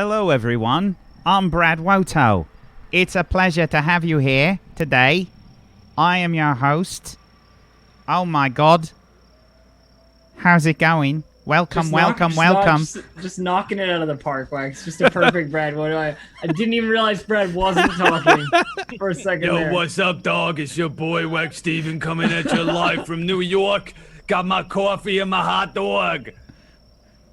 Hello, everyone. I'm Brad Woto. It's a pleasure to have you here today. I am your host. Oh my God. How's it going? Welcome. Just knocking it out of the park, Wax. Just a perfect Brad. I didn't even realize Brad wasn't talking for a second Yo, there. what's up, dog? It's your boy, Wax Steven, coming at you live from New York. Got my coffee and my hot dog.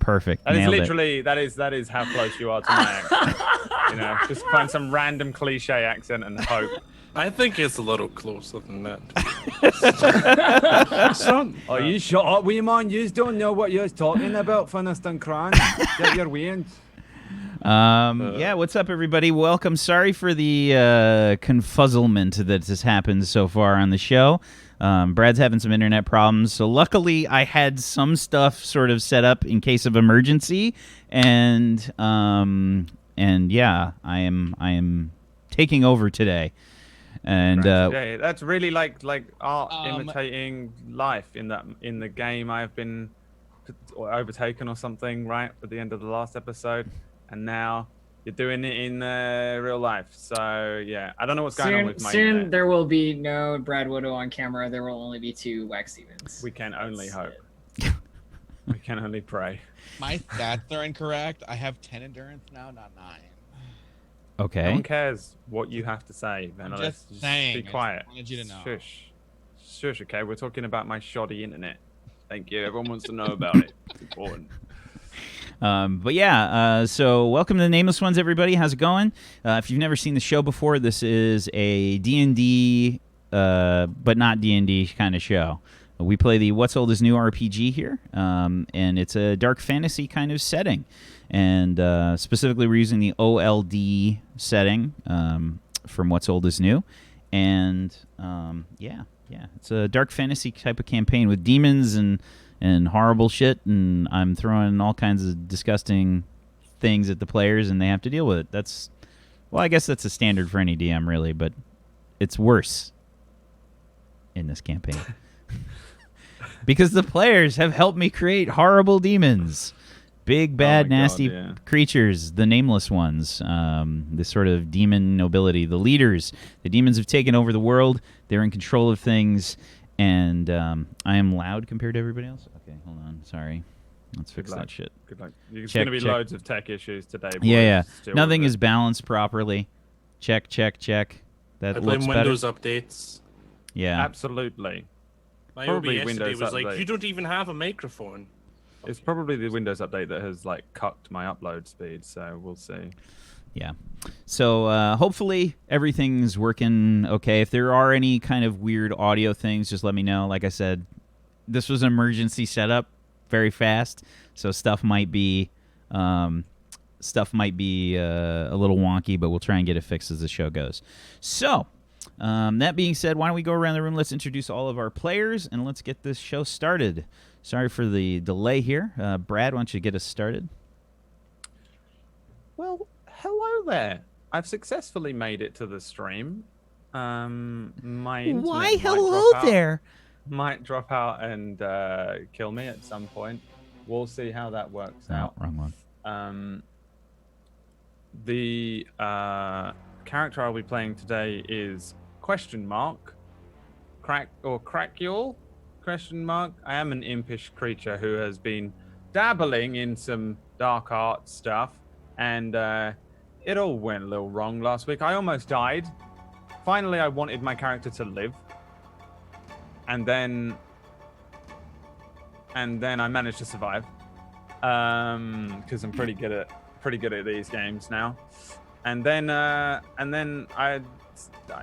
Perfect. That is Nailed literally, that is how close you are to my accent. Just find some random cliche accent and hope. I think it's a little closer than that. Oh, you shut up, will you, man? You don't know what you're talking about, Finiston Cran. Get your wings. Yeah, what's up, everybody? Welcome. Sorry for the confuzzlement that has happened so far on the show. Brad's having some internet problems, so luckily I had some stuff sort of set up in case of emergency, and yeah, I am taking over today. And yeah, that's really like art imitating life in the game. I have been overtaken or something, right, at the end of the last episode, and now you're doing it in real life. So yeah, I don't know what's going on with my internet. There will be no Brad Woto on camera. There will only be 2 Wax Stevens. We can only hope. We can only pray. My stats are incorrect. I have 10 endurance now, not 9. okay. No one cares what you have to say. I'm Just saying. be quiet. I just wanted you to know. Shush. Shush, okay? We're talking about my shoddy internet. Thank you. Everyone wants to know about it. It's important. But yeah, so welcome to the Nameless Ones, everybody. How's it going? If you've never seen the show before, this is a D&D, but not D&D kind of show. We play the What's Old is New RPG here, and it's a dark fantasy kind of setting. And specifically, we're using the OLD setting from What's Old is New. And yeah, it's a dark fantasy type of campaign with demons and horrible shit, and I'm throwing all kinds of disgusting things at the players, and they have to deal with it. Well, I guess that's a standard for any DM, really, but it's worse in this campaign. Because the players have helped me create horrible demons. Big, bad, nasty creatures, the Nameless Ones, this sort of demon nobility, the leaders. The demons have taken over the world. They're in control of things. And I am loud compared to everybody else? Okay, hold on. Sorry. Let's fix that shit. Good luck. There's going to be loads of tech issues today. Boys. Yeah. Nothing is balanced properly. Check. That looks better. Windows updates. Yeah. Absolutely. My Probably OBS Windows today was like, update. you don't even have a microphone. It's probably the Windows update that has cucked my upload speed, so we'll see. Yeah. So hopefully everything's working okay. If there are any kind of weird audio things, just let me know. Like I said, this was an emergency setup, very fast, so stuff might be a little wonky, but we'll try and get it fixed as the show goes. So that being said, why don't we go around the room? Let's introduce all of our players, and let's get this show started. Sorry for the delay here. Brad, why don't you get us started? Well, hello there. I've successfully made it to the stream. My internet Why hello there? Might drop out and kill me at some point. We'll see how that works out. Wrong one. The character I'll be playing today is ? Crackule? ? I am an impish creature who has been dabbling in some dark art stuff, and it all went a little wrong last week. I almost died. Finally, I wanted my character to live, and then I managed to survive because I'm pretty good at these games now. And then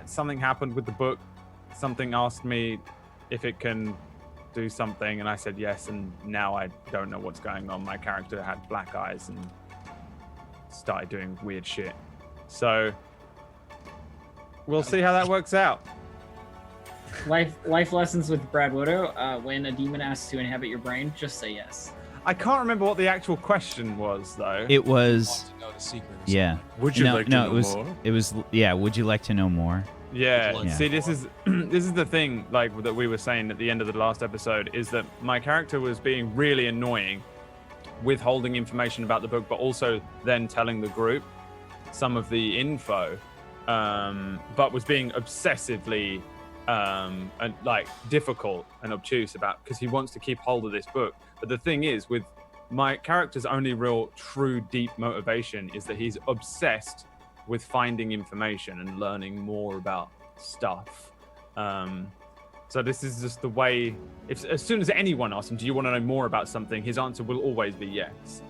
something happened with the book. Something asked me if it can do something, and I said yes, and now I don't know what's going on. My character had black eyes and started doing weird shit. So we'll see how that works out. Life lessons with Brad Woto. When a demon asks to inhabit your brain, just say yes. I can't remember what the actual question was, though. It was... Want to know the secret or Yeah. Would you like to know more? It was... Yeah, would you like to know more? Yeah. Yeah. See, this is the thing, that we were saying at the end of the last episode, is that my character was being really annoying, withholding information about the book, but also then telling the group some of the info, but was being obsessively and like difficult and obtuse about, because he wants to keep hold of this book. But the thing is, with my character's only real true deep motivation is that he's obsessed with finding information and learning more about stuff. So this is just the way, if as soon as anyone asks him, do you want to know more about something, his answer will always be yes.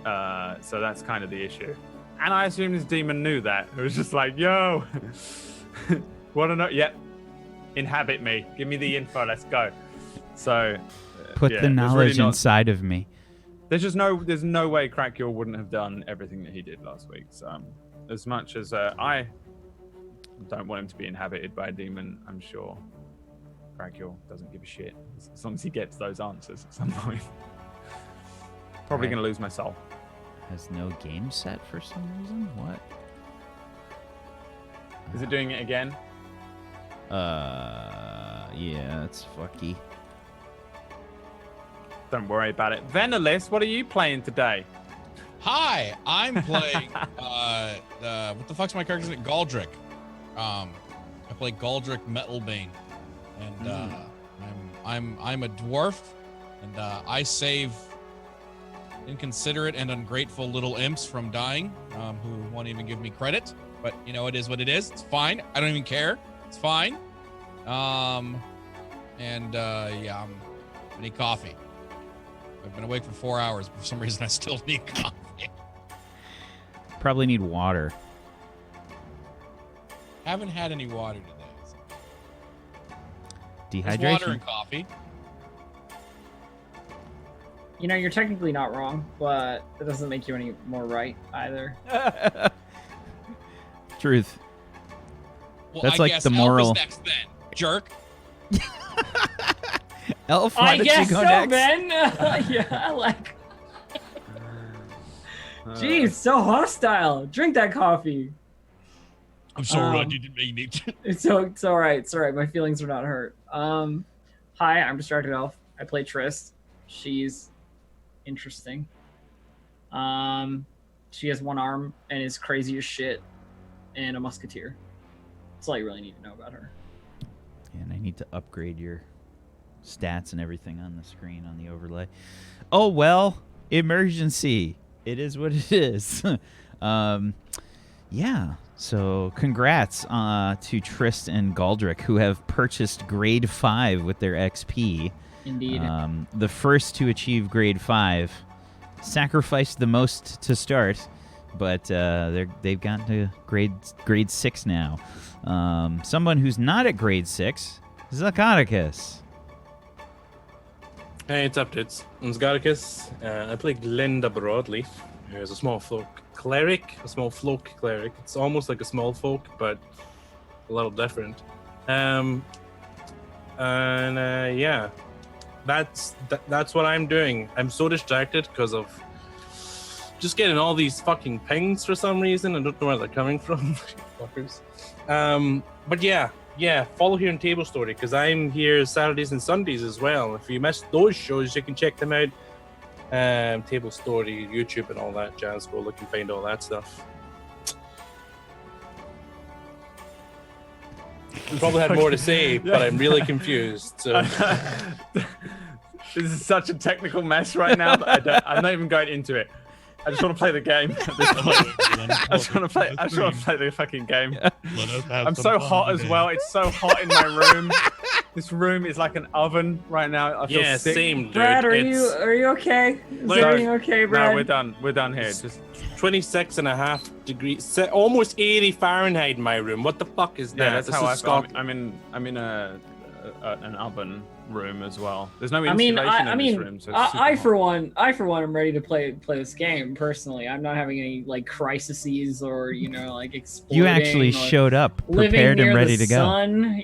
So that's kind of the issue. And I assume this demon knew that. It was just like, yo, want to know? Yep. Inhabit me. Give me the info. Let's go. So Put the knowledge inside of me. There's no way Crackule wouldn't have done everything that he did last week. So as much as I don't want him to be inhabited by a demon, I'm sure Crackule doesn't give a shit as long as he gets those answers at some point. Probably Right. going to lose my soul. Has no game set for some reason? What? Is it doing it again? Yeah, it's fucky. Don't worry about it. Venalis, what are you playing today? Hi, I'm playing. What the fuck's my character's name? Galdrick. I play Galdrick Metalbane, and I'm a dwarf, and I save inconsiderate and ungrateful little imps from dying, who won't even give me credit. But you know, it is what it is. It's fine. I don't even care. It's fine. Yeah, I need coffee. I've been awake for 4 hours, but for some reason I still need coffee. Probably need water. Haven't had any water today. So. There's Dehydration. water and coffee. You know, you're technically not wrong, but it doesn't make you any more right either. Truth. Well, That's I like guess the Elf moral. is next then, jerk. Elf, why I did guess you go so, next? Ben. Yeah, like, jeez, so hostile. Drink that coffee. I'm sorry, I Um, didn't mean it. It's all right. It's all right. My feelings are not hurt. Hi, I'm Distracted Elf. I play Trist. She's interesting. She has one arm and is crazy as shit, and a musketeer. That's all you really need to know about her. And I need to upgrade your stats and everything on the screen on the overlay. Oh, well, emergency. It is what it is. Yeah. So congrats to Trist and Galdrick, who have purchased grade 5 with their XP. Indeed. The first to achieve grade 5 sacrificed the most to start, but they've gotten to grade 6 now. Someone who's not at grade 6, Zacharicus. Hey, it's Updates. I'm Sgaricus. I play Glinda Broadleaf, who is a small folk cleric. It's almost like a small folk, but a little different. Yeah, that's what I'm doing. I'm so distracted because of just getting all these fucking pings for some reason. I don't know where they're coming from. Fuckers. But yeah, follow here on Tablestory, because I'm here Saturdays and Sundays as well. If you missed those shows, you can check them out. Tablestory, YouTube, and all that jazz. Go look and find all that stuff. You probably had more to say, but I'm really confused. So. This is such a technical mess right now that I'm not even going into it. I just want to play the game at this point. I just want to play the fucking game. I'm so hot as well. It's so hot in my room. This room is like an oven right now. I feel Yeah, sick. same, dude. Brad, are It's you okay? Is Like- everything okay, Brad? No, we're done. We're done here. Just 26.5 degrees, almost 80 Fahrenheit in my room. What the fuck is that? yeah, that's This how is I feel. Scotland. I'm in an oven room as well. There's no I mean, insulation I in mean, this room, so it's super I hot. for one, am ready to play this game personally. I'm not having any like crises or like exploding. You actually or showed up, living prepared near and ready the to go. sun,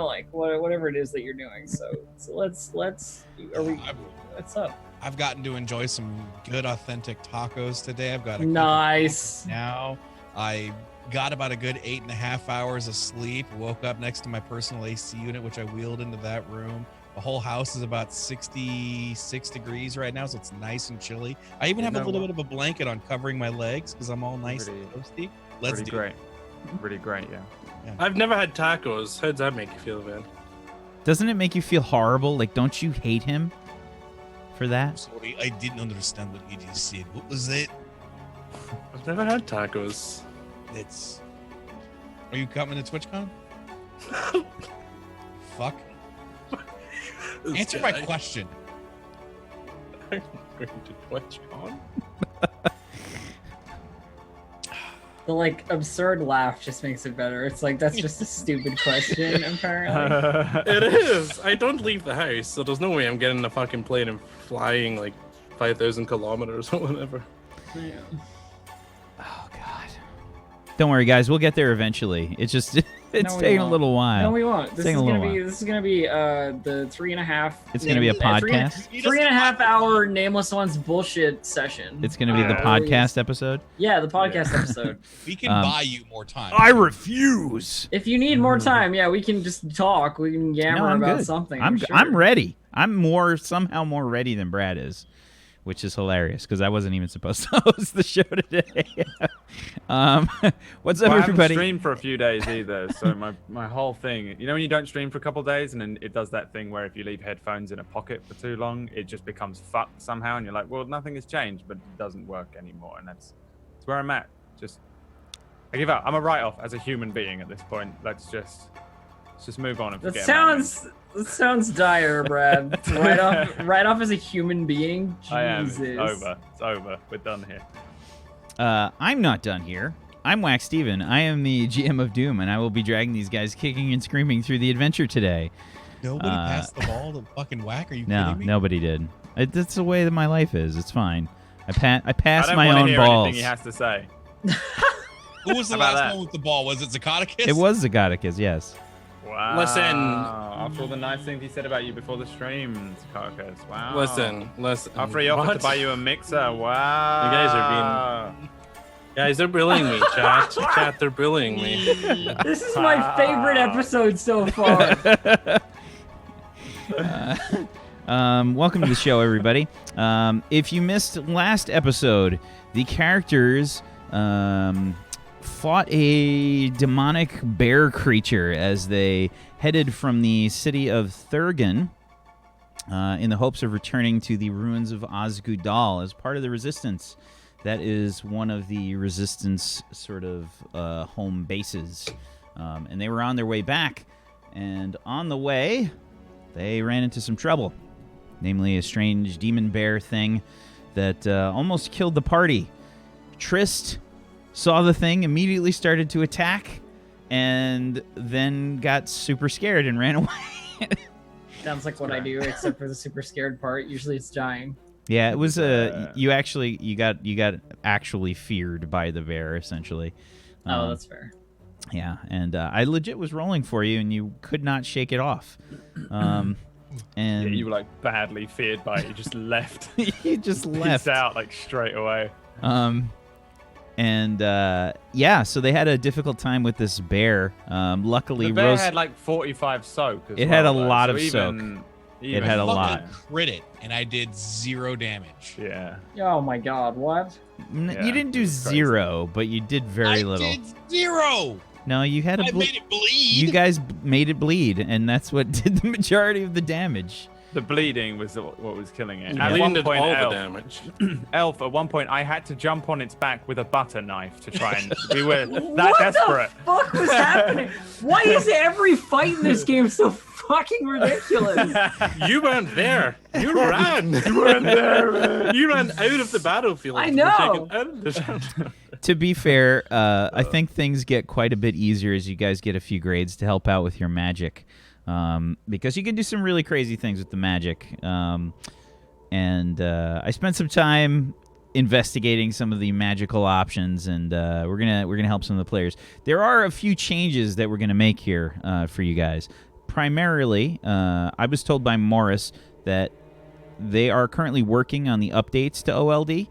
like whatever it is that you're doing. So let's. Are we? What's up? I've gotten to enjoy some good, authentic tacos today. I've got a couple Nice. now. I got about a good 8.5 hours of sleep. Woke up next to my personal AC unit, which I wheeled into that room. The whole house is about 66 degrees right now, so it's nice and chilly. I even have a little bit of a blanket on covering my legs because I'm all nice and toasty. Let's do great. it. Really great, yeah. I've never had tacos. How does that make you feel, man? Doesn't it make you feel horrible? Like, don't you hate him for that? Sorry, I didn't understand what you just said. What was it? I've never had tacos. It's. Are you coming to TwitchCon? Fuck. Answer my question. I'm going to TwitchCon. The like absurd laugh just makes it better. It's like that's just a stupid question, apparently. It is. I don't leave the house, so there's no way I'm getting a fucking plane and flying like 5,000 kilometers or whatever. Yeah. Oh God! Don't worry, guys. We'll get there eventually. It's just it's we taking a won't. little while. No, we won't. This is taking a little gonna be while. this is gonna be the 3.5. It's gonna be a podcast? 3.5 hour Nameless Ones bullshit session. It's going to be the Uh, podcast episode. Yeah, the podcast episode. We can buy you more time. I refuse. If you need more time, yeah, we can just talk. We can yammer No, I'm about good. something. I'm sure. I'm ready. I'm somehow more ready than Brad is, which is hilarious because I wasn't even supposed to host the show today. What's up, Well, I haven't everybody? streamed for a few days either, so my whole thing. You know when you don't stream for a couple days and then it does that thing where if you leave headphones in a pocket for too long, it just becomes fucked somehow, and you're like, well, nothing has changed, but it doesn't work anymore, and that's where I'm at. Just I give up. I'm a write-off as a human being at this point. Let's just move on and That forget. about it. sounds dire, Brad. right off as a human being. Jesus. I am. It's over. It's over. We're done here. I'm not done here. I'm Wax Steven. I am the GM of Doom, and I will be dragging these guys kicking and screaming through the adventure today. Nobody passed the ball to fucking Whack? Are you No, kidding me? nobody did. That's the way that my life is. It's fine. I pass I don't my want to own hear balls. anything he has to say. Who was the How about last that? one with the ball? Was it Zacatecus? It was Zagadicus, yes. Wow. Listen. After all the nice things he said about you before the stream, Carcass. Wow. Listen. After he offered to What? buy you a mixer. Wow. You guys are Guys, they're bullying me, chat. Chat, they're bullying me. This is my favorite episode so far. Welcome to the show, everybody. If you missed last episode, the characters fought a demonic bear creature as they headed from the city of Thurgan in the hopes of returning to the ruins of Osgudal as part of the Resistance. That is one of the Resistance sort of home bases. And they were on their way back. And on the way, they ran into some trouble. Namely, a strange demon bear thing that almost killed the party. Trist saw the thing, immediately started to attack, and then got super scared and ran away. Sounds like what I do, except for the super scared part. Usually it's dying. Yeah, it was you got actually feared by the bear essentially. Oh, that's fair. Yeah, and I legit was rolling for you, and you could not shake it off. And Yeah, you were like badly feared by it. You just left. you just left. Peace out like straight away. Yeah, so they had a difficult time with this bear. Luckily, The bear Rose had like 45 soak. As It had well, a though, lot so of even, soak. Even had a Fucking lot. crit it, and I did 0 damage. Yeah. Oh my god, what? Yeah, you didn't do it was crazy. 0, but you did very I little. did 0. No, you had a I made it bleed. You guys made it bleed, and that's what did the majority of the damage. The bleeding was what was killing it. Yeah. At Bleeding one did point, all the Elf, damage. Elf, at one point, I had to jump on its back with a butter knife to try and. We were that What desperate. the fuck was happening? Why is every fight in this game so fucking ridiculous? You weren't there. You ran. You weren't there, man. You ran out of the battlefield. I You were know. taken out of the battle. To be fair, I think things get quite a bit easier as you guys get a few grades to help out with your magic. Because you can do some really crazy things with the magic. And I spent some time investigating some of the magical options, and we're gonna help some of the players. There are a few changes that we're gonna make here for you guys. Primarily, I was told by Morris that they are currently working on the updates to OLD.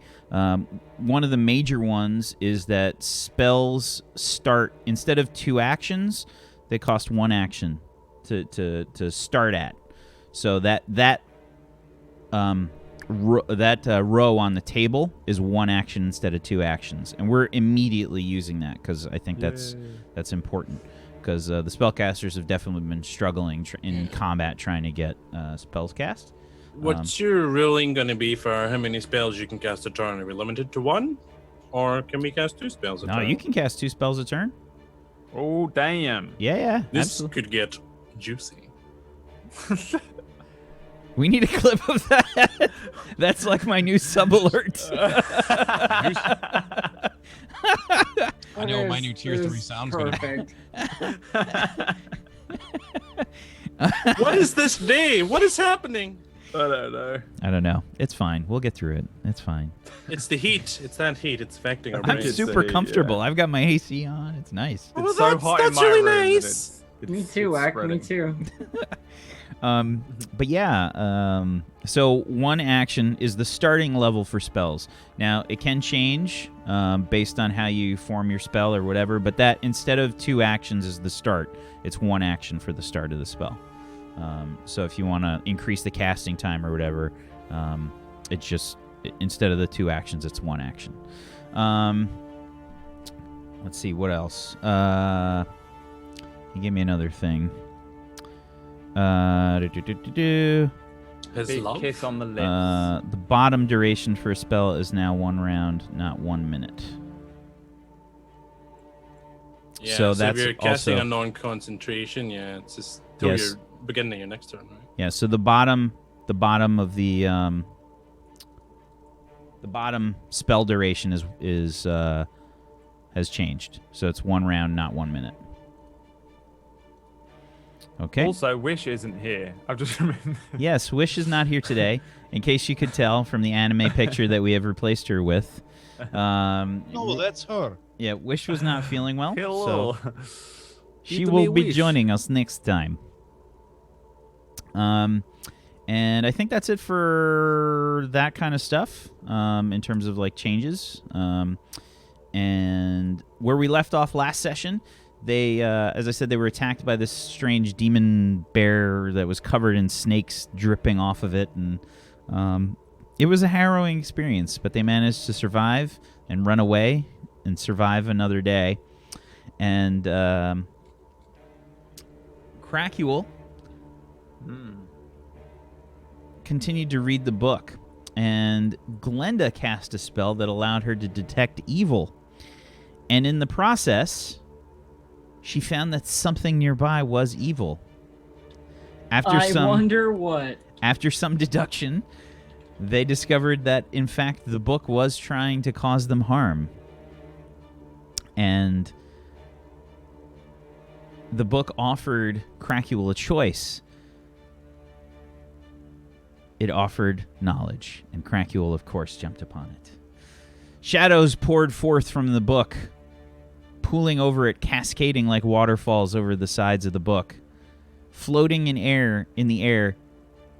One of the major ones is that spells start, instead of 2 actions, they cost 1 action to start at. So that row on the table is one action instead of two actions, and we're immediately using that because I think that's important. Because the spellcasters have definitely been struggling in combat trying to get spells cast. What's your ruling going to be for how many spells you can cast a turn? Are we limited to one, or can we cast 2 spells a turn? No, you can cast 2 spells a turn. Oh, damn. Yeah, This absolutely. could get juicy. We need a clip of that. That's like my new sub alert. I know my new tier 3 sounds gonna be. perfect. What is this day? What is happening? I don't know. I don't know. It's fine. We'll get through it. It's fine. It's the heat. It's that heat. It's affecting our I'm brains. super heat, comfortable. yeah. I've got my AC on. It's nice. Oh, It's so that's- hot in that's my really room that nice. Me too, it's Wack. Me spreading. too. But yeah, so one action is the starting level for spells. Now, it can change based on how you form your spell or whatever, but that instead of 2 actions is the start, it's 1 action for the start of the spell. So if you want to increase the casting time or whatever, it's just, instead of the 2 actions, it's 1 action. Let's see, what else? He gave me another thing. His Big love? kiss on the lips. The bottom duration for a spell is now 1 round, not 1 minute. Yeah, so if that's you're casting also- a non-concentration, yeah, it's just till Yes. you're beginning your next turn, right? Yeah, so the bottom of the bottom spell duration is has changed. So it's 1 round, not 1 minute. Okay. Also, Wish isn't here. I've just remembered. Yes, Wish is not here today, in case you could tell from the anime picture that we have replaced her with. No, that's her. Yeah, Wish was not feeling well, Hello. so she Give will me be Wish. joining us next time. And I think that's it for that kind of stuff in terms of like changes. And where we left off last session, they, as I said, they were attacked by this strange demon bear that was covered in snakes dripping off of it, and it was a harrowing experience. But they managed to survive and run away and survive another day. And Cracule continued to read the book, and Glenda cast a spell that allowed her to detect evil. And in the process, she found that something nearby was evil. I wonder what. After some deduction, they discovered that, in fact, the book was trying to cause them harm. And the book offered Cracule a choice. It offered knowledge, and Cracule, of course, jumped upon it. Shadows poured forth from the book, pooling over it, cascading like waterfalls over the sides of the book, floating in the air,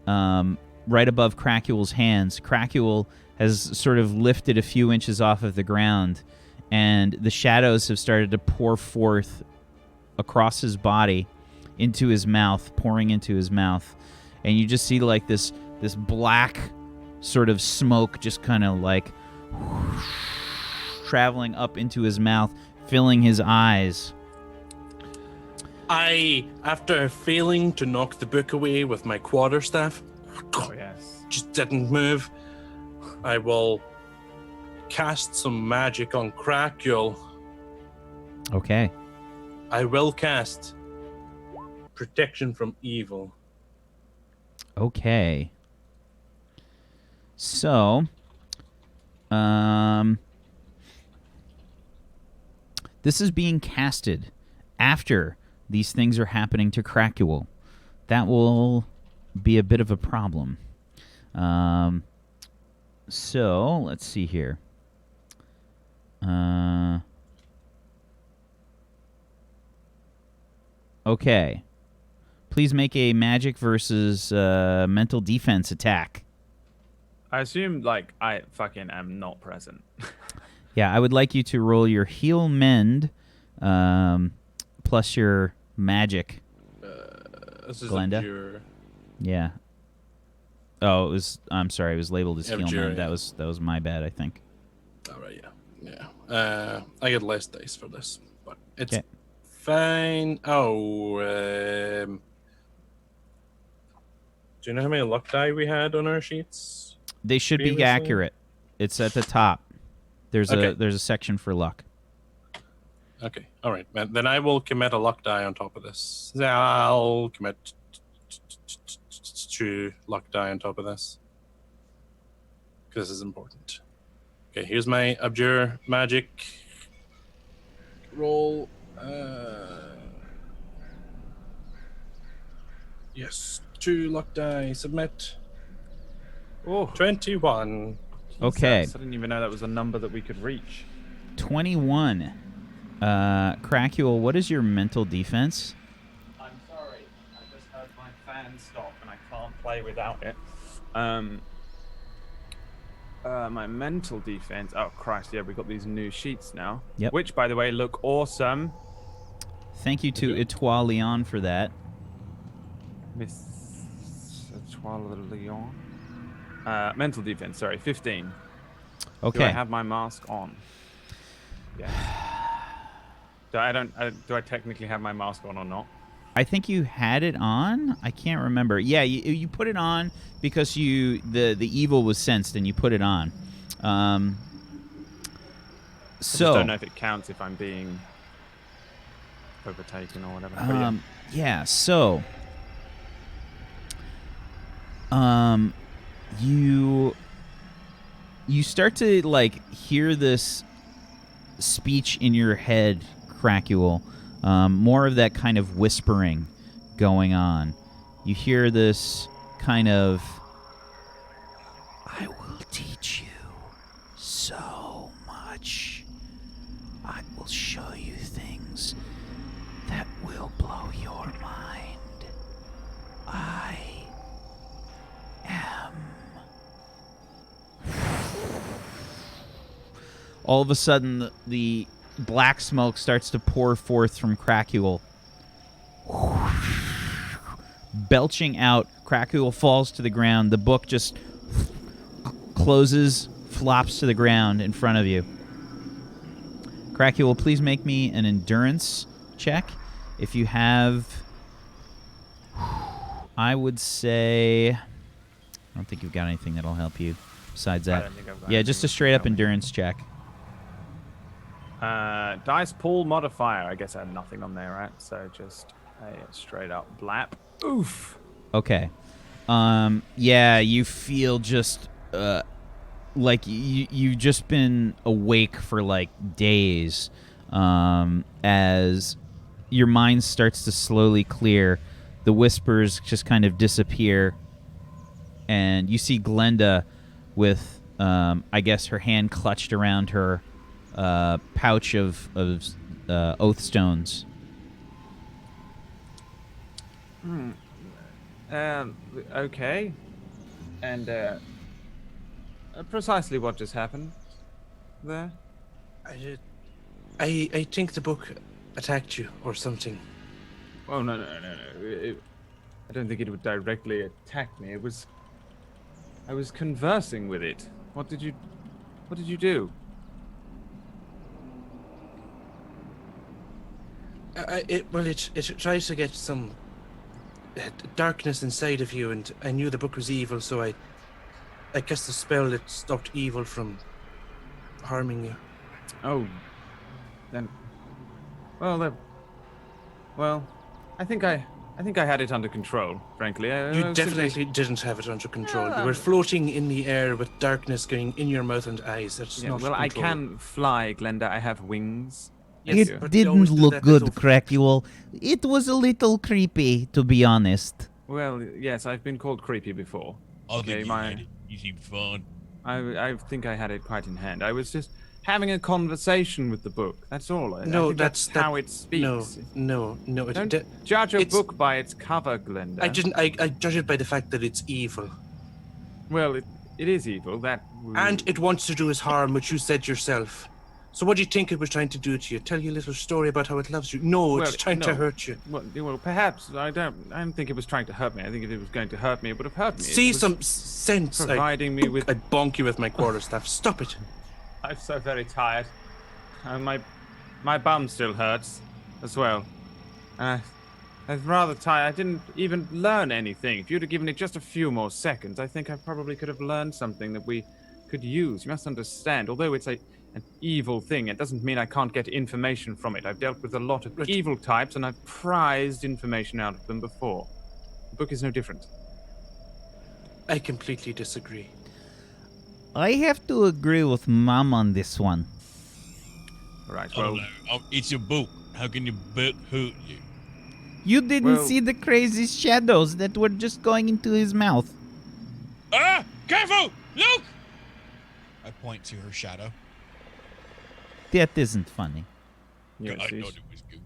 right above Cracule's hands. Cracule has sort of lifted a few inches off of the ground, and the shadows have started to pour forth across his body, into his mouth, pouring into his mouth, and you just see like this black sort of smoke just kind of like traveling up into his mouth, filling his eyes. After failing to knock the book away with my quarterstaff, Oh, yes. just didn't move, I will cast some magic on Cracule. Okay. I will cast Protection from Evil. Okay. So, this is being casted after these things are happening to Cracule. That will be a bit of a problem. So, let's see here. Okay. Please make a magic versus mental defense attack. I assume, like, I fucking am not present. Yeah, I would like you to roll your heal mend plus your magic. This is Glenda? a pure... Yeah. Oh, it was. I'm sorry. It was labeled as heal Abjuration. man. That was my bad. I think. All right, yeah. I get less dice for this, but it's 'Kay. fine. Oh, do you know how many luck die we had on our sheets? They should be Previously? accurate. It's at the top. There's Okay. a section for luck. Okay, all right. Then I will commit a luck die on top of this. I'll commit 2 luck die on top of this because this is important. Okay, here's my abjure magic roll. Yes, 2 luck die. Submit. Oh, 21. Okay. I didn't even know that was a number that we could reach. 21. Crackuel, what is your mental defense? I'm sorry. I just heard my fan stop and I can't play without it. My mental defense. Oh Christ! Yeah, we got these new sheets now. Yep. Which, by the way, look awesome. Thank you to Etoile Leon for that. Miss Etoile Leon. Mental defense. Sorry, 15. Okay. Do I have my mask on? Yes. Do I technically have my mask on or not? I think you had it on. I can't remember. Yeah, you put it on because the evil was sensed and you put it on. I just don't know if it counts if I'm being overtaken or whatever. But yeah. So you start to like hear this speech in your head, Crackuel. More of that kind of whispering going on. You hear this kind of, I will teach you so much. I will show you things that will blow your mind. I am. All of a sudden, the black smoke starts to pour forth from Crackuel. Belching out, Crackuel falls to the ground. The book just closes, flops to the ground in front of you. Crackuel, please make me an endurance check. If you have, I would say, I don't think you've got anything that'll help you besides I that. don't think I've got Yeah, just a anything straight up to help me. endurance check. Dice pool modifier. I guess I have nothing on there, right? So just a straight up blap. Oof. Okay. Yeah, you feel just like you've just been awake for like days, as your mind starts to slowly clear. The whispers just kind of disappear, and you see Glenda with, I guess, her hand clutched around her pouch of oath stones. Okay. And precisely what just happened there? I think the book attacked you or something. Oh no. I don't think it would directly attack me. I was conversing with it. What did you do? It tries to get some darkness inside of you, and I knew the book was evil, so I guess the spell that stopped evil from harming you. Oh, then. Well, I think I had it under control. Frankly, You definitely didn't have it under control. You were floating in the air with darkness going in your mouth and eyes. That's Yeah, not well, I control. can fly, Glenda. I have wings. Yes, It but you always didn't do look that good, little- Crackuel. It was a little creepy, to be honest. Well, yes, I've been called creepy before. I'll Okay, think you had it. You seem fun. I think I had it quite in hand. I was just having a conversation with the book. That's all. I No, think that's how it speaks. No. Don't It, judge a it's- book by its cover, Glenda. I didn't. I judge it by the fact that it's evil, Well, it is evil. That. and it wants to do us harm, which you said yourself. So what do you think it was trying to do to you? Tell you a little story about how it loves you? No, it's trying to hurt you. Well, perhaps I don't think it was trying to hurt me. I think if it was going to hurt me, it would have hurt me. See some sense. Providing me with. I'd bonk you with my quarterstaff. Stop it. I'm so very tired. My bum still hurts, as well. I'm rather tired. I didn't even learn anything. If you'd have given it just a few more seconds, I think I probably could have learned something that we could use. You must understand, although it's an evil thing, it doesn't mean I can't get information from it. I've dealt with a lot of evil types, and I've prized information out of them before. The book is no different. I completely disagree. I have to agree with Mom on this one. Right, Oh, well, no. It's your book. How can your book hurt you? You didn't Well- see the crazy shadows that were just going into his mouth. Ah! Careful! Look! I point to her shadow. That isn't funny. yes, I these thought it was good.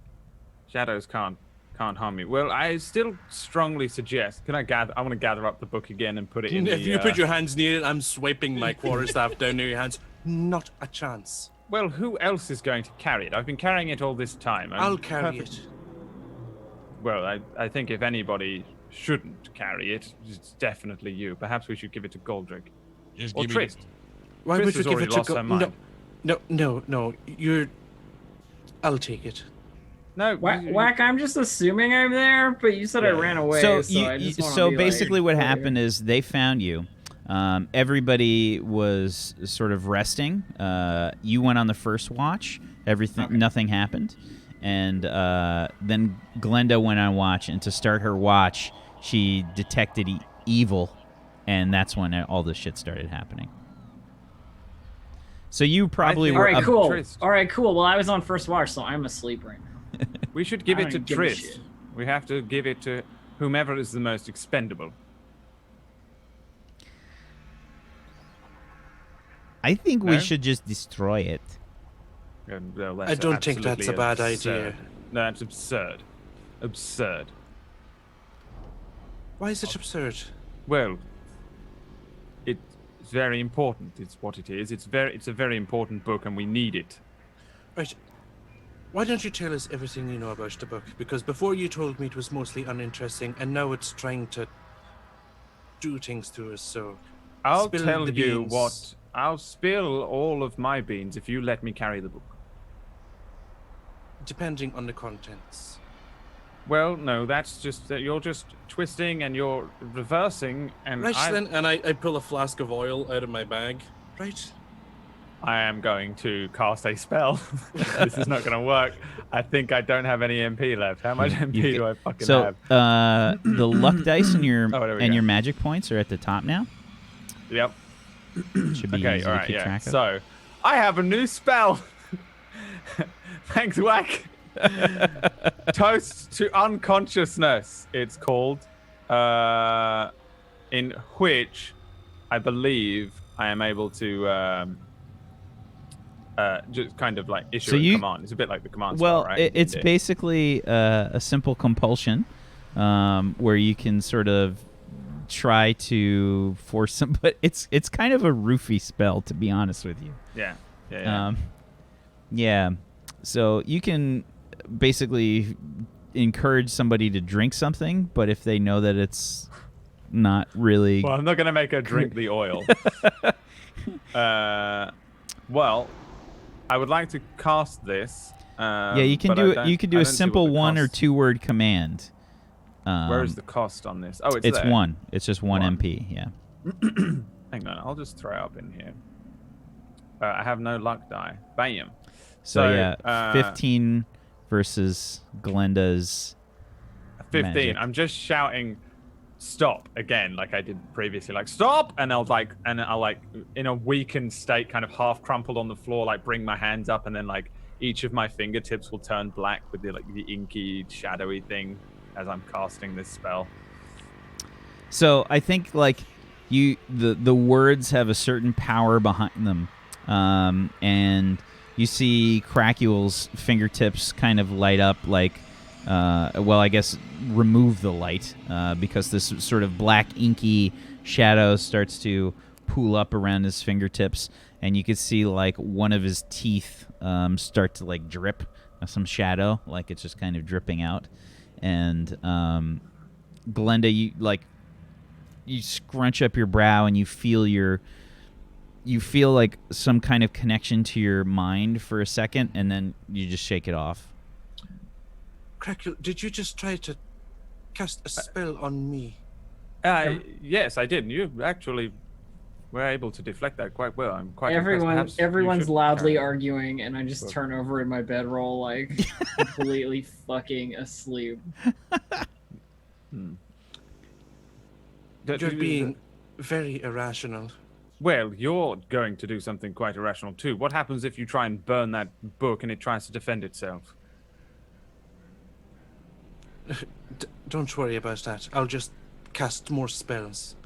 shadows can't harm me. Well, I still strongly suggest. I want to gather up the book again and put it in. If the, you put your hands near it, I'm swiping my quarterstaff down near your hands. Not a chance. Well, who else is going to carry it? I've been carrying it all this time. I'll carry it. Well, I think if anybody shouldn't carry it, it's definitely you. Perhaps we should give it to Goldrick. Just Or give me Trist. Why Chris would you has give already it to lost her mind. No. I'll take it. No, Whack, I'm just assuming I'm there, but you said I ran away, so, I just wanna so be basically like, what whatever. happened is they found you. Everybody was sort of resting. You went on the first watch. Nothing happened. And then Glenda went on watch, and to start her watch, she detected evil, and that's when all this shit started happening. So you probably think- were All right, up- cool. Trist. All right, cool. Well, I was on first watch, so I'm asleep right now. we should give I it to don't give a Trist. shit. We have to give it to whomever is the most expendable. I think No? we should just destroy it. And, well, I that's don't think that's a absolutely bad absurd. idea. No, that's absurd. Absurd. Why is it absurd? Well, it's very important. It's what it is. It's a very important book, and we need it. Right. Why don't you tell us everything you know about the book? Because before you told me it was mostly uninteresting, and now it's trying to do things to us, so... I'll Spill tell the you beans. what. I'll spill all of my beans if you let me carry the book. Depending on the contents. Well, no, that's just that you're just twisting and you're reversing, and Right, then, and I pull a flask of oil out of my bag. Right. I am going to cast a spell. This is not going to work. I think I don't have any MP left. How much MP do I fucking So have? the luck dice and your Oh, there we and go. your magic points are at the top now. Yep. Should be Okay, easy all to right, keep yeah. track of. So, I have a new spell. Thanks, Whack. Toast to unconsciousness, it's called. In which I believe I am able to just kind of like issue So a you- command. It's a bit like the command Well, spell, right? it's Yeah. basically a simple compulsion where you can sort of try to force some, but it's kind of a roofy spell, to be honest with you. Yeah. Yeah. So you can basically encourage somebody to drink something, but if they know that it's not really Well, I'm not going to make her drink the oil. Well, I would like to cast this. yeah, you can but do I it. don't- You can do I a don't see simple what the one or cost- two word command. Where is the cost on this? Oh, It's there. one. It's just one One. MP. Yeah. Hang on, I'll just throw it up in here. I have no luck die. Bam. So, yeah, uh, 15 versus Glenda's 15. magic. I'm just shouting stop again like I did previously. Like stop, and I'll in a weakened state, kind of half crumpled on the floor, like bring my hands up, and then like each of my fingertips will turn black with the inky, shadowy thing as I'm casting this spell. So I think like the words have a certain power behind them, and you see Crackul's fingertips kind of light up like, well, I guess remove the light because this sort of black inky shadow starts to pool up around his fingertips, and you could see like one of his teeth start to like drip some shadow, like it's just kind of dripping out. And Glenda, you scrunch up your brow and you feel like some kind of connection to your mind for a second, and then you just shake it off. Crackle, did you just try to cast a spell on me? Yes, I did. You actually were able to deflect that quite well. I'm quite impressed. Everyone's loudly arguing, and I just turn over in my bedroll, like completely fucking asleep. You're being very irrational. Well, you're going to do something quite irrational too. What happens if you try and burn that book and it tries to defend itself? Don't worry about that. I'll just cast more spells.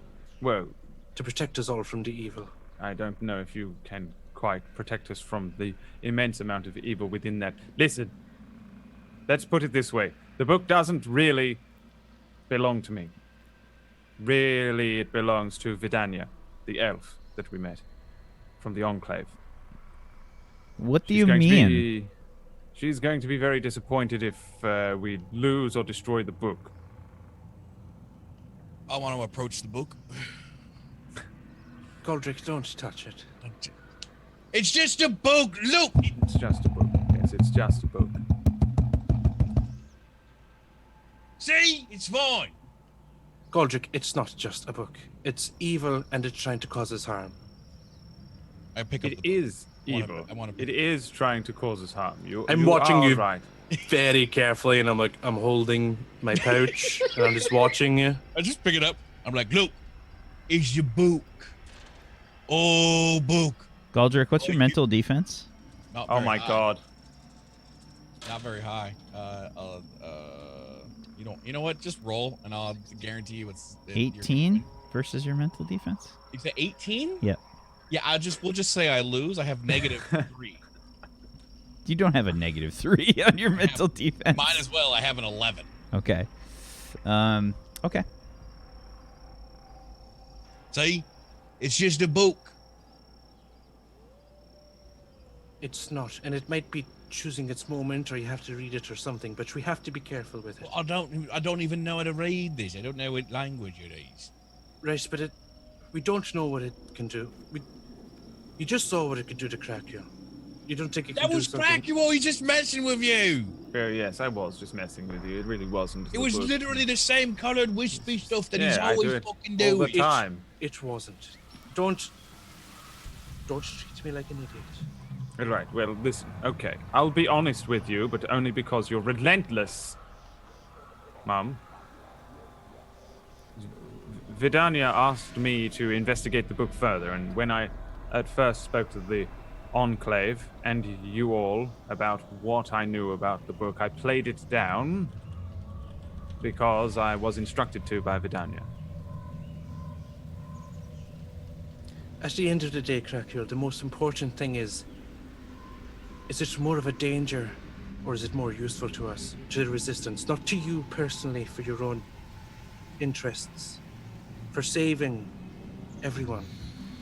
Well, to protect us all from the evil. I don't know if you can quite protect us from the immense amount of evil within that. Listen, let's put it this way. The book doesn't really belong to me. Really, it belongs to Vidania, the elf that we met from the Enclave. What do you mean? She's going to be very disappointed if we lose or destroy the book. I want to approach the book. Goldrick, don't touch it. It's just a book. Look. It's just a book. Yes, it's just a book. See, it's fine. Goldrick, it's not just a book. It's evil, and it's trying to cause us harm. I pick up. It is evil. It is trying to cause us harm. I'm watching you right. very carefully, and I'm holding my pouch, and I'm just watching you. I just pick it up. I'm like, look, it's your book. Oh, book. Galdrick, what's your mental defense? Oh my god. Not very high. You know what? Just roll, and I'll guarantee you it's 18 versus your mental defense. You say 18? Yeah. Yeah. We'll just say I lose. I have -3. You don't have a -3 on your mental defense. Might as well. I have an 11. Okay. Okay. See, it's just a book. It's not, and it might be choosing its moment, or you have to read it or something. But we have to be careful with it. Well, I don't even know how to read this. I don't know what language it is. Right, but we don't know what it can do. You just saw what it could do to Krakiel. You don't think it can do something? That was Krakiel. He's just messing with you. Yes, I was just messing with you. It really wasn't. It was literally the same colored wispy stuff that he's always fucking doing. All the time. It wasn't. Don't treat me like an idiot. Right, well, listen, okay. I'll be honest with you, but only because you're relentless, Mum. Vidania asked me to investigate the book further, and when I at first spoke to the Enclave and you all about what I knew about the book, I played it down because I was instructed to by Vidania. At the end of the day, Krakiel, the most important thing is it more of a danger, or is it more useful to us, to the Resistance? Not to you personally, for your own interests, for saving everyone.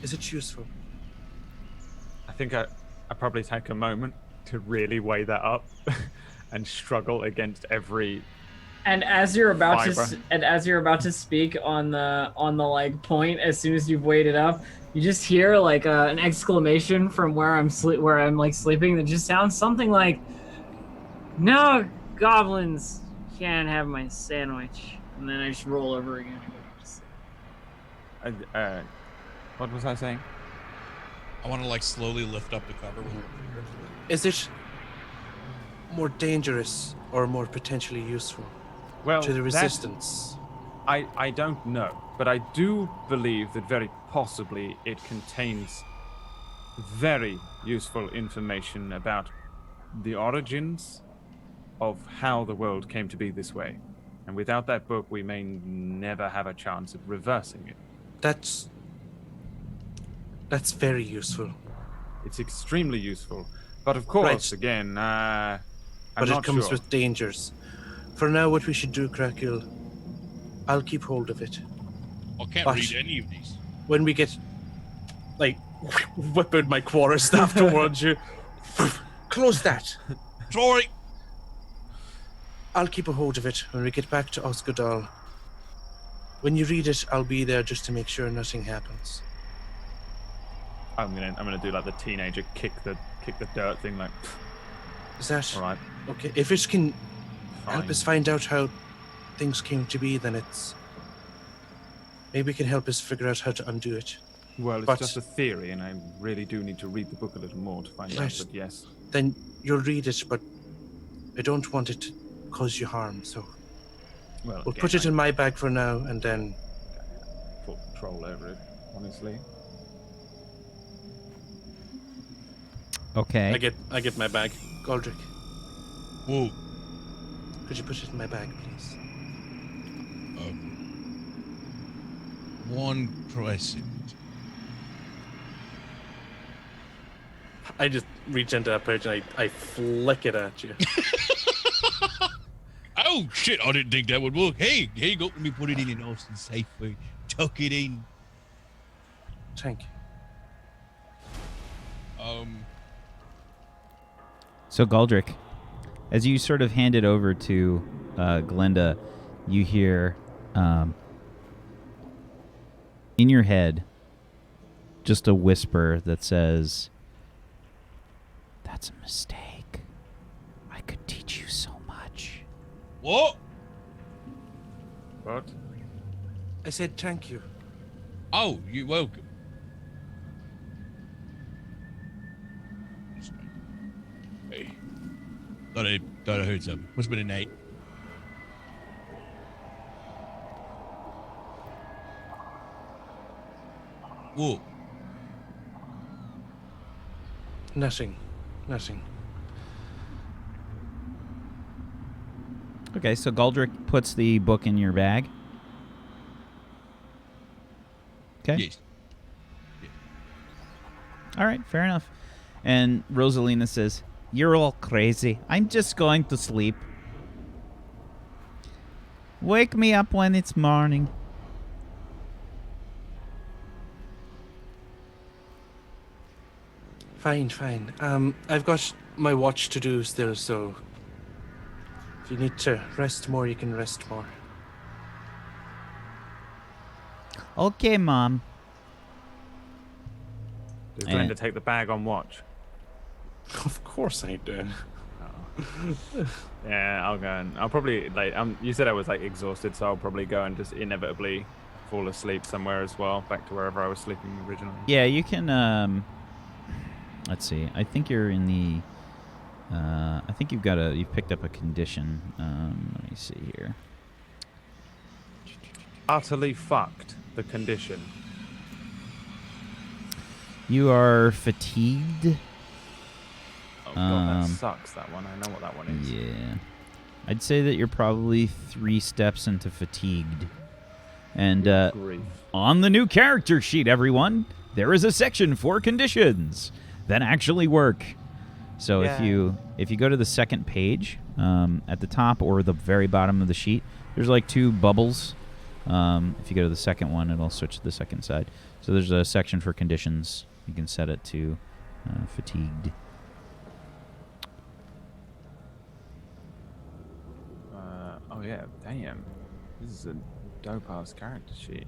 Is it useful? I think I probably take a moment to really weigh that up and struggle against every. And as you're about to speak on the like point, as soon as you've weighed it up, you just hear like an exclamation from where I'm sleeping that just sounds something like, "No, goblins can't have my sandwich." And then I just roll over again. What was I saying? I want to like slowly lift up the cover. Is it more dangerous or more potentially useful to the Resistance? I don't know, but I do believe that very possibly it contains very useful information about the origins of how the world came to be this way. And without that book, we may never have a chance of reversing it. That's very useful. It's extremely useful. But of course, again, I'm but not it comes sure. with dangers. For now, what we should do, Krakiel, I'll keep hold of it. I can't read any of these. When we get, whip out my quarterstaff towards you. Close that. Sorry. I'll keep a hold of it when we get back to Osgodal. When you read it, I'll be there just to make sure nothing happens. I'm gonna do like the teenager kick the dirt thing, like. Is that All right? okay? If it can help Fine. us find out how things came to be, then it's maybe it can help us figure out how to undo it. Well, it's But- just a theory, and I really do need to read the book a little more to find out. Right. But yes, Then you'll read it, but I don't want it to cause you harm, so well, we'll put it in my bag for now, and then full control over it. Honestly, Okay. I get my bag. Goldrick, Whoa. could you put it in my bag, please? One question. I just reach into that pouch and I flick it at you. Oh shit! I didn't think that would work. Hey, here you go. Let me put it in a nice and safe way. Tuck it in. Thank you. So Galdrick, as you sort of hand it over to Glenda, you hear in your head just a whisper that says, "That's a mistake. I could teach you so much." What? what? I said thank you. Oh, you're welcome. Hey. Thought I heard something. Must have been a night. Whoa. Nothing. Okay, so Galdrick puts the book in your bag. Okay. Yes. All right, fair enough. And Rosalina says, "You're all crazy. I'm just going to sleep. Wake me up when it's morning." Fine. I've got my watch to do still, so if you need to rest more, you can rest more. Okay, Mom. Does And- Glenda take the bag on watch? Of course I do. Yeah, I'll go and I'll probably like. You said I was like exhausted, so I'll probably go and just inevitably fall asleep somewhere as well, back to wherever I was sleeping originally. Yeah, you can. Let's see. I think you're in the. I think you've picked up a condition. Let me see here. Utterly fucked. The condition. You are fatigued. Oh god, that Um, sucks. That one. I know what that one is. Yeah. I'd say that you're probably 3 steps into fatigued. And Grief. on the new character sheet, everyone, there is a section for conditions that actually work. So if you go to the second page at the top or the very bottom of the sheet, there's like 2 bubbles. If you go to the second one, it'll switch to the second side. So there's a section for conditions. You can set it to fatigued. Oh yeah, damn. This is a dope ass character sheet.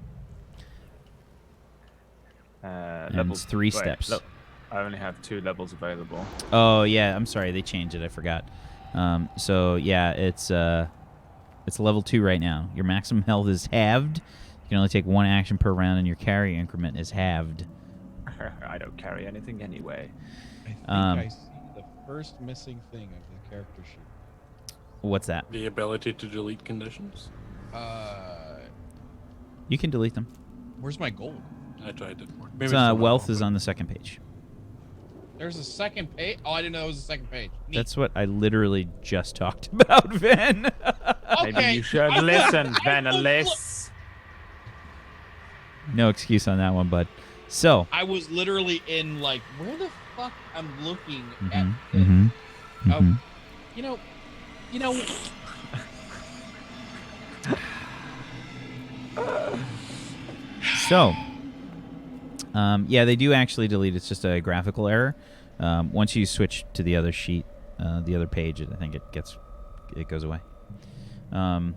it's 3 steps. Look, I only have 2 levels available. Oh yeah, I'm sorry, they changed it. I forgot. So yeah, it's level 2 right now. Your maximum health is halved. You can only take 1 action per round, and your carry increment is halved. I don't carry anything anyway. I think I see the first missing thing of the character sheet. What's that? The ability to delete conditions. You can delete them. Where's my gold? I tried it. It's, wealth is on the second page. There's a second page. Oh, I didn't know there was a second page. Neat. That's what I literally just talked about, Vin. okay. Maybe you should listen, Venalis. No excuse on that one, bud. So. I was literally in like, where the fuck I'm looking at. Mm-hmm. You know. So, Yeah, they do actually delete. It's just a graphical error. Once you switch to the other sheet, the other page, I think it goes away. Yeah,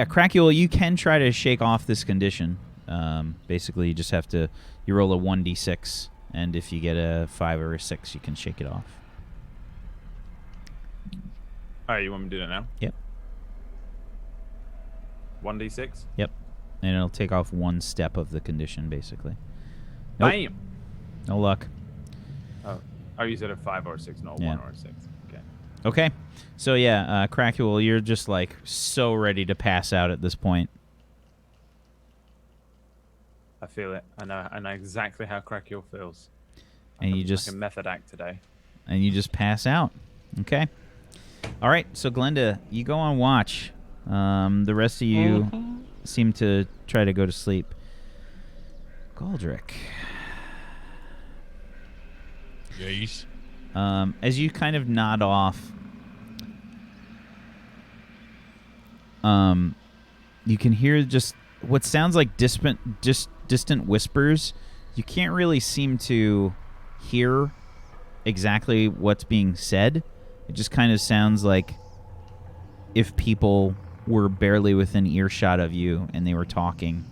Cracule, you can try to shake off this condition. Basically, you just have to roll a 1d6, and if you get a 5 or a 6, you can shake it off. All right, you want me to do that now? Yep. 1d6. Yep. And it'll take off one step of the condition, basically. Nope. Bam. No luck. Oh, you said a 5 or a 6, not a 1 or a 6. Okay. Okay. So yeah, Cracule, you're just like so ready to pass out at this point. I feel it. I know exactly how Cracule feels. And you just like a method act today. And you just pass out. Okay. All right. So Glenda, you go on watch. The rest of you seem to try to go to sleep. Goldrick. Yes. As you kind of nod off, you can hear just what sounds like distant whispers. You can't really seem to hear exactly what's being said. It just kind of sounds like if people were barely within earshot of you and they were talking.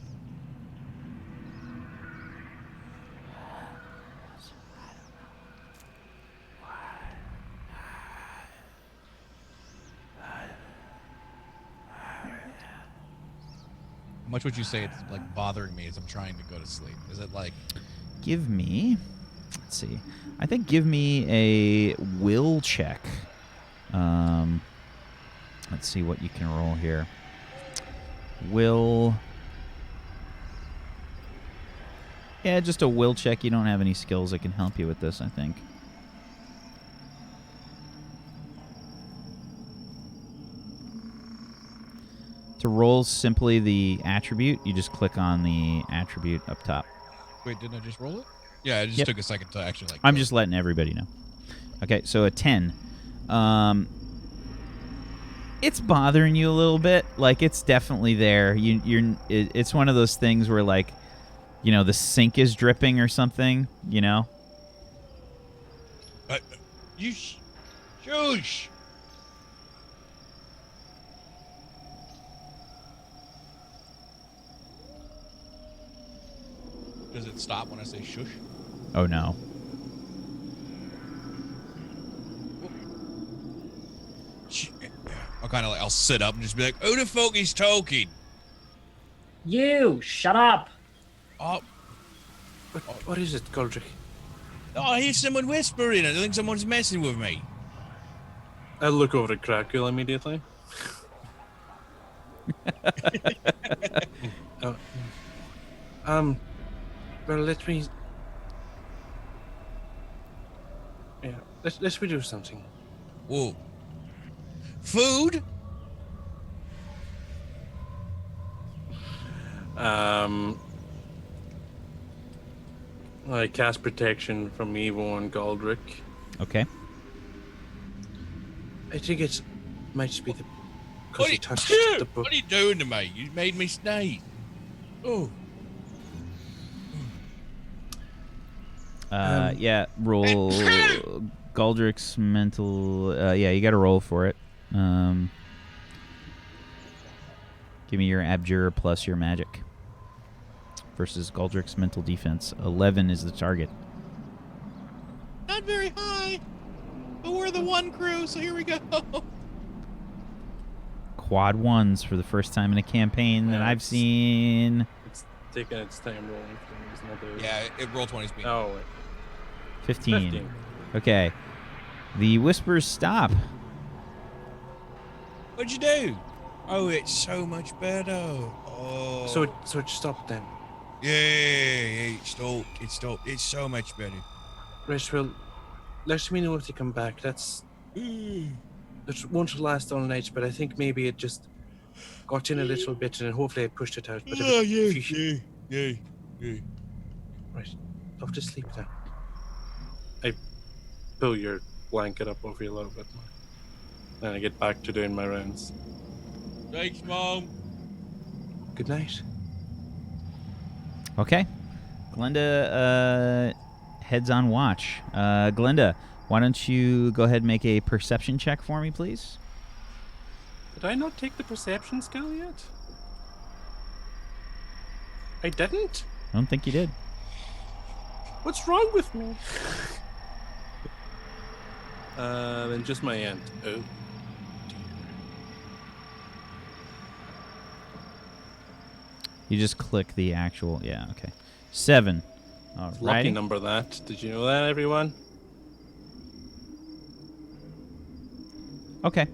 How much would you say it's like bothering me as I'm trying to go to sleep? Is it like... Give me... Let's see. I think give me a will check. Let's see what you can roll here. Will... Yeah, just a will check. You don't have any skills that can help you with this, I think. To roll simply the attribute, you just click on the attribute up top. Wait, didn't I just roll it? Yeah, it just took a second to actually like... I'm just letting everybody know. Okay, so a 10. It's bothering you a little bit. Like, it's definitely there. It's one of those things where, like, you know, the sink is dripping or something, you know? You shush! Does it stop when I say shush? Oh, no. I'll sit up and just be like, who the fuck is talking? You shut up. Oh, What is it, Goldrick? I hear someone whispering. I think someone's messing with me. I'll look over at Cracule immediately. Well, let me... Yeah, let's we do something. Whoa. Food? I cast protection from Evo and Goldrick. Okay. I think it might just be the... What Because are, he touched you, the book. what are you doing to me? You made me sneeze. Oh. Yeah, roll Goldrick's mental... yeah, you got to roll for it. Give me your abjure plus your magic. Versus Goldrick's mental defense. 11 is the target. Not very high. But we're the one crew, so here we go. Quad ones for the first time in a campaign that I've seen. It's taking its time rolling for some reason. Yeah, it roll 20's being. Oh, wait. 15. Okay. The whispers stop. What'd you do? Oh, it's so much better. Oh. So it stopped then. Yeah, it stopped. It stopped. It's so much better. Right, well, let me know if they come back. It won't last all night, but I think maybe it just got in a little bit and hopefully I pushed it out. But yeah. Right, off to sleep then. I pull your blanket up over you a little bit more. Then I get back to doing my rounds. Thanks, Mom. Good night. Okay. Glenda heads on watch. Glenda, why don't you go ahead and make a perception check for me, please? Did I not take the perception skill yet? I didn't? I don't think you did. What's wrong with me? Then just my int. Oh. You just click the actual... Yeah, okay. 7. All Lucky right. number that. Did you know that, everyone? Okay.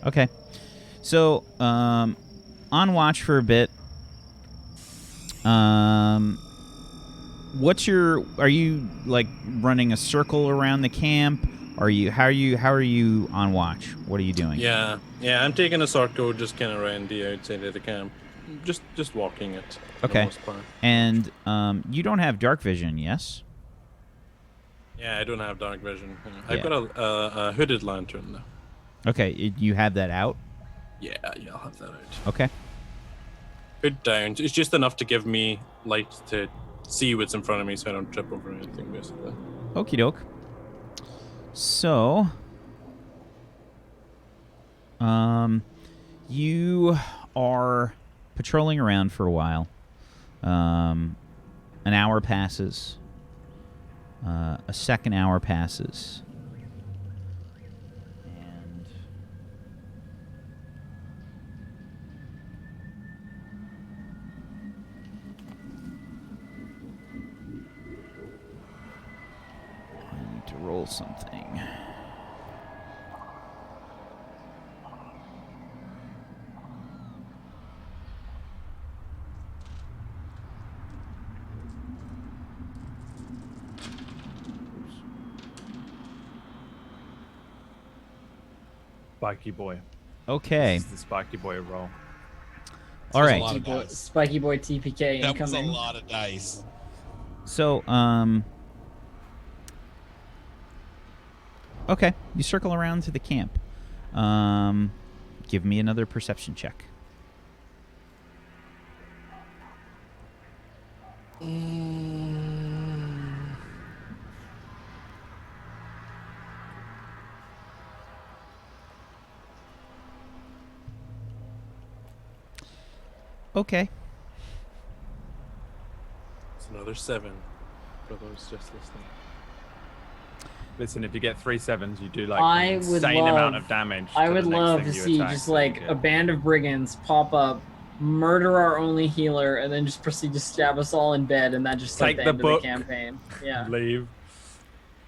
Okay. So, on watch for a bit. What's your... Are you, like, running a circle around the camp? How are you on watch? What are you doing? Yeah, I'm taking a circle just kind of around the outside of the camp. Just walking it. For the Okay. most part. And you don't have dark vision, yes? Yeah, I don't have dark vision. Yeah. I've got a hooded lantern, though. Okay, you have that out? Yeah, I'll have that out. Okay. Hood down. It's just enough to give me light to see what's in front of me so I don't trip over anything, basically. Okie doke. So, you are patrolling around for a while. An hour passes. A second hour passes. And I need to roll something. Spiky boy. Okay. This is the spiky boy roll. All There's a right. lot of dice. Spiky boy TPK That was a incoming. lot of dice. So, okay, you circle around to the camp. Give me another perception check. Okay. It's another 7 for those just listening. Listen, if you get 3 7s, you do like I an would insane amount love- of damage. I to would the next love thing to you see attack, just so like you a band of brigands pop up, murder our only healer, and then just proceed to stab us all in bed, and that just like Take the the end book. of the campaign. Yeah. leave.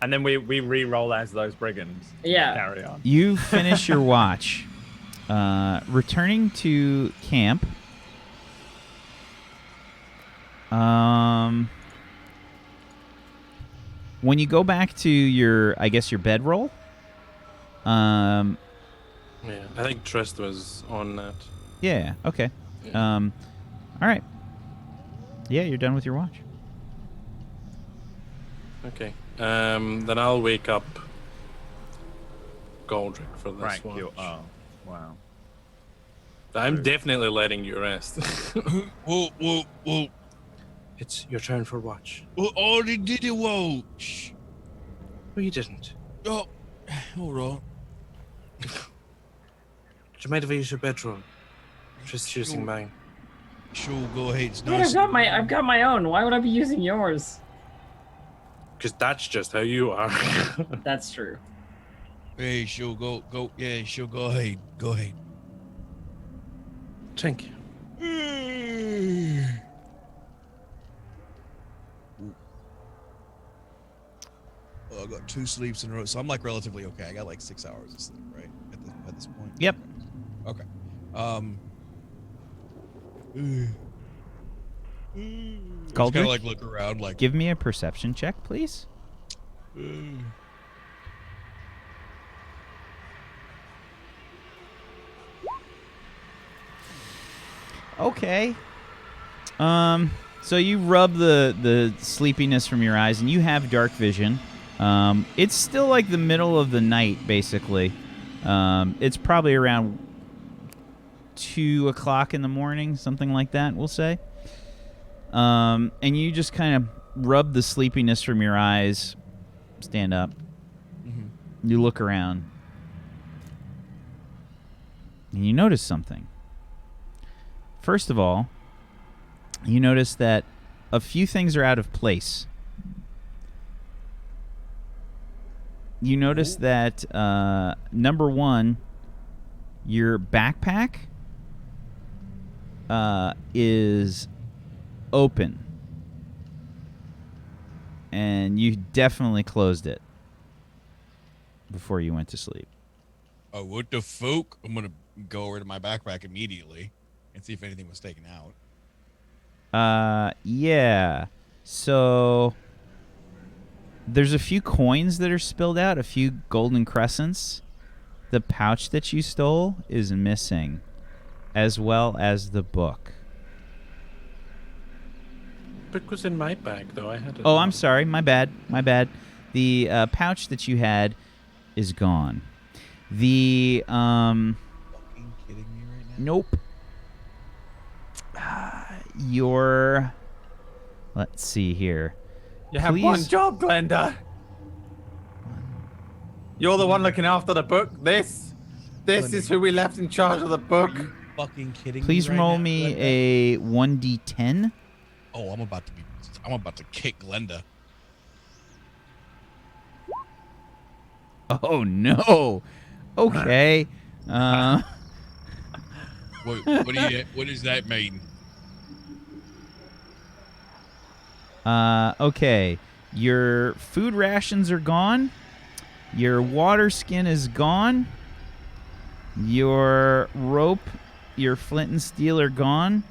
And then we re-roll as those brigands. Yeah. Carry on. You finish your watch. Returning to camp. When you go back to your bedroll. Yeah, I think Trist was on that. Yeah. Okay. Yeah. All right. Yeah, you're done with your watch. Okay. Then I'll wake up Goldrick for this Right. one. Oh, wow. I'm definitely letting you rest. Whoa, whoa, whoa. It's your turn for watch. Whoa, oh, they did it, whoa. Shh. No, you didn't. Oh, hold on. Do you mind if I use your bedroom? Just using mine. Sure, go ahead. It's But nice. I've got my own. Why would I be using yours? Because that's just how you are. That's true. Hey, sure, go. Yeah, sure, go ahead. Go ahead. Thank you. Oh, I got 2 sleeps in a row, so I'm like relatively okay. I got like 6 hours of sleep, right? At this point. Yep. Okay. Just Goldrick? kind of like look around, like. Give me a perception check, please. Okay. So you rub the sleepiness from your eyes, and you have dark vision. It's still like the middle of the night, basically. It's probably around 2 o'clock in the morning, something like that, we'll say. And you just kind of rub the sleepiness from your eyes, stand up. You look around. And you notice something. First of all, you notice that a few things are out of place. You notice that, number one, your backpack is open. And you definitely closed it before you went to sleep. Oh, what the fuck? I'm going to go over to my backpack immediately and see if anything was taken out. Yeah. So there's a few coins that are spilled out, a few golden crescents. The pouch that you stole is missing, as well as the book. Book was in my bag, though. I had it. Oh, I'm sorry. My bad. My bad. The pouch that you had is gone. The Fucking kidding me right now? Nope. Your. Let's see here. You have Please- one job, Glenda. You're the one looking after the book. This is who we left in charge of the book. Fucking kidding Please me right roll now, me Glenda? a 1d10. Oh, I'm about to kick Glenda. Oh no. Okay. What does that mean? Okay. Your food rations are gone. Your water skin is gone. Your rope, your flint and steel are gone.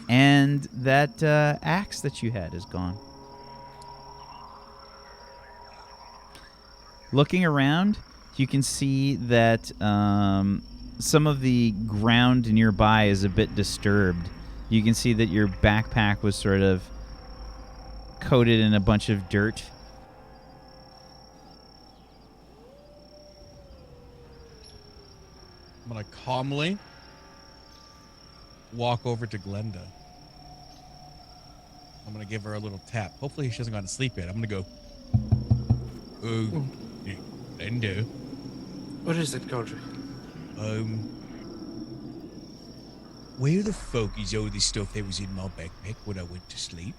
And that axe that you had is gone. Looking around, you can see that some of the ground nearby is a bit disturbed. You can see that your backpack was sort of coated in a bunch of dirt. I'm gonna calmly walk over to Glenda. I'm gonna give her a little tap. Hopefully she hasn't gone to sleep yet. I'm gonna go, oh, hey, Glenda. What is it, Goldrick? Where the fuck is all this stuff that was in my backpack when I went to sleep?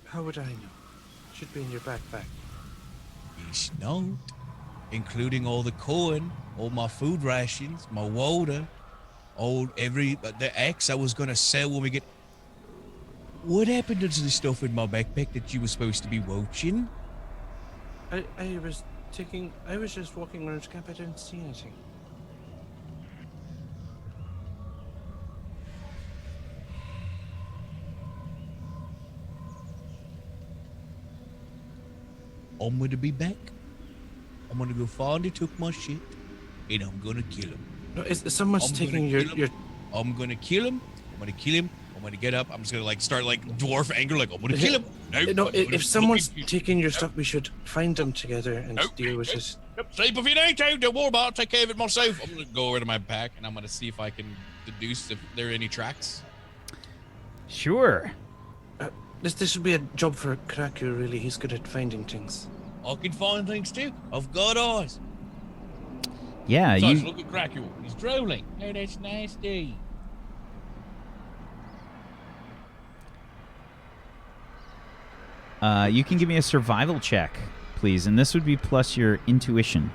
How would I know? Should be in your backpack. It's not. Including all the corn, all my food rations, my water, the axe I was gonna sell when we get. What happened to the stuff in my backpack that you were supposed to be watching? I was just walking around the camp. I didn't see anything. I'm gonna be back. I'm gonna go find who took my shit, and I'm gonna kill him. No, someone's taking your. I'm gonna kill him. I'm gonna kill him. I'm gonna get up. I'm just gonna start dwarf anger. I'm gonna kill him. No, if someone's taking your stuff, we should find them together and deal with it. Sleep if you need to. Don't worry about it. I'll take care of it myself. I'm gonna go over to my pack and I'm gonna see if I can deduce if there are any tracks. Sure. This would be a job for Kraku, really. He's good at finding things. I can find things too. I've got eyes. Yeah, Besides, look at Kraku. He's drooling. Oh, that's nasty. you can give me a survival check, please, and this would be plus your intuition.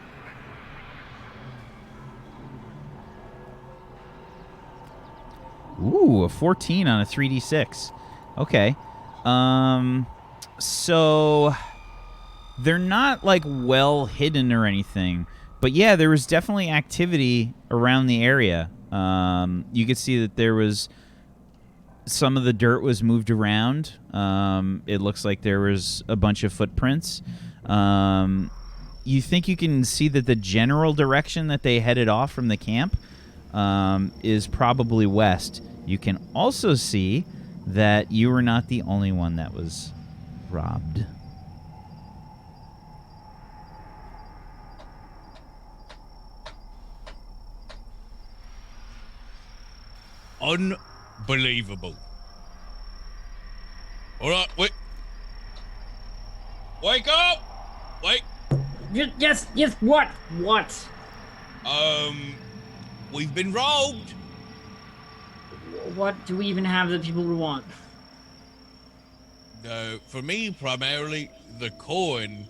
Ooh, a 14 on a 3d6. Okay. So they're not well hidden or anything, but yeah, there was definitely activity around the area. You could see that there was some of the dirt was moved around. It looks like there was a bunch of footprints. You think you can see that the general direction that they headed off from the camp is probably west. You can also see that you were not the only one that was robbed. Unbelievable. All right, wait. Wake up! Wake. Yes, what? We've been robbed. What do we even have that people would want? For me, primarily the coin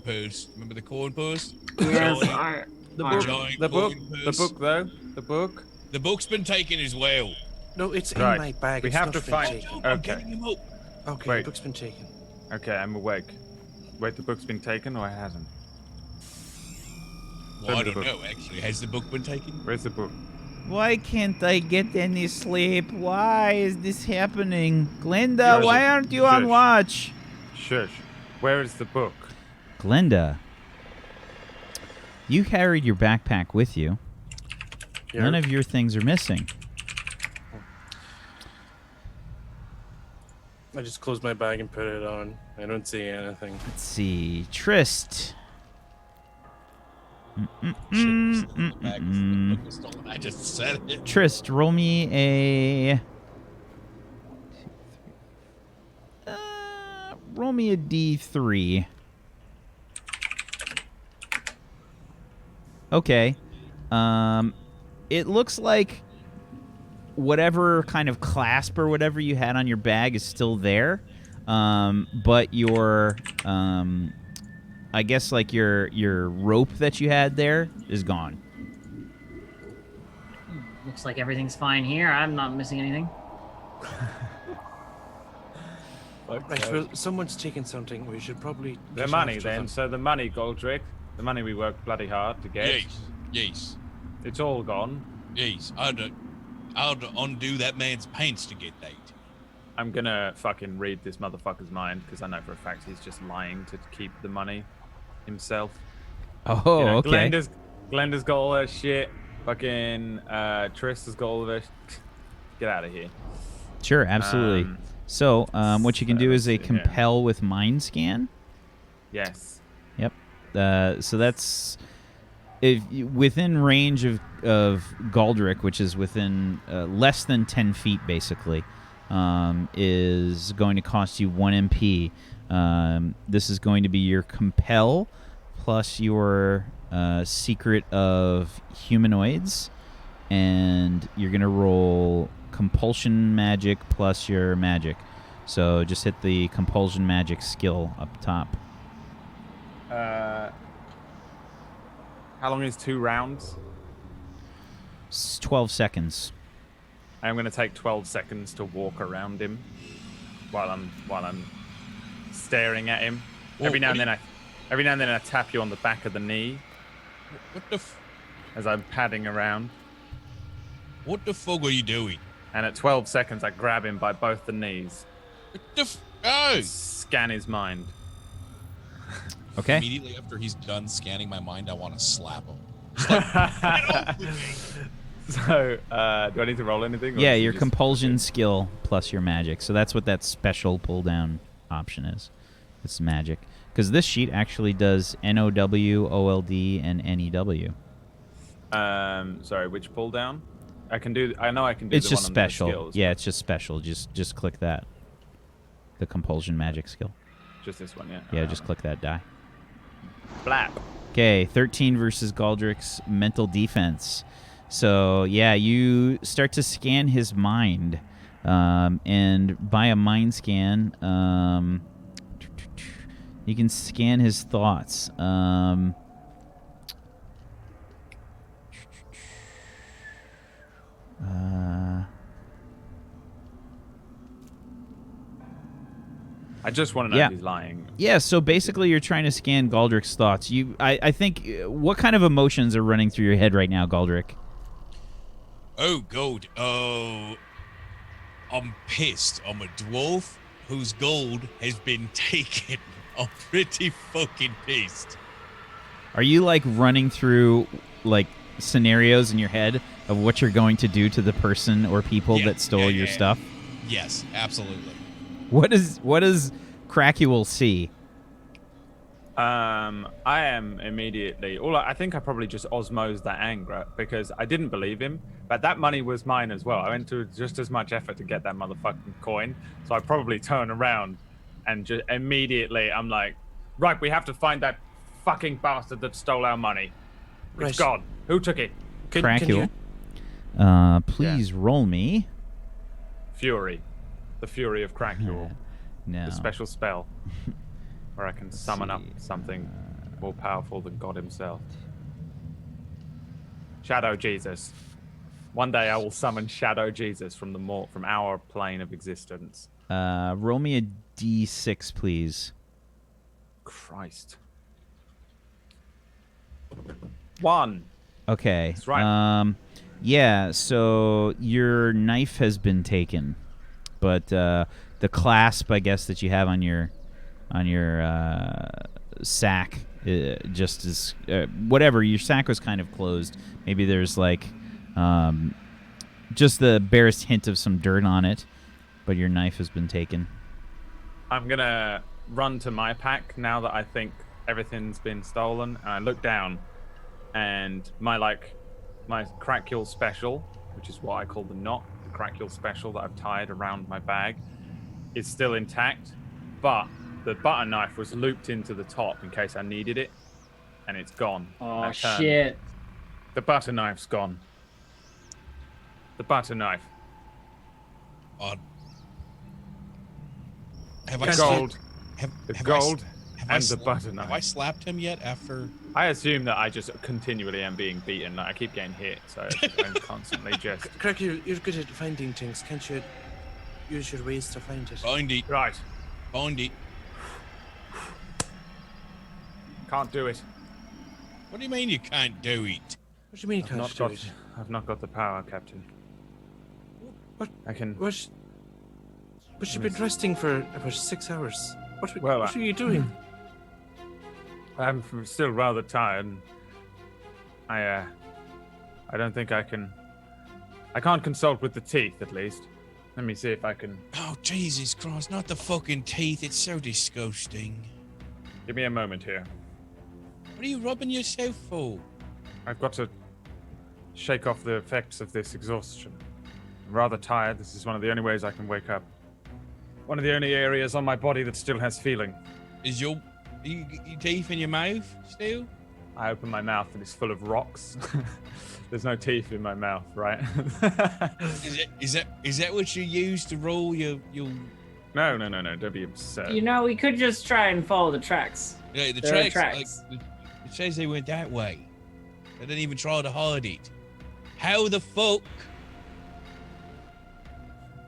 purse. Remember the coin purse? Yes, The Alright. Giant book, coin the purse. book though, the book. The book's been taken as well. No, it's in Right. my bag. We It's have not to been find- taken. I'm Okay. getting him up. Okay, Wait. the book's been taken. Okay, I'm awake. Wait, the book's been taken or it hasn't? Well, I the don't book. know, actually. Has the book been taken? Where's the book? Why can't I get any sleep? Why is this happening? Glenda, Shush. why aren't you on Shush. watch? Shush. Where is the book? Glenda, you carried your backpack with you. Here. None of your things are missing. I just closed my bag and put it on. I don't see anything. Let's see. Trist. Shit, the bag was stolen. I just said it. Trist, roll me a... roll me a D3. Okay. It looks like whatever kind of clasp or whatever you had on your bag is still there, but your, I guess like your rope that you had there is gone. Looks like everything's fine here. I'm not missing anything. Right, well, someone's taken something. We should probably. The get money after then. them. So the money, Goldrick. The money we worked bloody hard to get. Yes. It's all gone. Yes. I'd undo that man's pants to get that. I'm gonna fucking read this motherfucker's mind because I know for a fact he's just lying to keep the money himself. Oh, You know, okay. Glenda's got all her shit. Fucking Triss has got all of her. Get out of here. Sure, absolutely. So, what you can do is a let's see here. compel with mind scan. Yes. Yep. So that's within range of Galdrick, which is within less than 10 feet, basically, is going to cost you 1 MP. This is going to be your compel plus your secret of humanoids, and you're going to roll compulsion magic plus your magic. So just hit the compulsion magic skill up top. How long is 2 rounds? It's 12 seconds. I'm gonna take 12 seconds to walk around him while I'm staring at him. Well, every now what and then I tap you on the back of the knee What the as I'm padding around. what the fuck are you doing? And at 12 seconds, I grab him by both the knees, What the oh! scan his mind. Okay. Immediately after he's done scanning my mind, I want to slap him. Just like, get off of me! So, do I need to roll anything? or Yeah, is it your just- compulsion skill plus your magic. So that's what that special pull down option is. It's magic. Because this sheet actually does NOW, OLD, and NEW. Sorry, which pull down? I know I can do It's the just one under the special. skills, Yeah, but it's just special. Just click that. The compulsion magic skill. just this one, yeah. Yeah, just click that die. Flap. Okay, 13 versus Galdrick's mental defense. So, yeah, you start to scan his mind. And by a mind scan, you can scan his thoughts. I just want to know Yeah. if he's lying. Yeah, so basically you're trying to scan Galdrick's thoughts. I think, what kind of emotions are running through your head right now, Galdrick? Oh, gold. Oh, I'm pissed. I'm a dwarf whose gold has been taken. I'm pretty fucking pissed. Are you, like, running through, like, scenarios in your head of what you're going to do to the person or people Yeah, that stole yeah, your yeah. stuff? Yes, absolutely. What does Crackuel see? I am immediately. I think I probably just osmosed that anger because I didn't believe him, but that money was mine as well. I went to just as much effort to get that motherfucking coin, so I probably turn around and just immediately I'm like, right, we have to find that fucking bastard that stole our money. Right. It's gone. Who took it? Crackuel. Please roll me. Fury. The Fury of Crackuel. No. The special spell where I can summon up see. something more powerful than God himself. Shadow Jesus. One day I will summon Shadow Jesus from our plane of existence. Roll me a d6, please. Christ. 1. Okay. That's right. Yeah, so your knife has been taken, but the clasp, I guess, that you have on your sack, just as whatever. Your sack was kind of closed. Maybe there's like just the barest hint of some dirt on it, but your knife has been taken. I'm gonna run to my pack now that I think everything's been stolen, and I look down, and my Crackuel special, which is what I call the knot, the Crackuel special that I've tied around my bag, is still intact, but the butter knife was looped into the top in case I needed it, and it's gone. Oh shit! The butter knife's gone. The butter knife. Have The I gold. Have, The have gold I, and the butter Have I knife. slapped him yet? After I assume that I just continually am being beaten. Like I keep getting hit, so I'm constantly just. Craig, you're good at finding things. Can't you use your ways to find it? find it, Right. find it. Can't do it. What do you mean you can't do it? What do you mean you can't do it? I've not got the power, Captain. What? I can. What? But you've been resting for about 6 hours. What Well, are you doing? I'm still rather tired. And I don't think I can. I can't consult with the teeth, at least. Let me see if I can. Oh Jesus Christ! Not the fucking teeth. It's so disgusting. Give me a moment here. What are you rubbing yourself for? I've got to shake off the effects of this exhaustion. I'm rather tired. This is one of the only ways I can wake up. One of the only areas on my body that still has feeling. Is your teeth in your mouth still? I open my mouth and it's full of rocks. There's no teeth in my mouth, right? Is that what you use to roll your? No. Don't be absurd. You know, we could just try and follow the tracks. Yeah, the There are tracks. Like, it says they went that way. They didn't even try to hide it. How the fuck?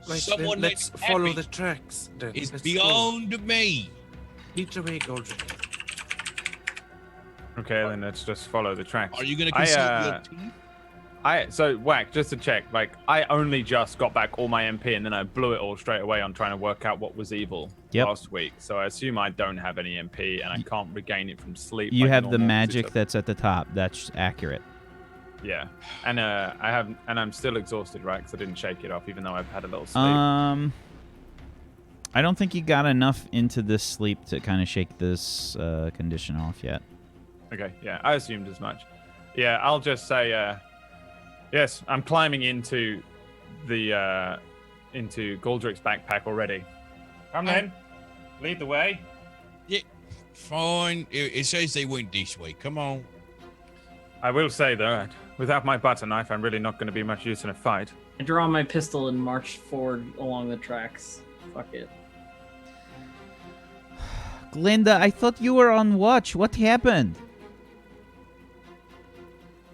Right, Someone then let's named follow Epic the tracks. Then. It's Let's beyond me. Lead the way, Goldrick. Okay, then let's just follow the tracks. Are you gonna consult your teeth? So Whack, just to check, like I only just got back all my MP and then I blew it all straight away on trying to work out what was evil last week. So I assume I don't have any MP and I can't regain it from sleep. You like have the normal, 'cause magic it's that's at the top. That's accurate. yeah, and I'm still exhausted, right? Because I didn't shake it off, even though I've had a little sleep. I don't think you got enough into this sleep to kind of shake this condition off yet. Okay, yeah, I assumed as much. Yeah, I'll just say, yes, I'm climbing into the into Goldrick's backpack already. Come then, lead the way. Yeah, fine. It says they went this way. Come on. I will say though, without my butter knife, I'm really not going to be much use in a fight. I draw my pistol and march forward along the tracks. Fuck it. Glinda, I thought you were on watch. What happened?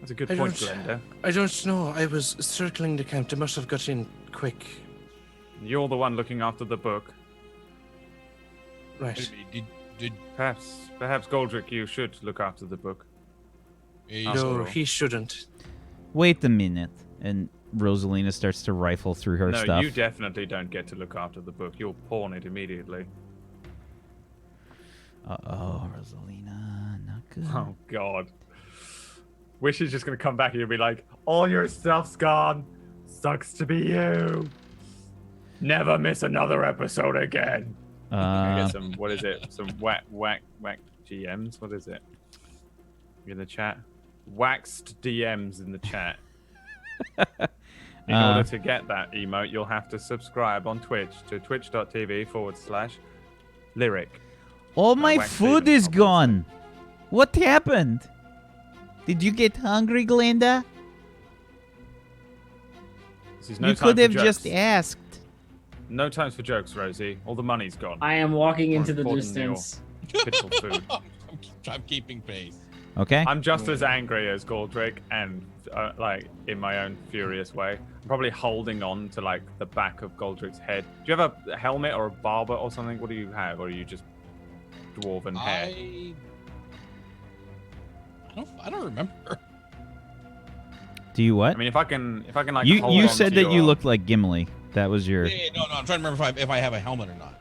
That's a good I point, don't- Glenda. I don't know. I was circling the camp. They must have got in quick. You're the one looking after the book. Right. Did Perhaps Goldrick, you should look after the book. uh, No, all. he shouldn't. Wait a minute. And Rosalina starts to rifle through her No, stuff. you definitely don't get to look after the book. You'll pawn it immediately. Uh-oh, Rosalina. Not good. Oh, God. Wish he's just going to come back and you'll be like, all your stuff's gone. Sucks to be you. Never miss another episode again. Uh, Get some, what is it? Some whack GMs? What is it? In the chat? Waxed DMs in the chat. In order to get that emote, you'll have to subscribe on Twitch to twitch.tv/lyric. all my Wax food Steven, is gone. What happened? Did you get hungry, Glenda? This is no You time could for have jokes. just asked. No time for jokes, Rosie. All the money's gone. I am walking More into the important than your distance. pitiful food. I'm keeping pace. Okay. I'm just as angry as Galdrick, and like in my own furious way. I'm probably holding on to like the back of Galdrick's head. Do you have a helmet or a barber or something? What do you have, or are you just dwarven hair? I don't remember. Do you what? I mean, if I can like you hold on said to that you your- looked like Gimli. That was your. No, I'm trying to remember if I have a helmet or not.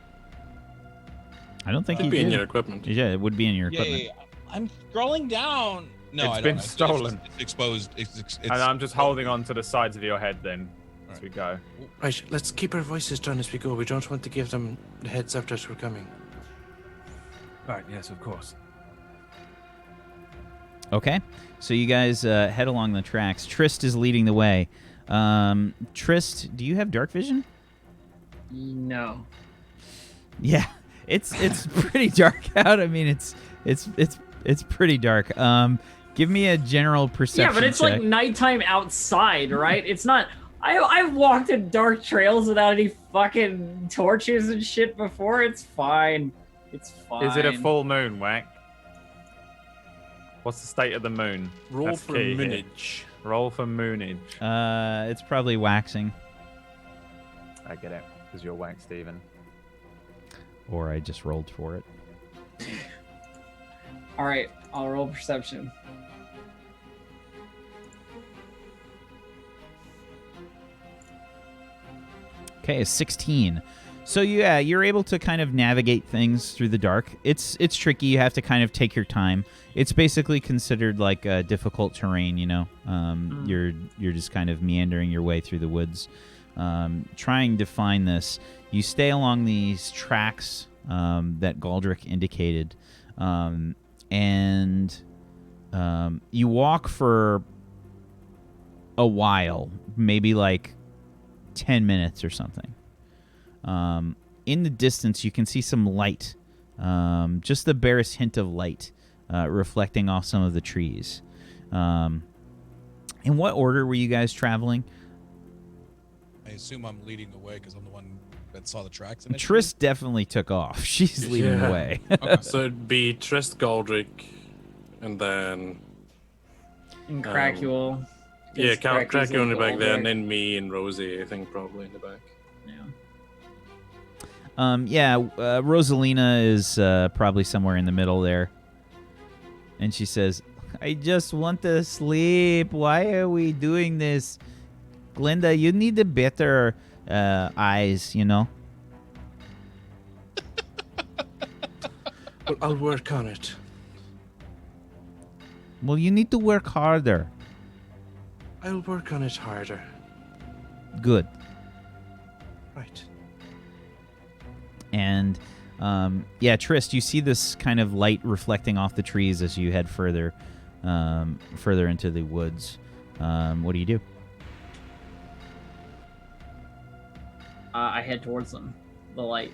I don't think Could you be in did. your equipment. Yeah, it would be in your Yeah, equipment. I'm scrolling down. No, It's I been don't. stolen. It's exposed. It's And I'm just holding on to the sides of your head then as we go. Right, let's keep our voices down as we go. We don't want to give them the heads up that we're coming. Right. Yes, of course. Okay, so you guys head along the tracks. Trist is leading the way. Trist, do you have dark vision? No. Yeah, it's pretty dark out. I mean, it's pretty dark. Give me a general perception. Yeah, but it's check. like nighttime outside, right? It's not. I've walked in dark trails without any fucking torches and shit before. It's fine. It's fine. Is it a full moon, Whack? What's the state of the moon? Roll That's for key here. moonage. Roll for moonage. It's probably waxing, I get it, because you're Whack Steven. or I just rolled for it. All right, I'll roll perception. Okay, a 16. So yeah, you're able to kind of navigate things through the dark. It's tricky. You have to kind of take your time. It's basically considered like difficult terrain. You know, you're just kind of meandering your way through the woods, trying to find this. You stay along these tracks that Galdrick indicated, and you walk for a while, maybe like 10 minutes or something. In the distance, you can see some light, just the barest hint of light reflecting off some of the trees. In what order were you guys traveling? I assume I'm leading the way because I'm the one that saw the tracks. initially. Triss definitely took off. She's leading the Yeah. way. So it'd be Trist Galdrick, and then And Crackuel. yeah, Crackuel's Cracky on the in back there, and Galdrick. then me and Rosie, I think, probably in the back. Yeah. Rosalina is probably somewhere in the middle there. And she says, I just want to sleep. Why are we doing this? Glenda, you need a better eyes, you know? Well, I'll work on it. Well, you need to work harder. I'll work on it harder. Good. Right. And Trist, you see this kind of light reflecting off the trees as you head further into the woods. What do you do? I head towards them. The light.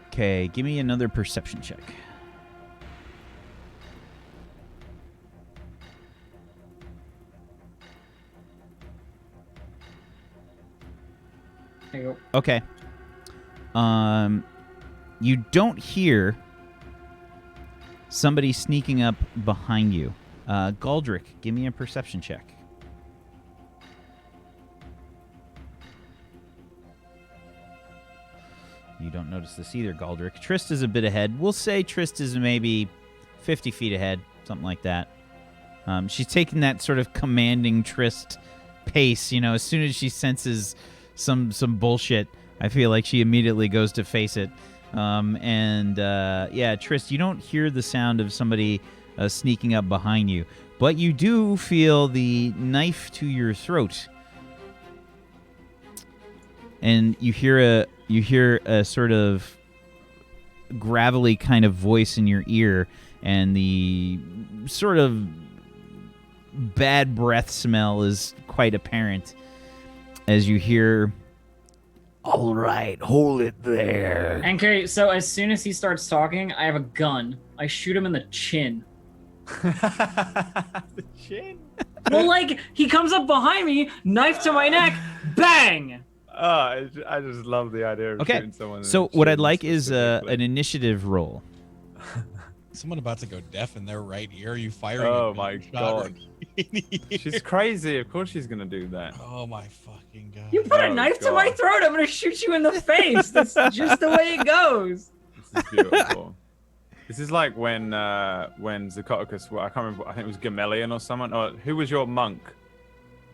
Okay, give me another perception check. There you go. Okay. You don't hear somebody sneaking up behind you. Galdrick, give me a perception check. You don't notice this either, Galdrick. Trist is a bit ahead. We'll say Trist is maybe 50 feet ahead, something like that. She's taking that sort of commanding Trist pace, you know, as soon as she senses some bullshit. I feel like she immediately goes to face it. Yeah, Trist, you don't hear the sound of somebody sneaking up behind you, but you do feel the knife to your throat, and you hear a sort of gravelly kind of voice in your ear, and the sort of bad breath smell is quite apparent as you hear, "All right, hold it there." Okay, so as soon as he starts talking, I have a gun. I shoot him in the chin. The chin. Well, like, he comes up behind me, knife to my neck, bang! Oh, I just love the idea of shooting someone. So what I'd like is an initiative roll. Someone about to go deaf in their right ear. Are you firing? Oh a my gunshot god. right- She's crazy. Of course she's gonna do that. Oh my fucking god. You put a Oh, knife to my God. throat, I'm gonna shoot you in the face. That's just the way it goes. This is beautiful. This is like when Zacotocus, I can't remember, I think it was Gamelion or someone, or who was your monk?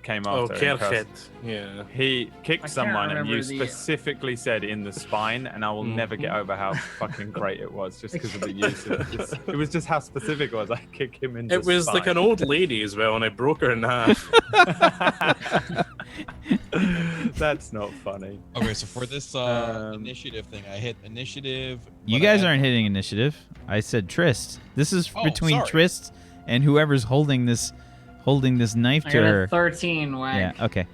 Came Oh, after. in Kerkhet. person. Yeah. He I kicked can't someone and remember you the- specifically said in the spine, and I will never get over how fucking great it was just because of the use of it. It was just how specific it was. I kick him in the It was like spine. an old lady as well, and I broke her in half. That's not funny. Okay, so for this initiative thing, I hit initiative. You but I guys had- aren't hitting initiative. I said Trist. This is Oh, between sorry. Trist and whoever's holding this knife I to got her. a 13 whack. Yeah. Okay.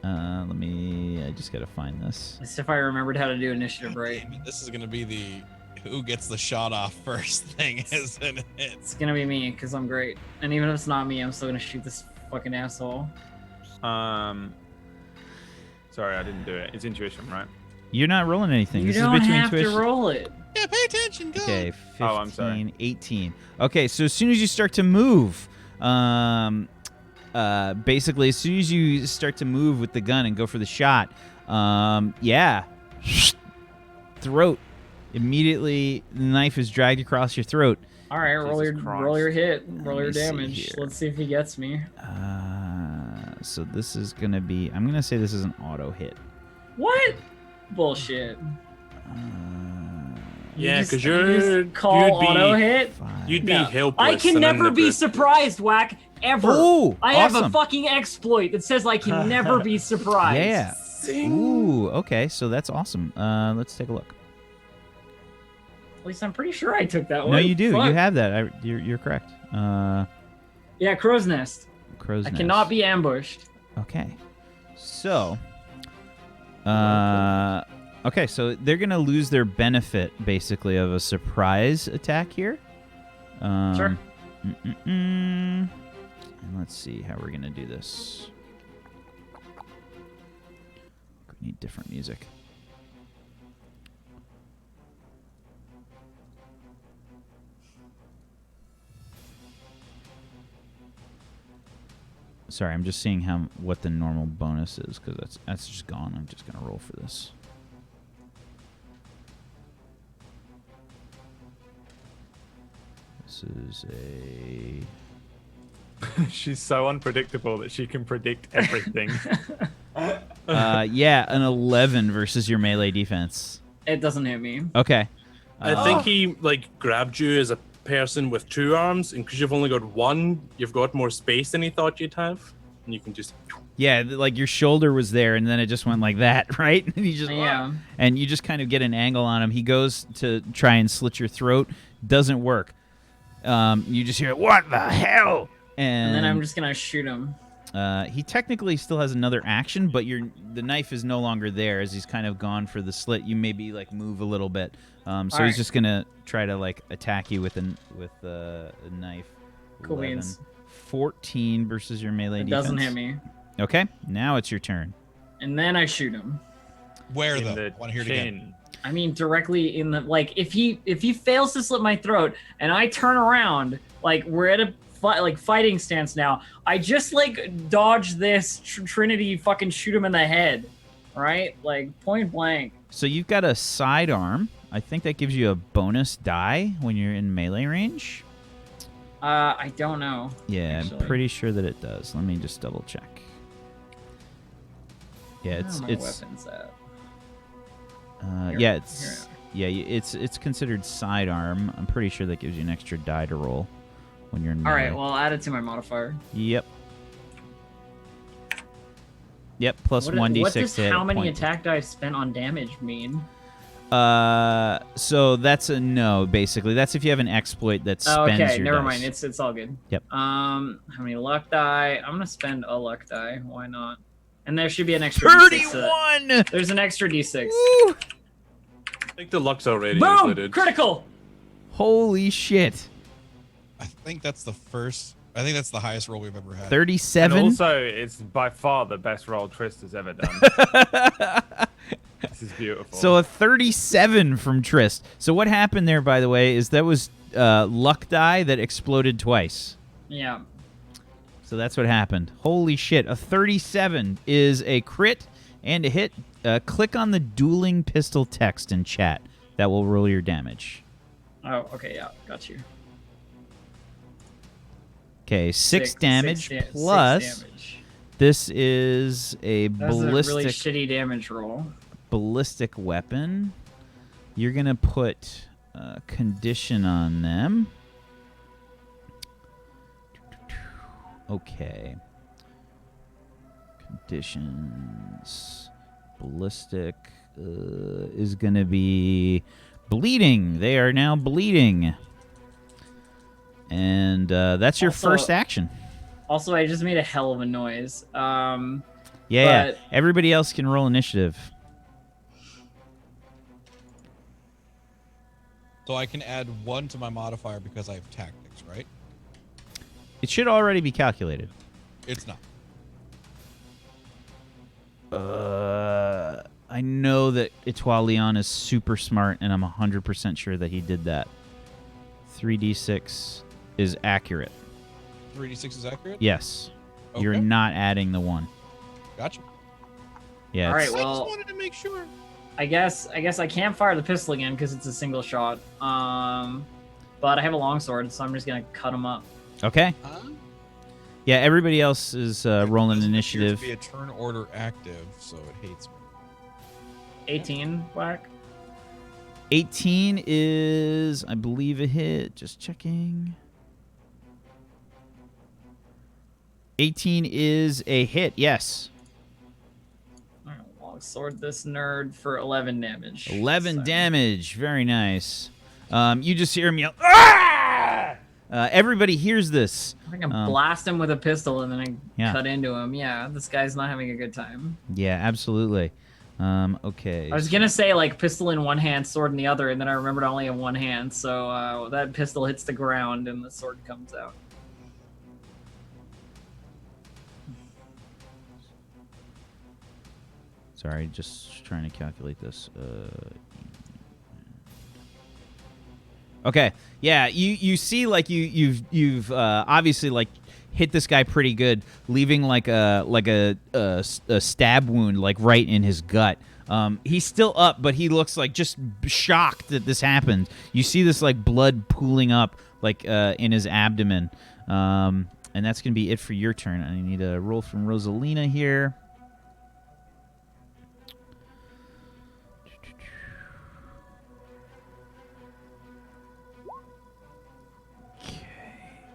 I just gotta find this. As if I remembered how to do initiative right. Damn it, this is gonna be the who gets the shot off first thing, isn't it? It's gonna be me, because I'm great. And even if it's not me, I'm still gonna shoot this fucking asshole. Sorry, I didn't do it. It's intuition, right? You're not rolling anything. You this don't is between have Twitch. to roll it. Yeah, pay attention, go. Okay, 15, Oh, I'm sorry. 18. Okay, so as soon as you start to move, basically as soon as you start to move with the gun and go for the shot, yeah, throat. Immediately, the knife is dragged across your throat. All right, roll Jesus your Christ. hit, roll me your see damage. here. Let's see if he gets me. So this is gonna be. I'm gonna say this is an auto hit. What? Bullshit. Yeah, You just- 'cause you you're- just call you'd be- auto hit. You'd be No. helpless. I can and then never the be boot- surprised, Whack. Ever. Ooh, I have a awesome. fucking exploit that says I can never be surprised. Yeah. Ooh. Okay. So that's awesome. Let's take a look. At least I'm pretty sure I took that one. No, you do. Fuck. You have that. You're correct. Yeah, crow's nest. Crow's I nest. cannot be ambushed. Okay. So. Okay, so they're gonna lose their benefit basically of a surprise attack here. Sure. And let's see how we're gonna do this. We need different music. Sorry, I'm just seeing what the normal bonus is because that's just gone. I'm just gonna roll for this. This is a. She's so unpredictable that she can predict everything. Yeah, an 11 versus your melee defense. It doesn't hit me. Okay. I think he like grabbed you as a person with 2 arms, and because you've only got 1, you've got more space than he thought you'd have, and you can just. Yeah, like your shoulder was there, and then it just went like that, right? And you just Yeah. and you just kind of get an angle on him. He goes to try and slit your throat, doesn't work. You just hear what the hell, And then I'm just gonna shoot him. He technically still has another action, but the knife is no longer there as he's kind of gone for the slit. You maybe like move a little bit, so he's Alright. just gonna try to like attack you with a knife. Cool 11. beans. 14 versus your melee It defense. doesn't hit me. Okay, now it's your turn. And then I shoot him. Where In though? the Want to hear it again? chin. I mean, directly in the like. If he fails to slit my throat, and I turn around, like we're at a fighting stance now. I just like dodge this Trinity, fucking shoot him in the head, right? Like point blank. So you've got a sidearm. I think that gives you a bonus die when you're in melee range. I don't know. Yeah, actually. I'm pretty sure that it does. Let me just double check. Yeah, Where it's are my weapons at? Yeah, it's considered sidearm. I'm pretty sure that gives you an extra die to roll when you're in melee. All right, well, I'll add it to my modifier. Yep. Yep, plus 1d6 What does to hit how many point. attack dice spent on damage mean? So that's a no, basically. That's if you have an exploit that spends Okay, your never dice. mind. It's all good. Yep. How many luck die? I'm gonna spend a luck die. Why not? And there should be an extra D6. 31! There's an extra D6. Woo! I think the luck's already Boom! included. Critical! Holy shit. I think that's the highest roll we've ever had. 37? And also, it's by far the best roll Trist has ever done. This is beautiful. So a 37 from Trist. So what happened there, by the way, is that was luck die that exploded twice. Yeah. So that's what happened. Holy shit. A 37 is a crit and a hit. Click on the dueling pistol text in chat. That will roll your damage. Oh, okay, yeah, got you. Okay, 6 damage six plus. 6 damage. This is a That's a really ballistic shitty damage roll. weapon. You're gonna put condition on them. Okay. Conditions. Ballistic is gonna be bleeding. They are now bleeding. And that's your Also- first action. Also, I just made a hell of a noise. Yeah. but- Everybody else can roll initiative. So I can add 1 to my modifier because I have tactics, right? It should already be calculated. It's not. I know that Etoile Leon is super smart, and I'm 100% sure that he did that. 3d6 is accurate. 3d6 is accurate? Yes. Okay. You're not adding the 1. Gotcha. Yeah. All right, it's- I well- just wanted to make sure. I guess I can't fire the pistol again because it's a single shot. But I have a longsword, so I'm just gonna cut him up. Okay. Huh? Yeah, everybody else is rolling Doesn't appear initiative. to be a turn order active, so it hates me. 18 whack. 18 is, I believe, a hit. Just checking. 18 is a hit, yes. I'm gonna longsword this nerd for 11 damage. 11 So- damage. Very nice. You just hear him yell, "Ah!" Everybody hears this. I can blast him with a pistol and then I Yeah. cut into him. Yeah, this guy's not having a good time. Yeah, absolutely. Okay. I was gonna say like pistol in one hand, sword in the other, and then I remembered I only have one hand, so that pistol hits the ground and the sword comes out. Sorry, just trying to calculate this. Okay, yeah, you see, like you've obviously like hit this guy pretty good, leaving like a stab wound like right in his gut. He's still up, but he looks like just shocked that this happened. You see this like blood pooling up like in his abdomen, and that's gonna be it for your turn. I need a roll from Rosalina here.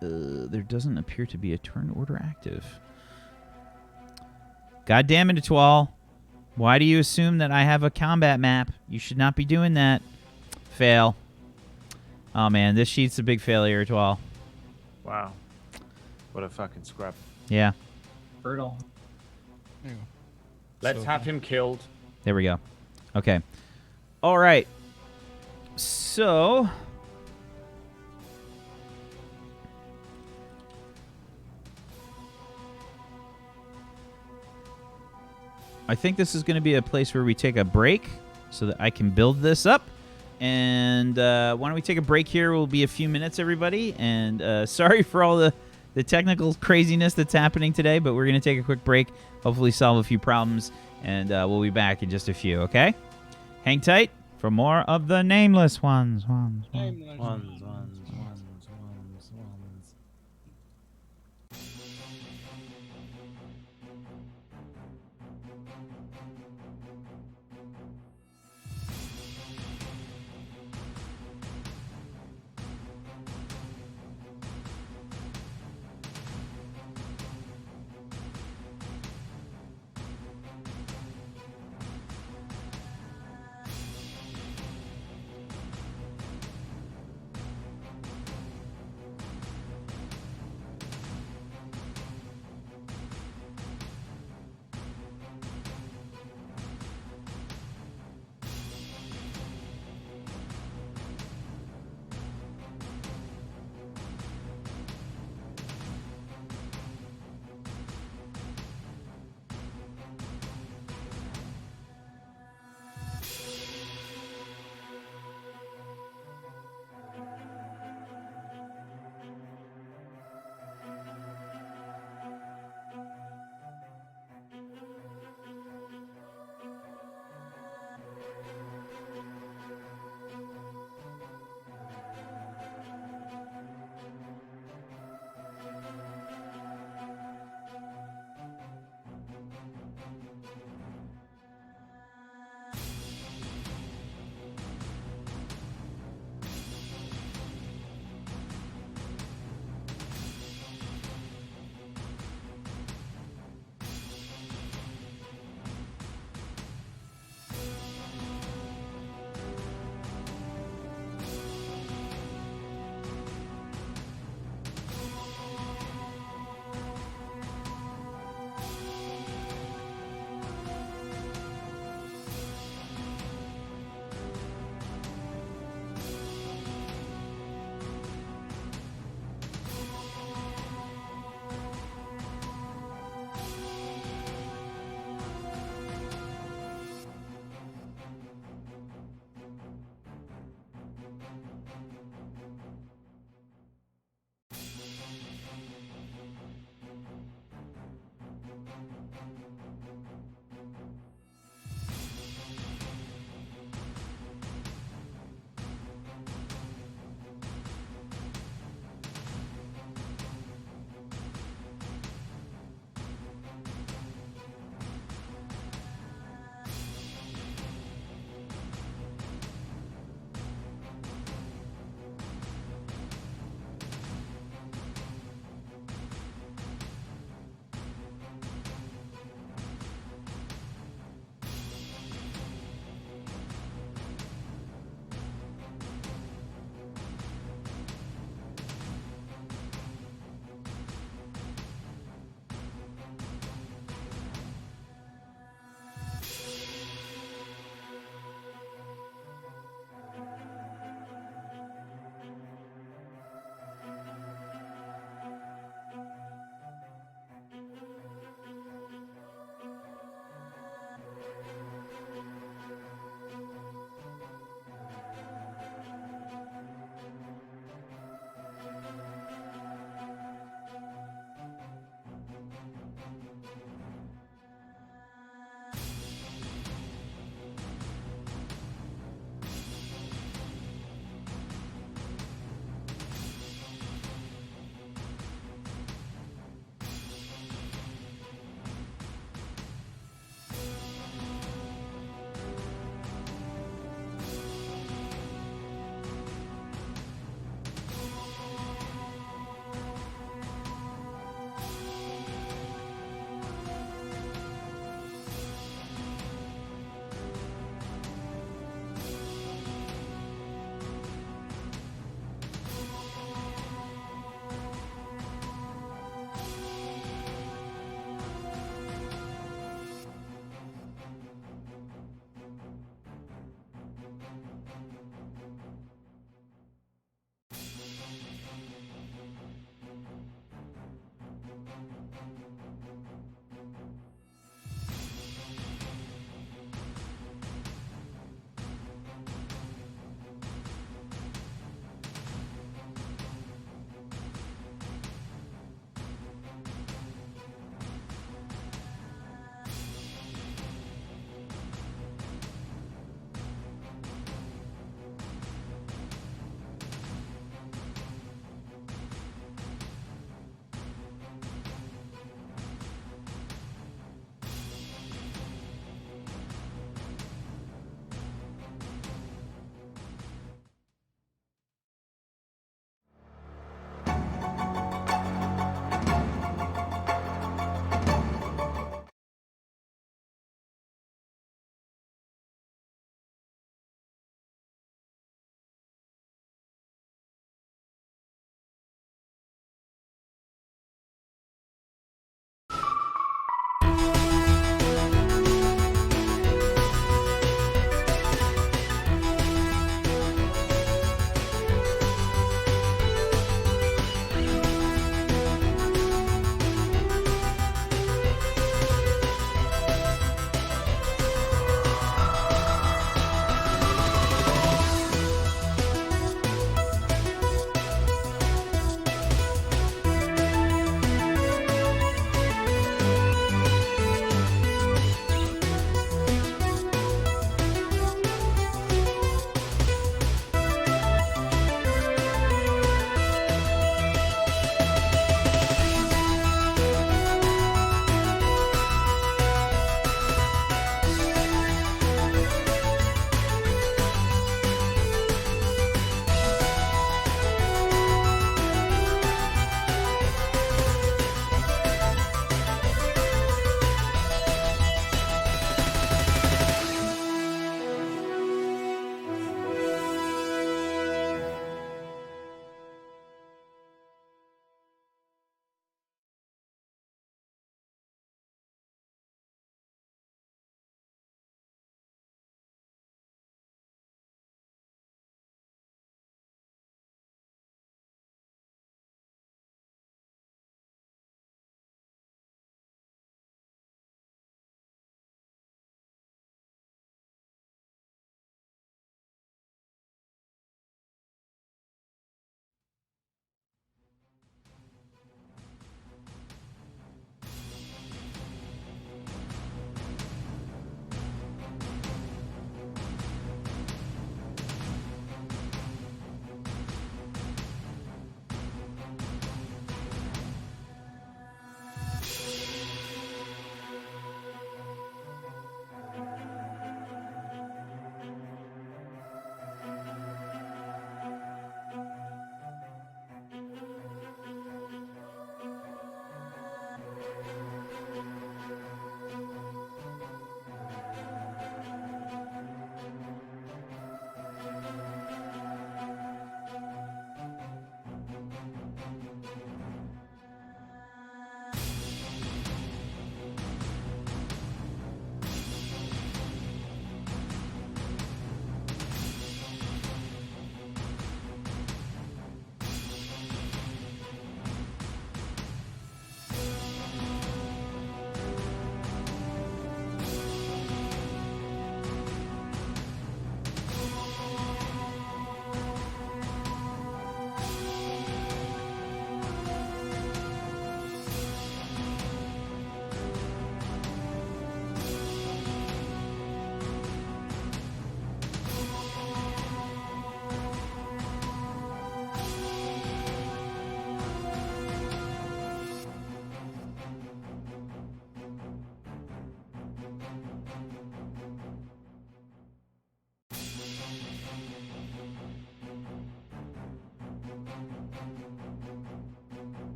There doesn't appear to be a turn order active. God damn it, Etoile. Why do you assume that I have a combat map? You should not be doing that. Fail. Oh, man, this sheet's a big failure, Etoile. Wow. What a fucking scrub. Yeah, Brutal. There you go. Let's So- have him killed. there we go. Okay. All right. So... I think this is going to be a place where we take a break so that I can build this up. And why don't we take a break here? We'll be a few minutes, everybody. And sorry for all the technical craziness that's happening today, but we're going to take a quick break, hopefully solve a few problems, and we'll be back in just a few, okay? Hang tight for more of the Nameless Ones. Ones.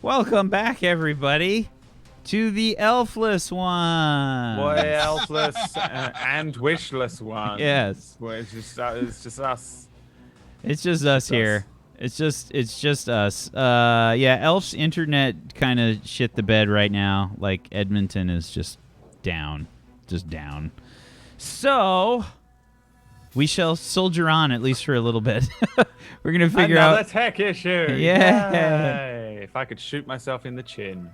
Welcome back, everybody, to the elfless one. Boy, elfless and wishless one. Yes. Boy, it's just us. It's just us here. It's just us. Yeah, Elf's internet kind of shit the bed right now. Like Edmonton is just down. So we shall soldier on at least for a little bit. We're gonna figure Another out. tech issue. Yeah. Yay. If I could shoot myself in the chin,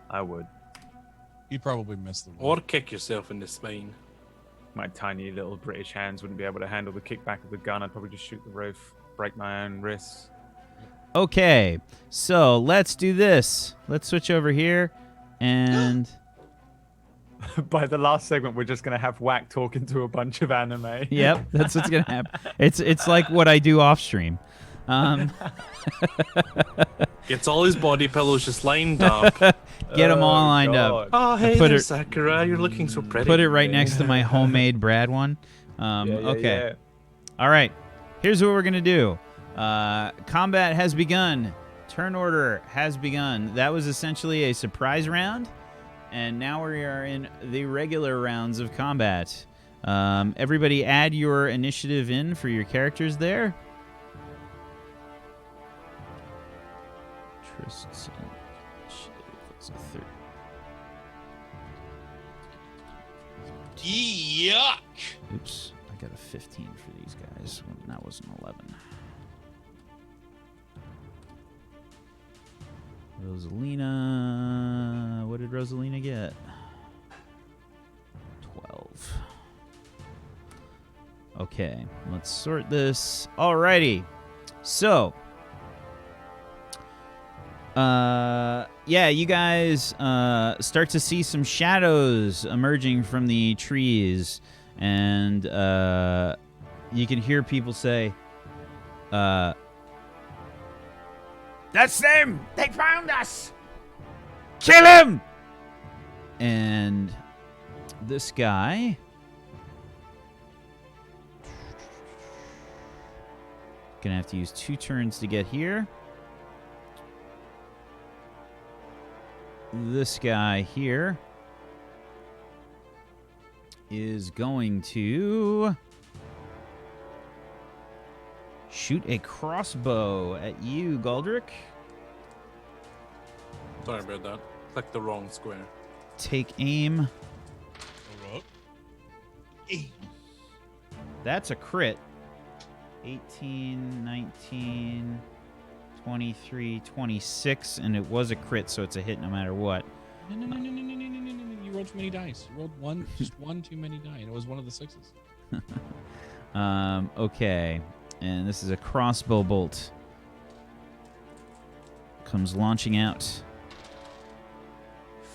I would. You'd probably miss the Or kick yourself in the spine. My tiny little British hands wouldn't be able to handle the kickback of the gun. I'd probably just shoot the roof, break my own wrists. Okay, so let's do this. Let's switch over here, and By the last segment, we're just gonna have Whack talking to a bunch of anime. yep, that's what's gonna happen. It's like what I do off stream. Gets all his body pillows just lined up. Get them all lined God. up. Oh, hey Put there, it- Sakura. You're looking so pretty. Put it right next to my homemade Brad one. Okay. All right. Here's what we're going to do. Combat has begun. Turn order has begun. That was essentially a surprise round. And now we are in the regular rounds of combat. Everybody add your initiative in for your characters there. Tristan. That's a 30. Yuck! Oops, I got a 15 for these guys. Well, that was an 11. Rosalina. What did Rosalina get? 12. Okay, let's sort this. Alrighty. So, yeah, you guys start to see some shadows emerging from the trees, and you can hear people say, "That's them! They found us! Kill him!" And this guy gonna have to use 2 turns to get here. This guy here is going to shoot a crossbow at you, Galdrick. Sorry about that. Click the wrong square. Take aim. Alright. That's a crit. 18, 19, 23, 26, and it was a crit, so it's a hit no matter what. No. You rolled too many dice. You rolled just one too many die, and it was one of the 6s. Okay, and this is a crossbow bolt. Comes launching out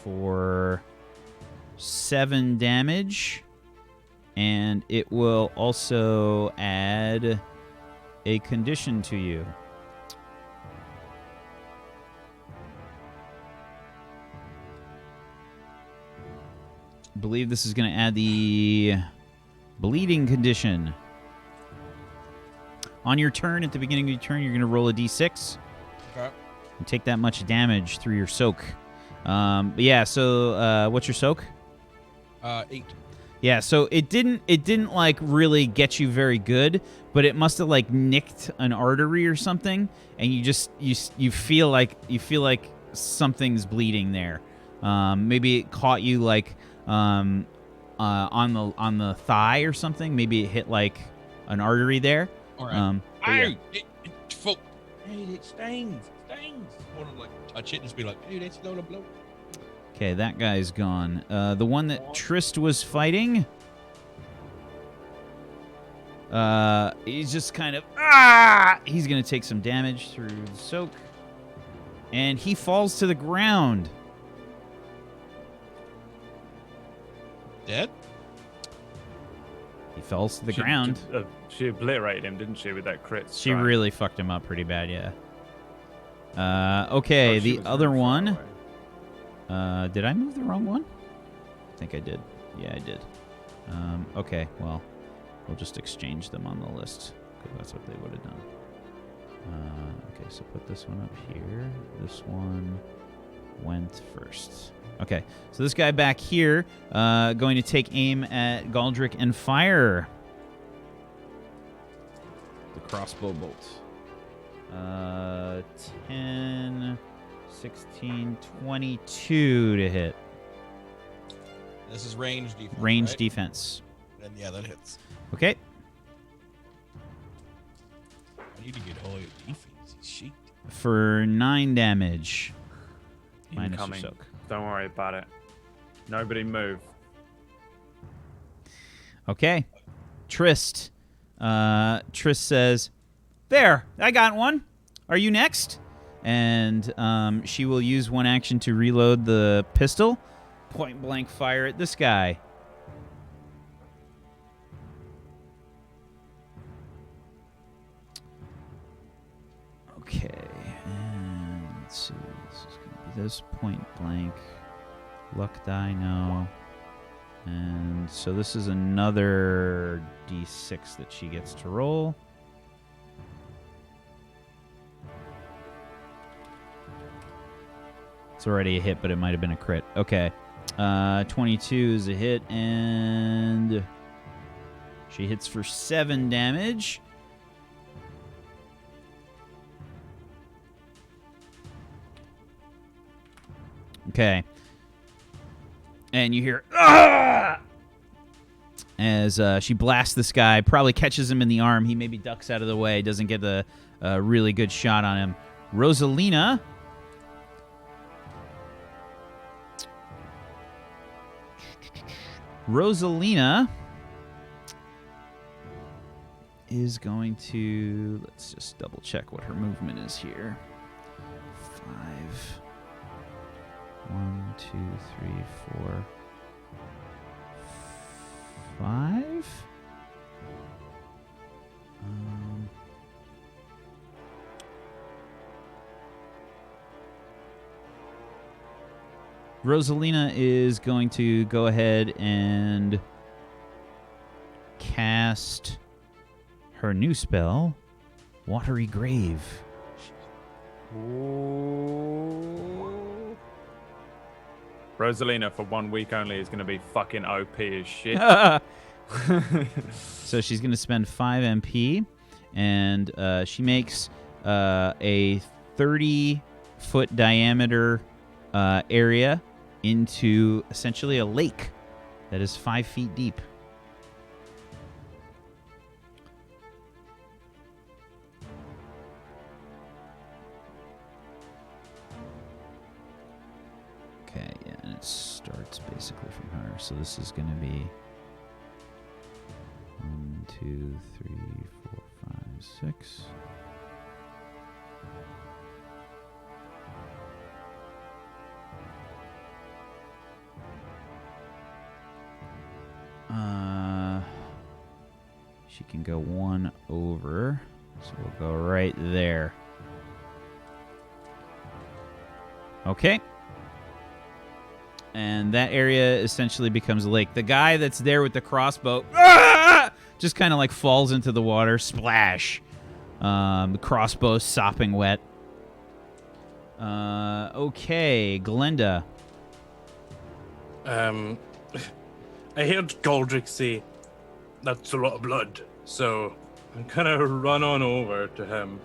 for 7 damage, and it will also add a condition to you. I believe this is going to add the bleeding condition. On your turn, at the beginning of your turn, you're going to roll a d6 Okay. and take that much damage through your soak. But yeah, so what's your soak? 8. Yeah, so it didn't like really get you very good, but it must have like nicked an artery or something, and you feel like something's bleeding there. Maybe it caught you like on the thigh or something. Maybe it hit like an artery there. All right. But yeah. It stings. I want to like touch it and just be like, hey, that's a load of blow. Okay, that guy's gone. The one that Trist was fighting, he's just kind of he's gonna take some damage through the soak, and he falls to the ground. Dead? He falls to the ground. She obliterated him, didn't she, with that crit She strike? really fucked him up pretty bad, yeah. Okay, Oh, she the was other very far one. away. Did I move the wrong one? I think I did. Yeah, I did. Okay, well, we'll just exchange them on the list, because that's what they would have done. Okay, so put this one up here. This one went first. Okay, so this guy back here going to take aim at Galdrick and fire the crossbow bolt. 10, 16, 22 to hit. This is range defense. Range right? defense. And yeah, that hits. Okay. I need to get all your defense. Shit. For 9 damage. Minus your Incoming. soak. Don't worry about it. Nobody move. Okay. Trist. Trist says, "There, I got one. Are you next?" And she will use one action to reload the pistol. Point blank fire at this guy. Okay. And let's see. This is going to be this point blank. Luck die, no. And so this is another d6 that she gets to roll. It's already a hit, but it might have been a crit. Okay. 22 is a hit, and she hits for 7 damage. Okay. And you hear, "Ah!" as she blasts this guy, probably catches him in the arm. He maybe ducks out of the way, doesn't get the really good shot on him. Rosalina. Rosalina is going to, let's just double check what her movement is here. 5. 1, 2, 3, 4, 5. Rosalina is going to go ahead and cast her new spell, Watery Grave. Rosalina for 1 week only is going to be fucking OP as shit. So she's going to spend 5 MP, and she makes a 30-foot diameter area into essentially a lake that is 5 feet deep. Okay, yeah, and it starts basically from her. So this is going to be 1, 2, 3, 4, 5, 6. She can go 1 over, so we'll go right there. Okay. And that area essentially becomes a lake. The guy that's there with the crossbow just kind of like falls into the water. Splash. The crossbow sopping wet. Okay, Glenda. I heard Galdrick say, "That's a lot of blood." So I'm gonna run on over to him,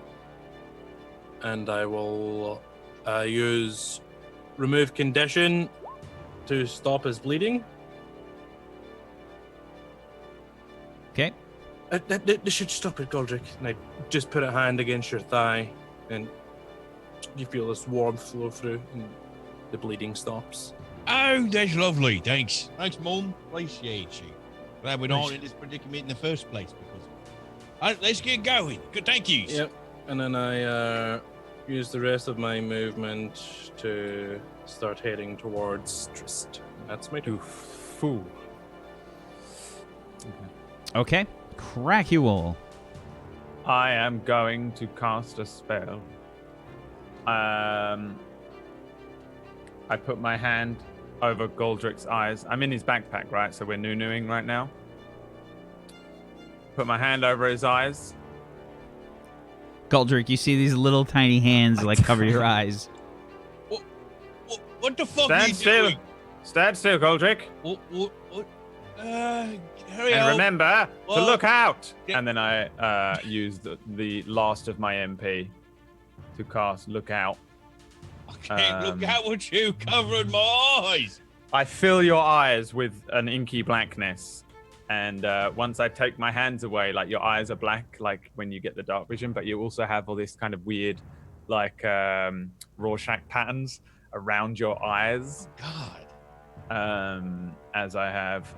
and I will use remove condition to stop his bleeding. Okay. This should stop it, Galdrick. And I just put a hand against your thigh, and you feel this warmth flow through, and the bleeding stops. Oh, that's lovely. Thanks. Thanks, Mum. Appreciate you. Glad we're not in this predicament in the first place. Because let's get going. Good, thank you. Yep. And then I use the rest of my movement to start heading towards Trist. That's my turn. Fool. Okay. Crackual. I am going to cast a spell. I put my hand over Galdrick's eyes. I'm in his backpack, right? So we're noo-nooing right now. Put my hand over his eyes. Goldrick, you see these little tiny hands like cover your eyes. What the fuck are you Stand still. doing? Stand still, Goldrick. What? Hurry And up. remember to What? look out. Yeah. And then I use the last of my MP to cast Look Out. I can't look out with you covering my eyes. I fill your eyes with an inky blackness. And once I take my hands away, like your eyes are black, like when you get the dark vision, but you also have all this kind of weird, like Rorschach patterns around your eyes. God. As I have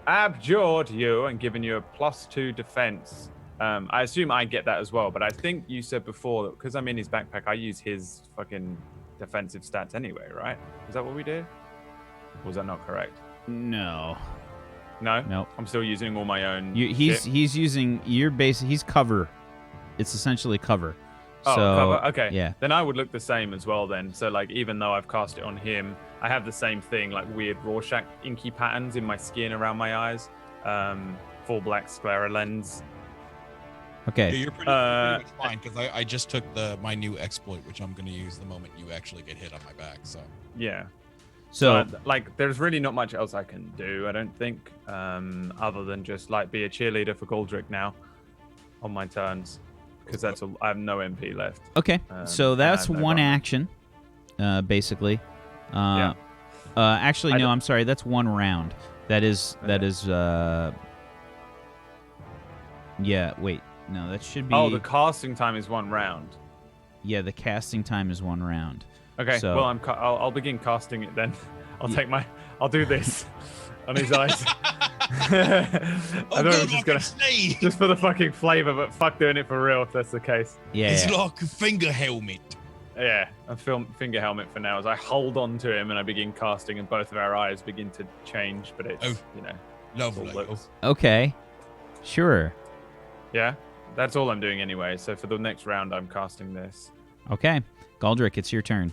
abjured you and given you a +2 defense. I assume I get that as well, but I think you said before that because I'm in his backpack, I use his fucking defensive stats anyway, right? Is that what we did? Or was that not correct? No. No? Nope. I'm still using all my own He's shit? using your base. He's cover. It's essentially cover. Oh, so, cover. Okay. Yeah. Then I would look the same as well then. So like even though I've cast it on him, I have the same thing, like weird Rorschach inky patterns in my skin around my eyes. Full black sclera lens. Okay. Yeah, you're pretty much fine because I just took my new exploit, which I'm going to use the moment you actually get hit on my back. So Yeah. So like there's really not much else I can do, I don't think, other than just like be a cheerleader for Goldrick now on my turns. Because that's all, I have no MP left. okay. So that's I have no one button. action, basically. Yeah. Actually, I no. don't- I'm sorry. That's one round. That is. Yeah. Wait. No. That should be. Oh, the casting time is 1 round. Yeah. The casting time is 1 round. Okay, So- well I'll begin casting it then. I'll do this on his eyes. I thought it was just gonna sneeze. just for the fucking flavor, but fuck doing it for real if that's the case. Yeah. It's yeah. like a finger helmet. Yeah, a finger helmet for now as I hold on to him and I begin casting and both of our eyes begin to change, but it's, Oh. you know, Lovely. all looks. Okay. Sure. Yeah, that's all I'm doing anyway. So for the next round, I'm casting this. Okay. Goldrick, it's your turn.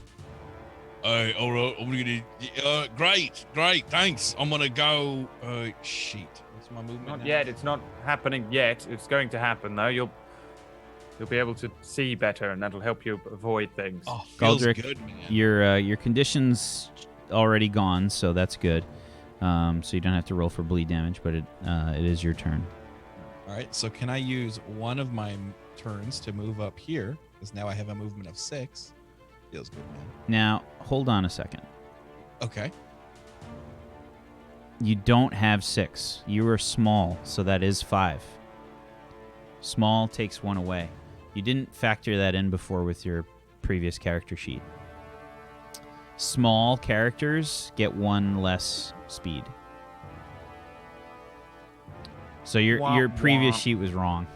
All right. I'm gonna. Great. Thanks. I'm gonna go. Shit. What's my movement? Not now? yet. It's not happening yet. It's going to happen though. You'll be able to see better, and that'll help you avoid things. Oh, feels Goldrick, good, man. Your condition's already gone, so that's good. So you don't have to roll for bleed damage, but it is your turn. All right. So can I use one of my turns to move up here? Because now I have a movement of 6. Feels good, man. Now, hold on a second. Okay. You don't have 6. You are small, so that is 5. Small takes 1 away. You didn't factor that in before with your previous character sheet. Small characters get 1 less speed. So your Womp previous womp. sheet was wrong.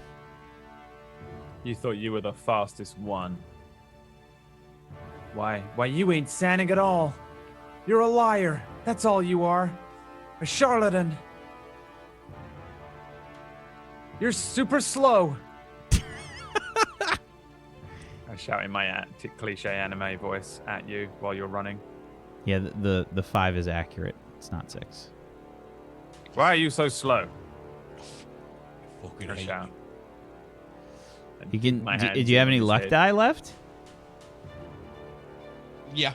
You thought you were the fastest one. Why you ain't Sanic at all. You're a liar. That's all you are. A charlatan. You're super slow. I shout in my cliche anime voice at you while you're running. Yeah, the 5 is accurate. It's not 6. Why are you so slow? Fucking I hate shout. You can. My Do hands you have on any his luck head. die left? Yeah.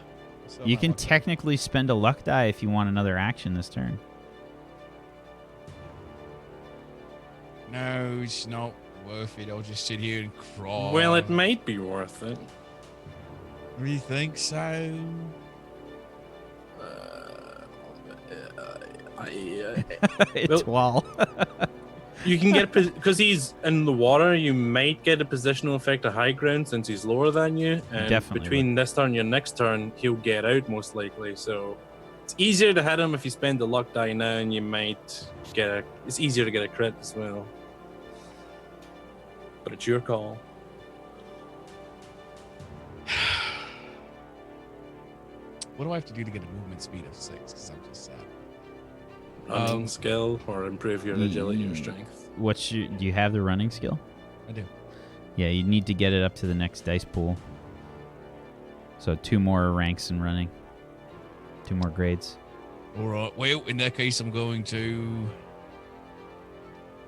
So You my can luck- technically spend a luck die if you want another action this turn. No, it's not worth it. I'll just sit here and cry. Well, it might be worth it. You think so? It's wall. You can get because he's in the water. You might get a positional effect of high ground since he's lower than you. And Definitely between this turn and your next turn, he'll get out most likely. So it's easier to hit him if you spend the luck die now, and you might get a. It's easier to get a crit as well. But it's your call. What do I have to do to get a movement speed of 6? Because I'm just sad. Running skill or improve your agility or strength. Do you have the running skill? I do. Yeah, you need to get it up to the next dice pool. So 2 more ranks in running. 2 more grades. All right. Well, in that case, I'm going to.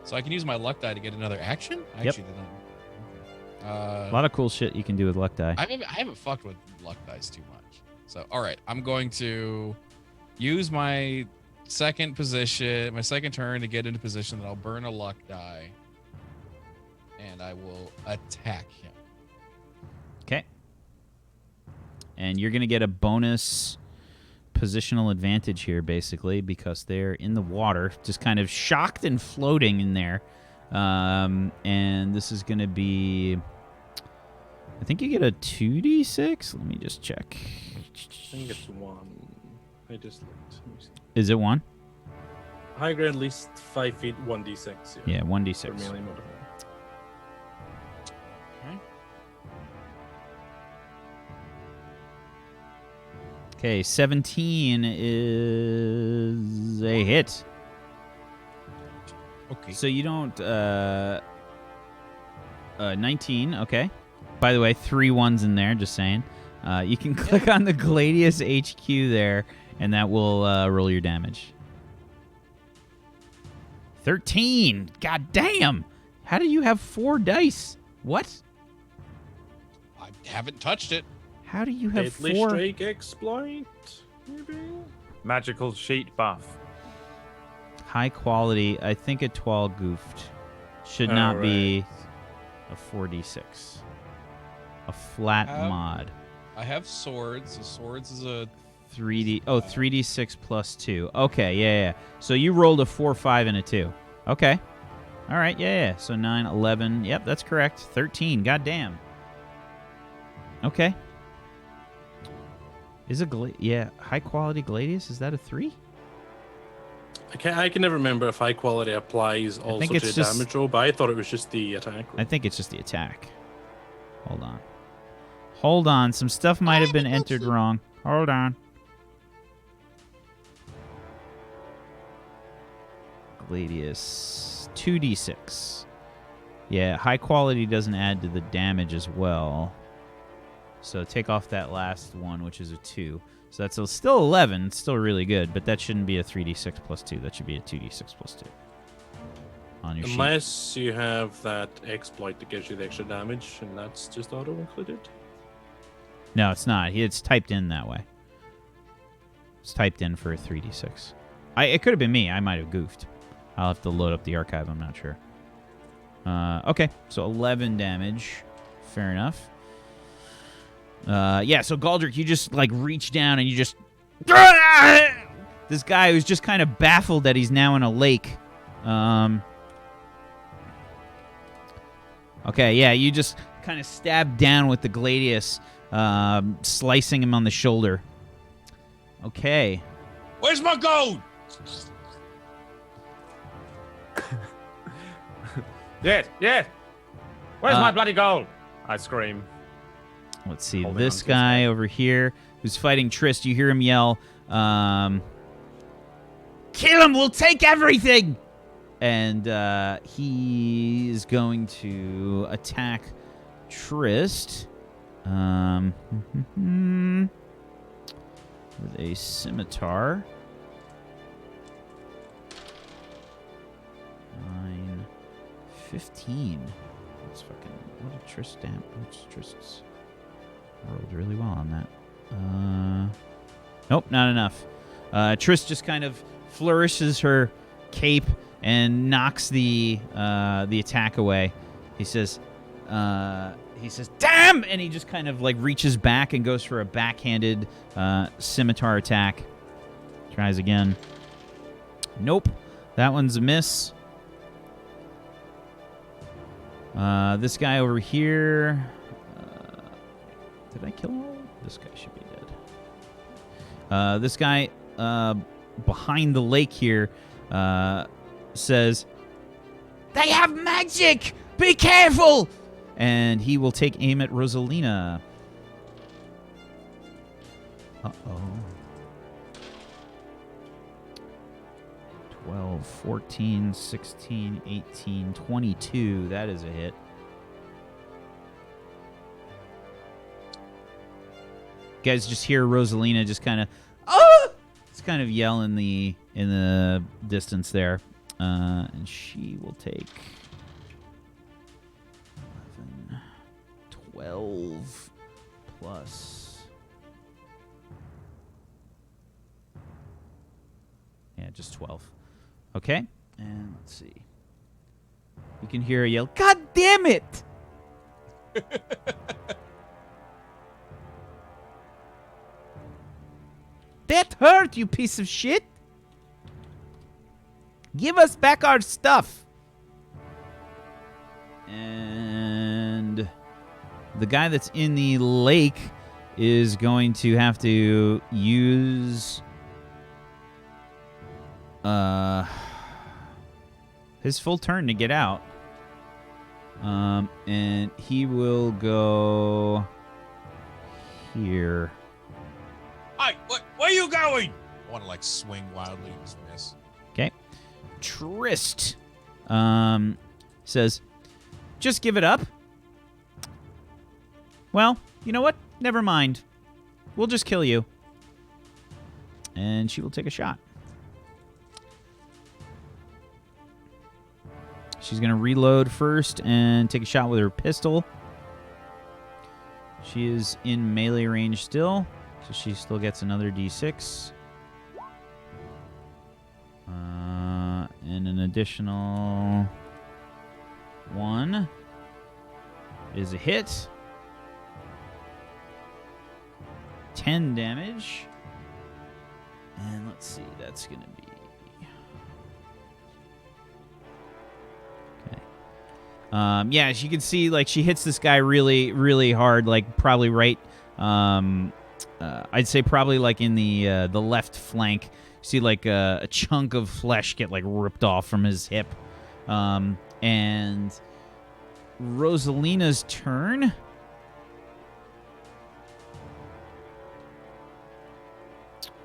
So I can use my luck die to get another action. I Yep. actually didn't. Okay. A lot of cool shit you can do with luck die. I haven't fucked with luck dice too much. So, all right, I'm going to use my second turn to get into position that I'll burn a luck die, and I will attack him. Okay. And you're going to get a bonus positional advantage here, basically, because they're in the water, just kind of shocked and floating in there. And this is going to be... I think you get a 2d6. Let me just check. I think it's 1. I just looked. Let me see. Is it 1? High grade, at least 5 feet, 1d6. Yeah, For 1d6. melee modifier. Okay, 17 is a hit. Okay. So you don't... 19, okay. By the way, 3 1s in there, just saying. You can click on the Gladius HQ there, and that will roll your damage. 13! God damn! How do you have 4 dice? What? I haven't touched it. How do you have Deadly 4? Strike exploit, maybe? Magical sheet buff. High quality. I think a 12 goofed. Should not be a 4d6. A flat mod. I have swords. The swords is a 3D. Oh, 3d6 plus 2. Okay, yeah. So you rolled a 4, 5, and a 2. Okay. All right, yeah. So 9, 11. Yep, that's correct. 13. Goddamn. Okay. Is a high quality Gladius? Is that a 3? I can never remember if high quality applies also think to it's the just- damage roll, but I thought it was just the attack roll. I think it's just the attack. Hold on. Some stuff might have been entered wrong. Hold on. Gladius. 2d6. Yeah, high quality doesn't add to the damage as well. So take off that last one, which is a 2. So that's still 11. It's still really good, but that shouldn't be a 3d6 plus 2. That should be a 2d6 plus 2 on your sheet. Unless you have that exploit that gives you the extra damage, and that's just auto-included. No, it's not. It's typed in that way. It's typed in for a 3d6. It could have been me. I might have goofed. I'll have to load up the archive. I'm not sure. Okay, so 11 damage. Fair enough. Yeah, so Galdrick, you just, reach down and you just... This guy who's just kind of baffled that he's now in a lake. Okay, yeah, you just kind of stab down with the Gladius, slicing him on the shoulder. Okay. Where's my gold? Yes. Where's my bloody gold? I scream. Let's see. Holding This on to his guy head. over here who's fighting Trist, you hear him yell, kill him, we'll take everything! And he is going to attack Trist with a scimitar. 9, 15. That's fucking... What a Trist damn... What's Trist's... Rolled really well on that. Nope, not enough. Triss just kind of flourishes her cape and knocks the attack away. He says, "Damn!" And he just kind of reaches back and goes for a backhanded scimitar attack. Tries again. Nope, that one's a miss. This guy over here. Did I kill all? This guy should be dead. This guy behind the lake here says, "They have magic! Be careful!" And he will take aim at Rosalina. Uh-oh. 12, 14, 16, 18, 22. That is a hit. You guys just hear Rosalina just kind of, it's kind of yell in the distance there, and she will take 11, 12 plus. Yeah, just 12. Okay, and let's see. You can hear her yell, "God damn it!" That hurt, you piece of shit! Give us back our stuff! And the guy that's in the lake is going to have to use his full turn to get out. And he will go here. Hey, where are you going? I want to like swing wildly and just miss. Okay. Trist says, just give it up. Well, you know what? Never mind. We'll just kill you. And she will take a shot. She's going to reload first and take a shot with her pistol. She is in melee range still, so she still gets another d6. And an additional 1 is a hit. 10 damage. And let's see, that's going to be... Okay. Yeah, as you can see, like, she hits this guy really, really hard, like, probably right... I'd say probably, like, in the left flank. See, like, a chunk of flesh get, like, ripped off from his hip. And Rosalina's turn.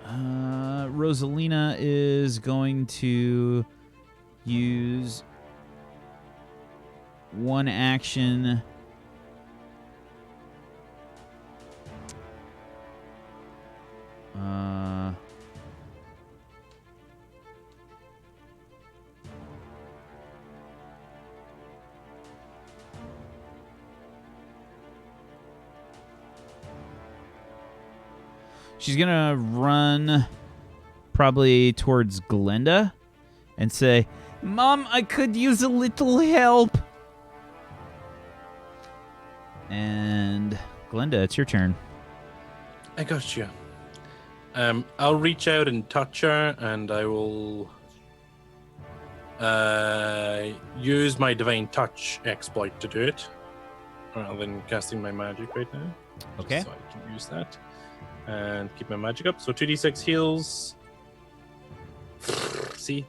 Rosalina is going to use one action. She's going to run probably towards Glenda and say, "Mom, I could use a little help." And Glenda, it's your turn. I got you. I'll reach out and touch her, and I will use my Divine Touch exploit to do it, rather than casting my magic right now. Okay. So I can use that and keep my magic up. So 2d6 heals. See?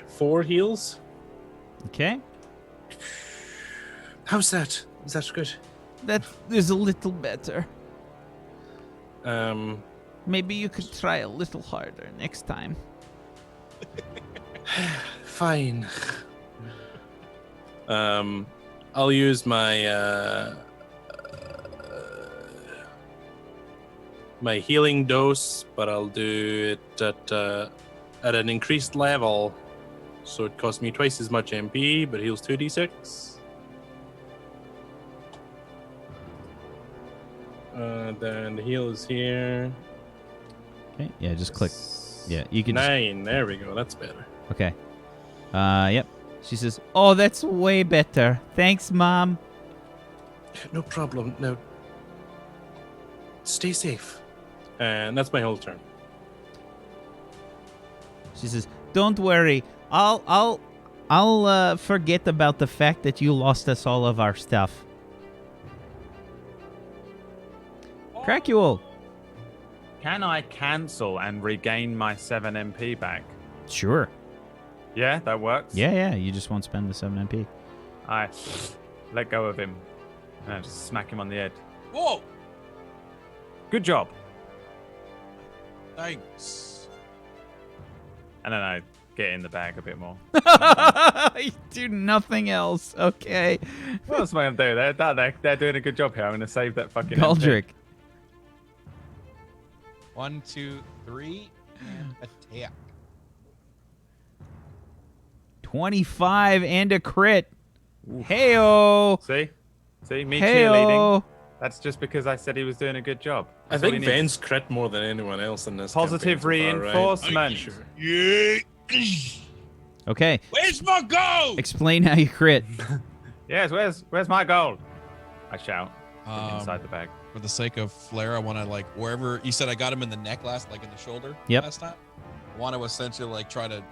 4 heals. Okay. How's that? Is that good? That is a little better. Um, Maybe you could try a little harder next time. Fine. I'll use my my healing dose, but I'll do it at an increased level, so it costs me twice as much MP, but heals 2d6. Then the heal is here. Okay, yeah, just click. Yeah, you can 9. There we go. That's better. Okay. Yep. She says, "Oh, that's way better. Thanks, Mom." No problem. Now, stay safe. And that's my whole turn. She says, "Don't worry. I'll forget about the fact that you lost us all of our stuff." Crackuel. Can I cancel and regain my 7 MP back? Sure. Yeah, that works. Yeah. You just won't spend the 7 MP. I let go of him and I just smack him on the head. Whoa! Good job. Thanks. And then I get in the bag a bit more. You do nothing else. Okay. What else am I going to do? They're doing a good job here. I'm going to save that fucking Galdrick. 1, 2, 3, and attack. 25 and a crit. Heyo. See? See, me cheerleading. Hey-o. That's just because I said he was doing a good job. I That's all think he needs. Ben's crit more than anyone else in this. Positive campaign so far, right? reinforcement. Sure. Yeah. Okay. Where's my gold? Explain how you crit. Yes, where's my gold? I shout from Um, inside the bag. For the sake of flair, I want to like wherever you said I got him in the neck last, like in the shoulder. Yep. Last time. I want to essentially like try to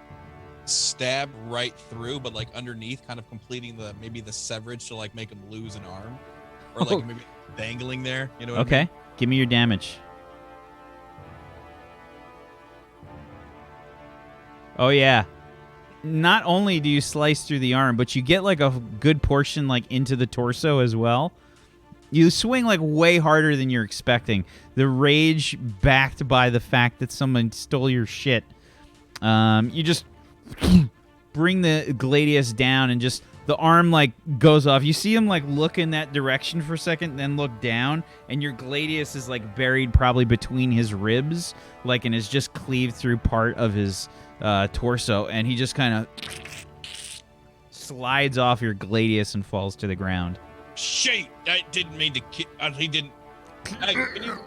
stab right through, but like underneath, kind of completing maybe the severage to like make him lose an arm, or like Oh. maybe dangling there. You know what I Okay. mean? Give me your damage. Oh yeah. Not only do you slice through the arm, but you get like a good portion like into the torso as well. You swing like way harder than you're expecting. The rage backed by the fact that someone stole your shit. You just bring the Gladius down and just the arm like goes off. You see him like look in that direction for a second, then look down, and your Gladius is like buried probably between his ribs, like, and is just cleaved through part of his torso, and he just kind of slides off your Gladius and falls to the ground. Shit! I didn't mean to. He didn't. Hey, can you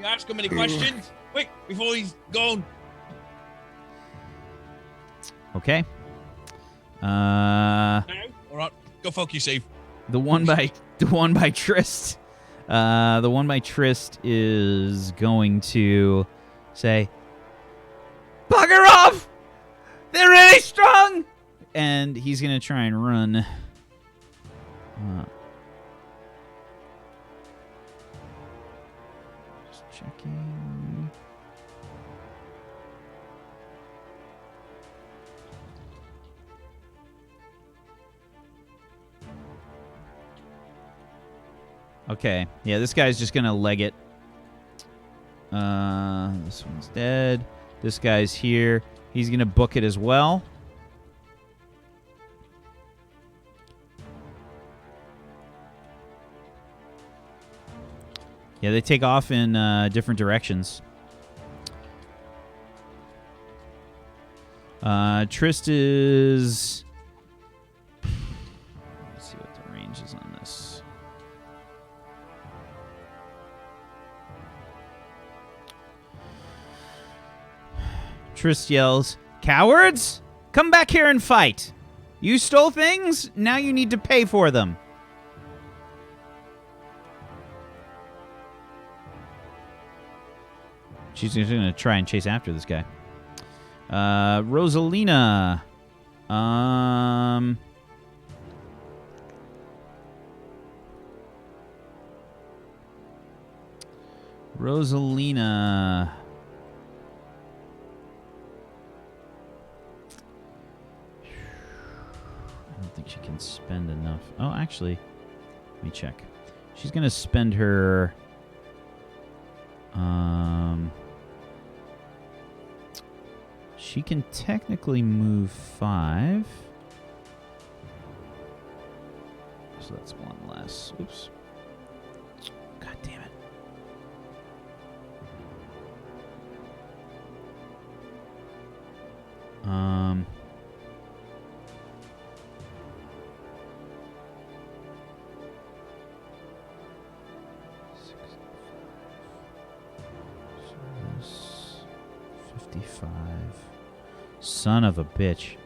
ask him any questions? Quick, before he's gone. Okay. No. All right, go fuck yourself. The one by Trist. The one by Trist is going to say, "Bugger off! They're really strong!" And he's gonna try and run. Just checking. Okay. Yeah, this guy's just gonna leg it. This one's dead. This guy's here. He's gonna book it as well. Yeah, they take off in different directions. Trist is... Let's see what the range is on this. Trist yells, "Cowards! Come back here and fight! You stole things, now you need to pay for them." She's going to try and chase after this guy. Rosalina. Rosalina. I don't think she can spend enough. Oh, actually, let me check. She's going to spend her... She can technically move 5. So that's one less. Oops. God damn it. So 55. Son of a bitch.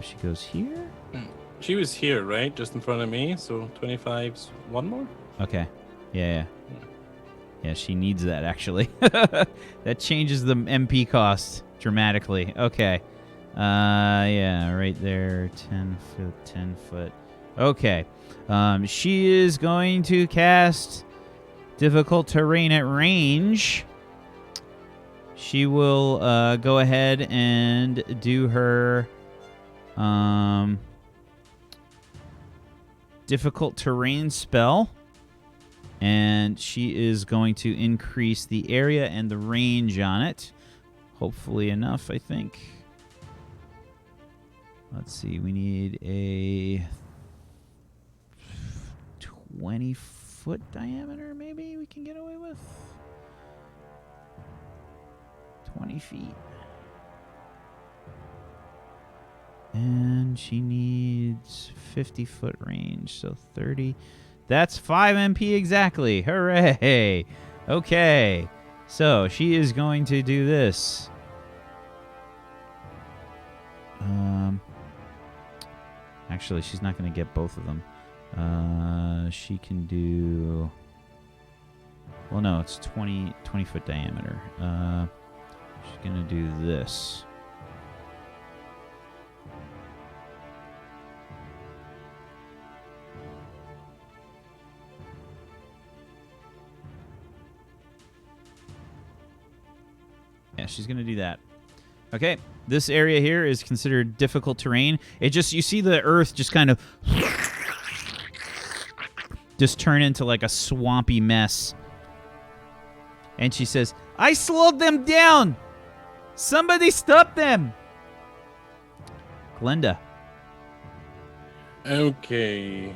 She goes here? She was here, right? Just in front of me. So 25's one more. Okay. Yeah. Yeah, she needs that, actually. That changes the MP cost dramatically. Okay. Yeah, right there. 10 foot, 10 foot. Okay. She is going to cast difficult terrain at range. She will go ahead and do her difficult terrain spell. And she is going to increase the area and the range on it. Hopefully enough, I think. Let's see. We need a 20-foot diameter, maybe we can get away with. 20 feet. And she needs 50-foot range. So 30, That's 5 MP exactly. Hooray. Okay. So she is going to do this. Actually, she's not going to get both of them. She can do... Well, no, it's 20 foot diameter. She's going to do this. Yeah, she's going to do that. Okay, this area here is considered difficult terrain. It just, you see the earth just kind of just turn into like a swampy mess. And she says, I slowed them down! Somebody stop them! Glenda. Okay.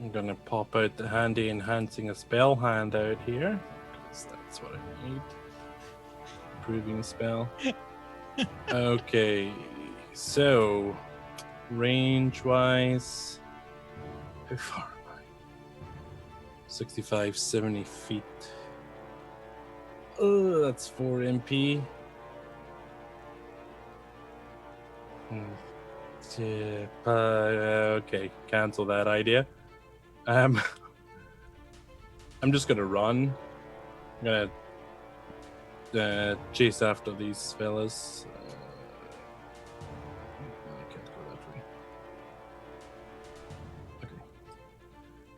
I'm gonna pop out the handy enhancing a spell hand out here. Because that's what I need. Improving spell. Okay. So, range-wise, how far am I? 65, 70 feet. Oh, that's 4 MP. Okay, cancel that idea. I'm just gonna run. I'm gonna chase after these fellas. I can't go that way. Okay.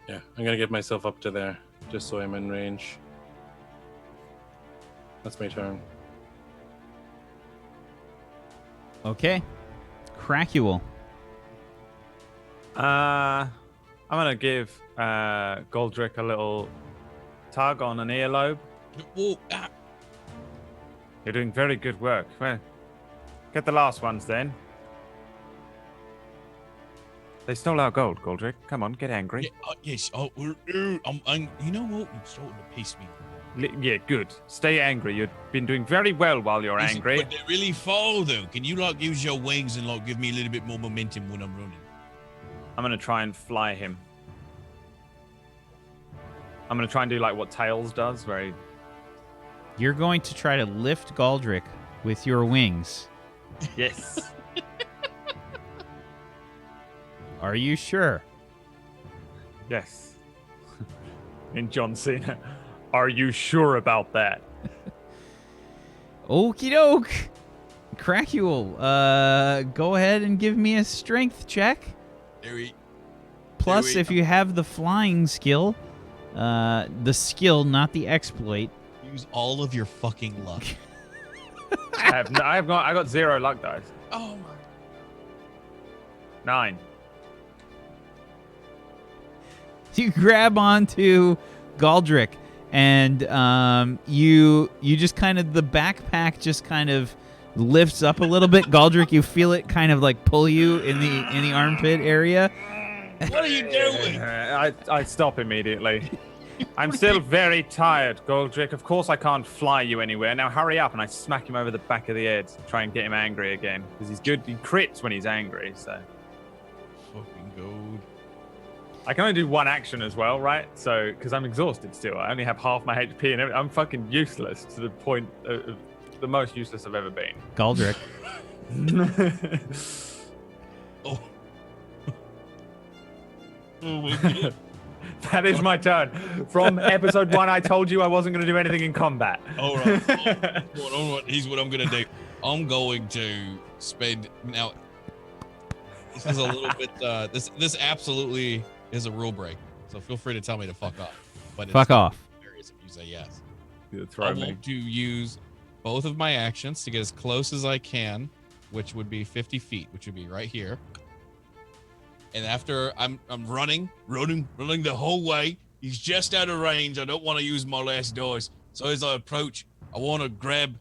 Yeah, I'm gonna get myself up to there, just so I'm in range. That's my turn. Okay. Crackuel. I'm gonna give Goldrick a little tug on an earlobe. Whoa, ah. You're doing very good work. Well, get the last ones then. They stole our gold, Goldrick. Come on, get angry. Yeah, yes. Oh, I'm, you know what? You're starting to piss me. Yeah, good. Stay angry. You've been doing very well while you're Listen, angry. but they're really fall though. Can you like use your wings and like give me a little bit more momentum when I'm running? I'm gonna try and fly him. I'm gonna try and do like what Tails does, where he... You're going to try to lift Galdrick with your wings. Yes. Are you sure? Yes. In John Cena. Are you sure about that? Okie doke. Crackuel, go ahead and give me a strength check. Plus, if you have the flying skill, the skill, not the exploit. Use all of your fucking luck. I got 0 luck dice. Oh my. 9. You grab onto Galdrick, and you just kind of, the backpack just kind of lifts up a little bit. Galdrick, you feel it kind of like pull you in the armpit area. What are you doing? I stop immediately. I'm still very tired, Goldrick. Of course I can't fly you anywhere. Now hurry up, and I smack him over the back of the head to try and get him angry again. Because he's good. He crits when he's angry, so. Fucking gold. I can only do one action as well, right? So, because I'm exhausted still. I only have half my HP and everything. I'm fucking useless to the point of the most useless I've ever been. Galdrick. Oh. Oh my God. That is my turn. From episode 1, I told you I wasn't going to do anything in combat. All right. All right. Here's what I'm going to do. I'm going to spend now. This is a little bit. This absolutely is a rule break. So feel free to tell me to fuck off. But Fuck off. Hilarious if you say yes. You I throw me. want to use both of my actions to get as close as I can, which would be 50 feet, which would be right here. And after I'm running the whole way. He's just out of range. I don't want to use my last dice. So as I approach, I want to grab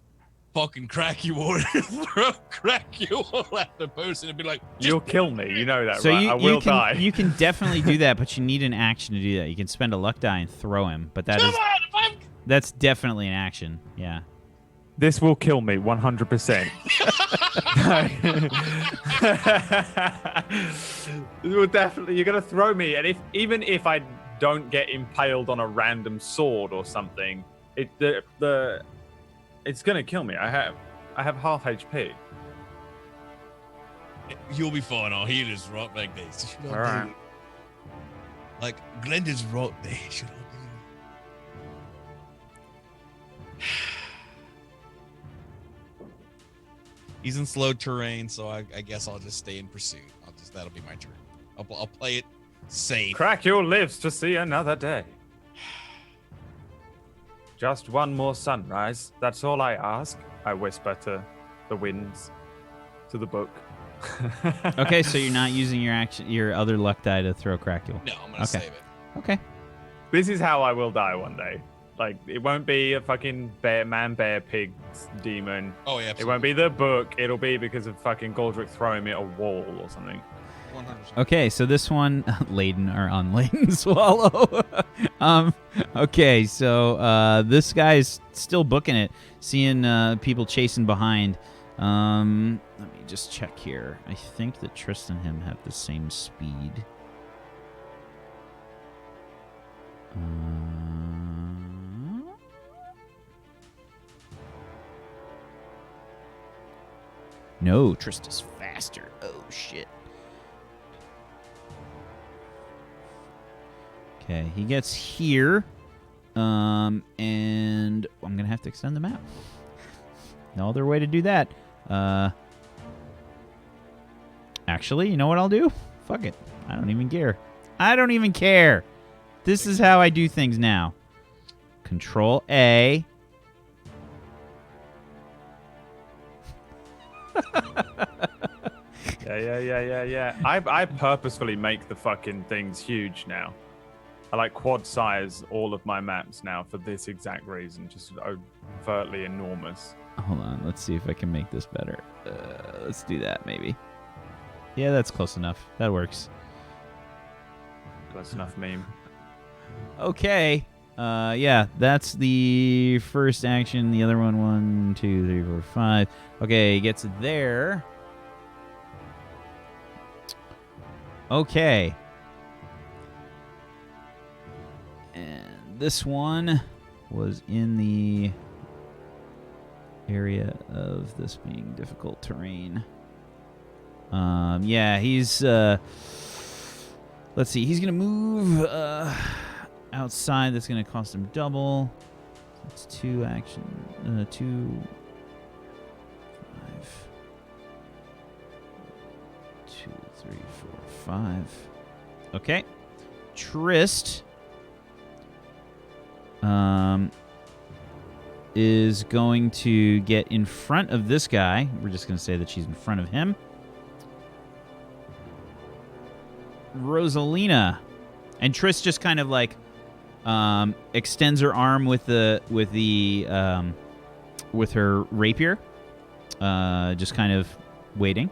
fucking Crackuel and throw Crackuel at the person and be like, You'll kill me. You know that, So right? I will die. you can definitely do that, but you need an action to do that. You can spend a luck die and throw him, but that's definitely an action. Yeah. This will kill me 100%. It will definitely. You're gonna throw me, and even if I don't get impaled on a random sword or something, it's gonna kill me. I have half HP. You'll be fine. I'll heal us right back there. So should I All right. do? Like Glenda's right there. Should I do? He's in slow terrain, so I guess I'll just stay in pursuit. That'll be my turn. I'll play it safe. Crackule lives to see another day. Just one more sunrise. That's all I ask. I whisper to the winds, to the book. Okay, so you're not using your other luck die to throw Crackule. No, I'm gonna save it. Okay. This is how I will die one day. Like, it won't be a fucking bear, pig, demon. Oh yeah. Absolutely. It won't be the book. It'll be because of fucking Goldrick throwing me at a wall or something. 100%. Okay, so this one, laden or unladen swallow. Okay, so this guy's still booking it, seeing people chasing behind. Let me just check here. I think that Tristan and him have the same speed. No, Tristan's faster. Oh, shit. Okay, he gets here. And I'm going to have to extend the map. No other way to do that. Actually, you know what I'll do? Fuck it. I don't even care. I don't even care. This is how I do things now. Control A. Yeah. I purposefully make the fucking things huge now. I like quad size all of my maps now for this exact reason. Just overtly enormous. Hold on. Let's see if I can make this better. Let's do that, maybe. Yeah, that's close enough. That works. Close enough meme. Okay. Yeah, that's the first action. The other one, 1, 2, 3, 4, 5. Okay, gets there. Okay. And this one was in the area of this being difficult terrain. Yeah, he's let's see, he's gonna move outside. That's gonna cost him double. That's 2 action, 2, 5, 2, 3, 4, 5. Okay, Trist is going to get in front of this guy. We're just going to say that she's in front of him. Rosalina. And Triss just kind of like extends her arm with her rapier. Just kind of waiting.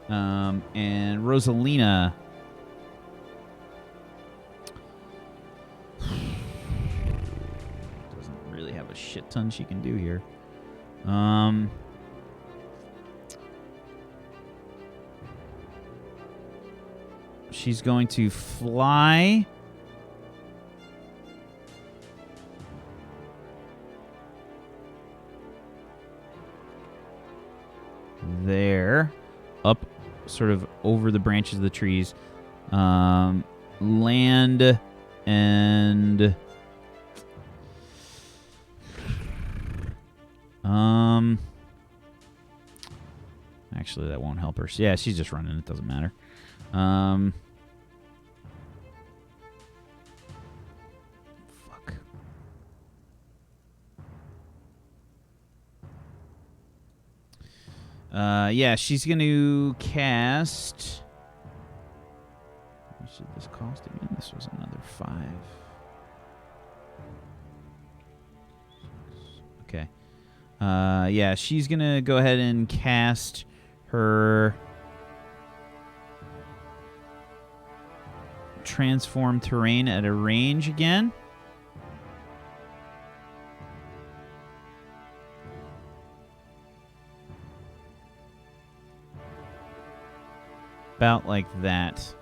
And Rosalina have a shit ton she can do here. She's going to fly there, up sort of over the branches of the trees, land and actually that won't help her. Yeah, she's just running. It doesn't matter. Fuck. Yeah, she's going to cast. What should this cost again? This was another 5. Okay. Yeah, she's going to go ahead and cast her transform terrain at a range again. About like that.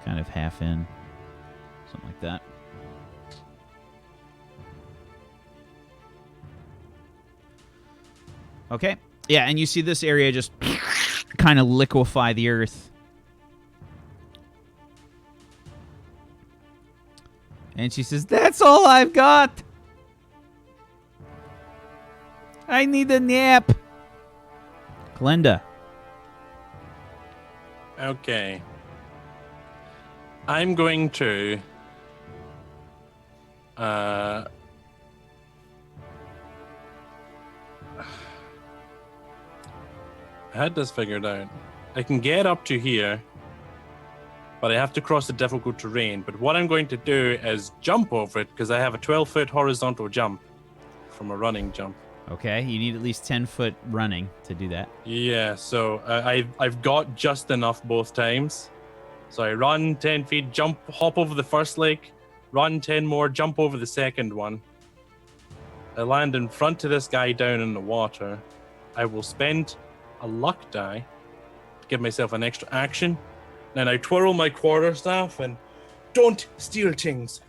kind of half in. Something like that. Okay. Yeah, and you see this area just kind of liquefy the earth. And she says, "That's all I've got. I need a nap." Glenda. Okay. I'm going to I had this figured out. I can get up to here, but I have to cross the difficult terrain. But what I'm going to do is jump over it because I have a 12-foot horizontal jump from a running jump. Okay, you need at least 10-foot running to do that. Yeah, so I've got just enough both times. So I run 10 feet, jump, hop over the first lake, run 10 more, jump over the second one. I land in front of this guy down in the water. I will spend a luck die to give myself an extra action. Then I twirl my quarterstaff and don't steal things.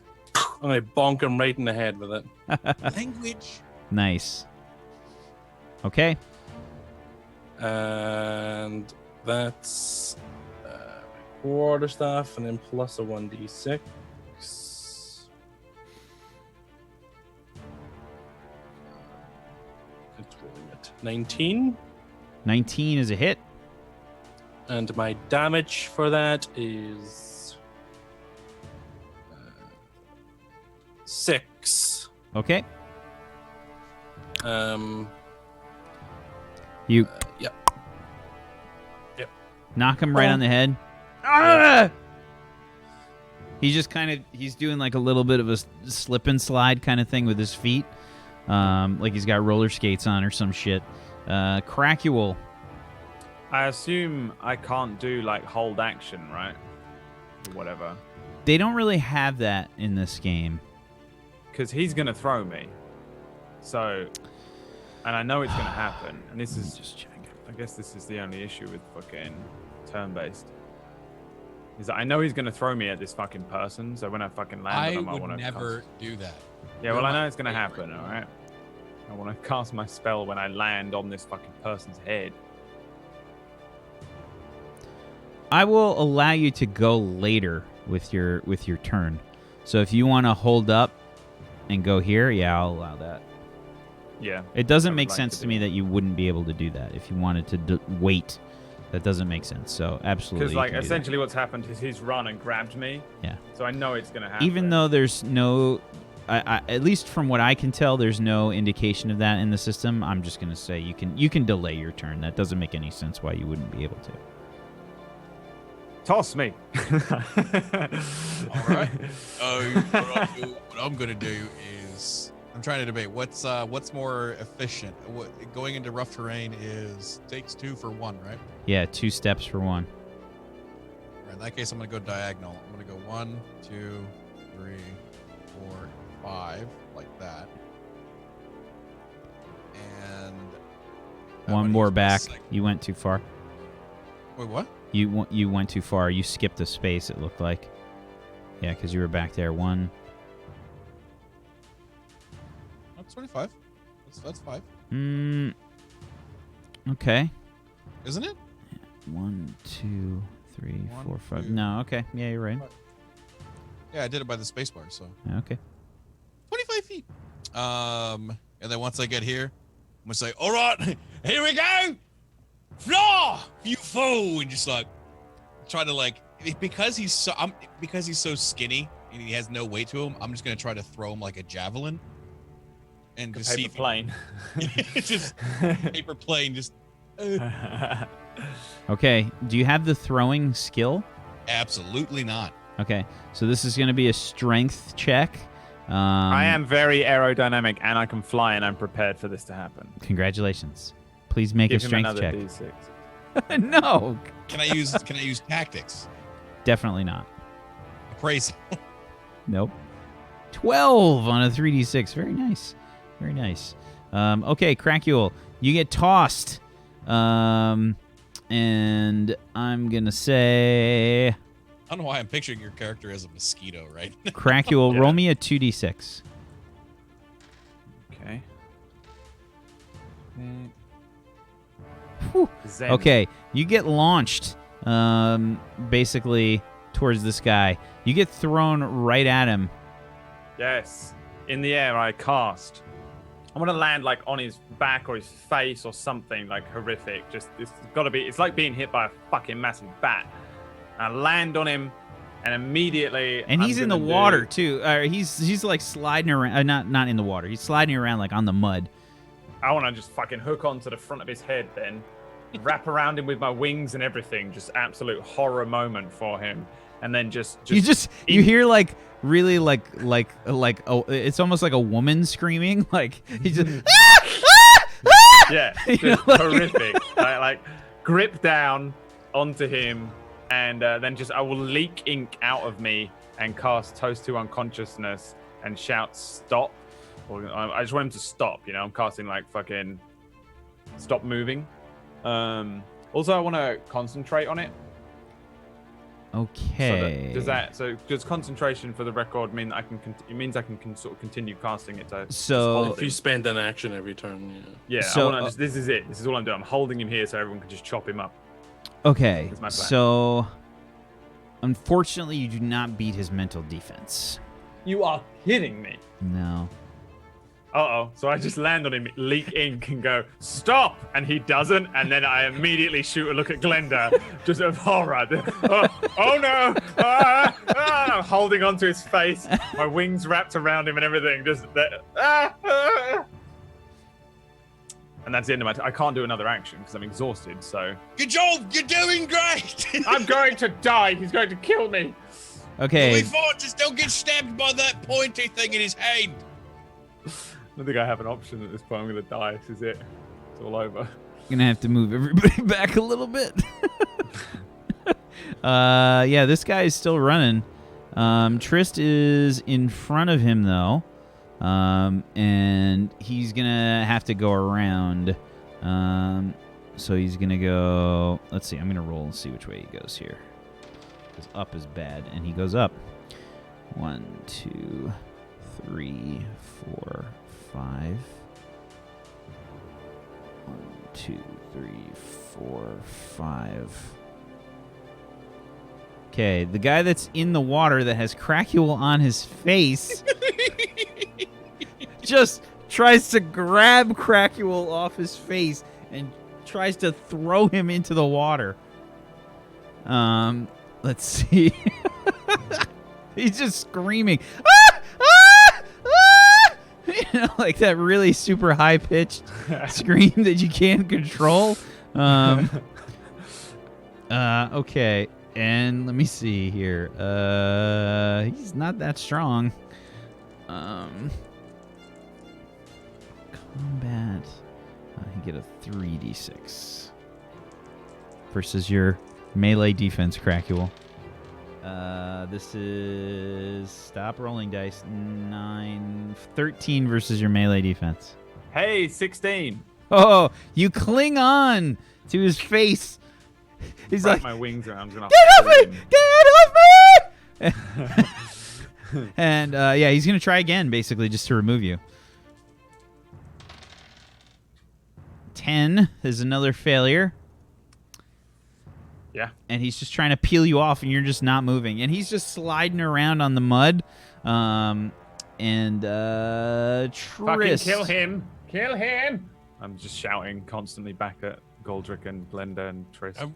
And I bonk him right in the head with it. Language. Nice. Okay. And that's quarterstaff and then plus a 1d6. It's rolling at 19. 19 is a hit. And my damage for that is 6. Okay. Yep. Knock him right on the head. Ah! He's just he's doing like a little bit of a slip and slide kind of thing with his feet. Like he's got roller skates on or some shit. Crackual. I assume I can't do like hold action, right? Or whatever. They don't really have that in this game. Because he's going to throw me. So, and I know it's going to happen. And this is just, I guess this is the only issue with fucking turn-based. Is that I know he's going to throw me at this fucking person. So when I fucking land on him, I want to never do that. Yeah, well, I know it's going to happen, all right? I want to cast my spell when I land on this fucking person's head. I will allow you to go later with your turn. So if you want to hold up and go here, yeah, I'll allow that. Yeah. It doesn't make sense to me that you wouldn't be able to do that if you wanted to wait. That doesn't make sense. So absolutely. Because like essentially what's happened is he's run and grabbed me. Yeah. So I know it's going to happen. Even though there's no, at least from what I can tell, there's no indication of that in the system. I'm just going to say you can delay your turn. That doesn't make any sense why you wouldn't be able to. Toss me. All right. What I'm gonna do is I'm trying to debate what's more efficient. Going into rough terrain takes 2 for 1, right? Yeah, 2 steps for 1. Right, in that case, I'm gonna go diagonal. I'm gonna go 1, 2, 3, 4, 5, like that. And one more back. You went too far. Wait, what? You went too far. You skipped a space, it looked like. Yeah, because you were back there. 1. That's 25. That's 5. Okay. Isn't it? 1, 2, 3, 1, 4, 5. 2, No, okay. Yeah, you're right. 5. Yeah, I did it by the space bar, so. Okay. 25 feet. And then once I get here, I'm gonna say, all right, here we go. Flaw, you fool, and just like try to like because he's so skinny and he has no weight to him. I'm just gonna try to throw him like a javelin and just see plane. Just paper plane. Just Okay. Do you have the throwing skill? absolutely not. Okay. So this is going to be a strength check. I am very aerodynamic and I can fly and I'm prepared for this to happen. Congratulations. Please make Give a him strength another check. D6. No. Can I use tactics? Definitely not. Appraisal. Nope. 12 on a 3d6. Very nice. Very nice. Okay, Crackual, you get tossed. And I'm going to say I don't know why I'm picturing your character as a mosquito, right? Crackual, Yeah. roll me a 2d6. Okay. Whew. Zen. Okay, you get launched, basically towards this guy. You get thrown right at him. Yes. In the air, I cast. I want to land like on his back or his face or something like horrific. Just it's got to be. It's like being hit by a fucking massive bat. I land on him, and immediately. And he's I'm in the gonna water do- too. He's like sliding around. Not in the water. He's sliding around like on the mud. I want to just fucking hook onto the front of his head, then wrap around him with my wings and everything. Just absolute horror moment for him, and then just You hear like really like oh, it's almost like a woman screaming. Like he's just yeah, You just know, like- horrific. like grip down onto him, and then just I will leak ink out of me and cast Toast to Unconsciousness and shout stop. Or I just want him to stop. You know, I'm casting like fucking stop moving. Also, I want to concentrate on it. okay. Does concentration for the record mean I can? It means I can sort of continue casting it. To So If you spend an action every turn, yeah. yeah, So, this is it. This is all I'm doing. I'm holding him here so everyone can just chop him up. okay, That's my plan. so unfortunately, you do not beat his mental defense. You are kidding me. No. Uh-oh. So I just land on him, leak ink, and go, stop! And he doesn't, and then I immediately shoot a look at Glenda, just of horror. Oh no! I'm holding onto his face, my wings wrapped around him and everything, just that. And that's the end of my I can't do another action because I'm exhausted, so... Good job. You're doing great. I'm going to die! He's going to kill me! Okay. You'll be fine. Just don't get stabbed by that pointy thing in his head. I don't think I have an option at this point. I'm going to die. This is it. It's all over. Gonna have to move everybody back a little bit. Yeah, this guy is still running. Trist is in front of him though, and he's gonna have to go around. So he's gonna go. Let's see. I'm gonna roll and see which way he goes here. Because up is bad, and he goes up. 1, 2, 3, 4, 5. 1, 2, 3, 4, 5. Okay, the guy that's in the water that has Crackual on his face just tries to grab Crackual off his face and tries to throw him into the water. Let's see. He's just screaming. Ah! Ah! Ah! You know, like that really super high pitched scream that you can't control. Okay, and let me see here. He's not that strong. Combat. You get a 3d6 versus your melee defense, Crackual. This is stop rolling dice. 13 versus your melee defense. Hey, 16. Oh, you cling on to his face. He's Wrap like, my wings around. I'm gonna get off hold me! him. Get off me! And yeah, he's gonna try again, basically, just to remove you. 10 is another failure. Yeah. And he's just trying to peel you off, and you're just not moving. And he's just sliding around on the mud. Fucking Trist. kill him! Kill him! I'm just shouting constantly back at Goldrick and Glenda and Triss.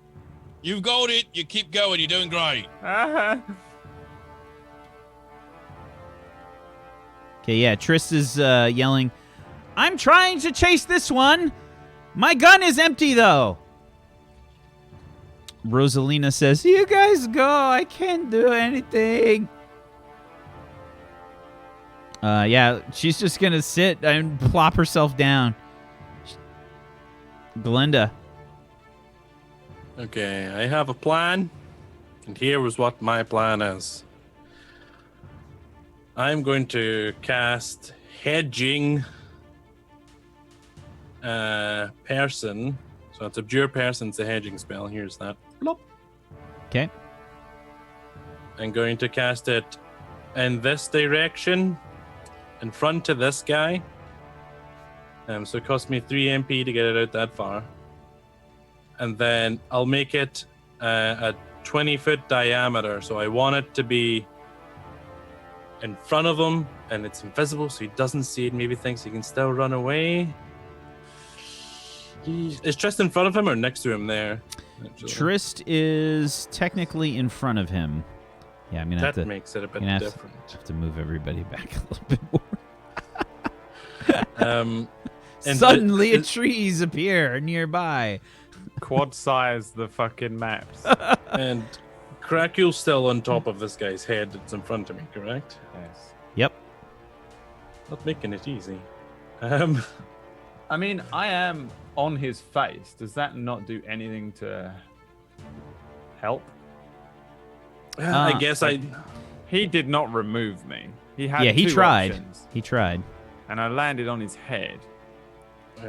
You've got it. You keep going. You're doing great. Okay, yeah, Trist is yelling, I'm trying to chase this one. My gun is empty, though. Rosalina says, you guys go. I can't do anything. Yeah, she's just going to sit and plop herself down. Glenda. Okay, I have a plan, and here is what my plan is. I'm going to cast Hedging Person. So it's Abjure Person's a hedging spell. Here's that. Plop. Okay. I'm going to cast it in this direction, in front of this guy. So it cost me 3 MP to get it out that far. And then I'll make it a 20-foot diameter. So I want it to be in front of him, and it's invisible, so he doesn't see it. Maybe thinks he can still run away. Is Trist in front of him or next to him there? Actually? Trist is technically in front of him. Yeah, I'm gonna have to. That makes it a bit different. Have to move everybody back a little bit more. And Suddenly, trees appear nearby. Quad size the fucking maps. And Krakul's still on top of this guy's head that's in front of me, correct? Yes. Yep. Not making it easy. I mean, I am on his face. Does that not do anything to help? I guess He did not remove me. He had he two tried. options, He tried. and I landed on his head. I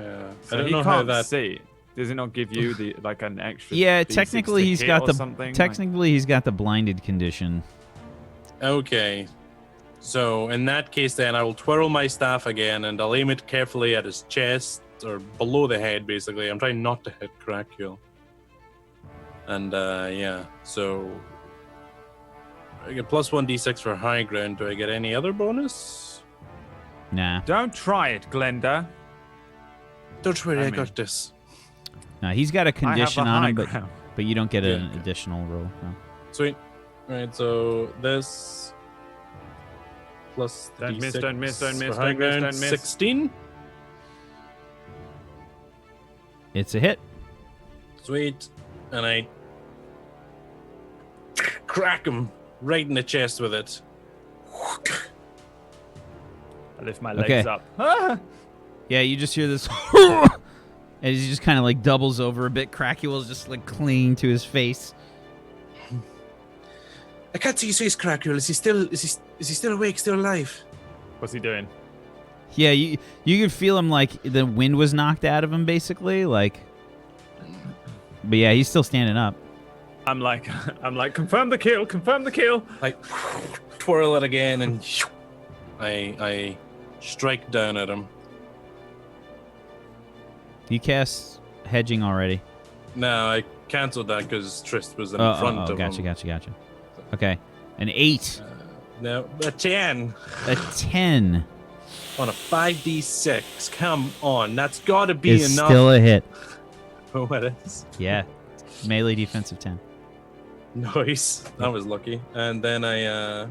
So don't he know can't how that. see. Does it not give you the like an extra? Yeah, D6 technically to he's hit got or the something? technically he's got the blinded condition. Okay. So in that case, then I will twirl my staff again, and I'll aim it carefully at his chest or below the head. Basically, I'm trying not to hit Krakul. And yeah, so I get plus 1d6 for high ground. Do I get any other bonus? Nah. Don't try it, Glenda. Don't worry, I I mean- got this. Nah, he's got a condition I have on the him, high but ground. you don't get an Yeah. additional roll. No. Sweet. All right, so this plus the Don't miss, D6 don't miss, don't for miss, high don't miss, ground, don't miss. 16. It's a hit. Sweet. And I crack him right in the chest with it. I lift my legs Okay. up. Ah! Yeah, you just hear this, and he just kind of like doubles over a bit. Krakul is just like clinging to his face. I can't see his face, Krakul. Is he still awake, still alive? What's he doing? Yeah, you could feel him like the wind was knocked out of him, basically. Like, but yeah, he's still standing up. I'm like, confirm the kill, confirm the kill. I twirl it again and I strike down at him. You cast hedging already. No, I cancelled that because Trist was in front of gotcha, him. gotcha. Okay, an 8, No, a 10 a 10 on a 5d6. Come on, that's got to be is enough. still a hit. Oh, it is. Yeah, melee defensive 10. Nice. That was lucky. And then I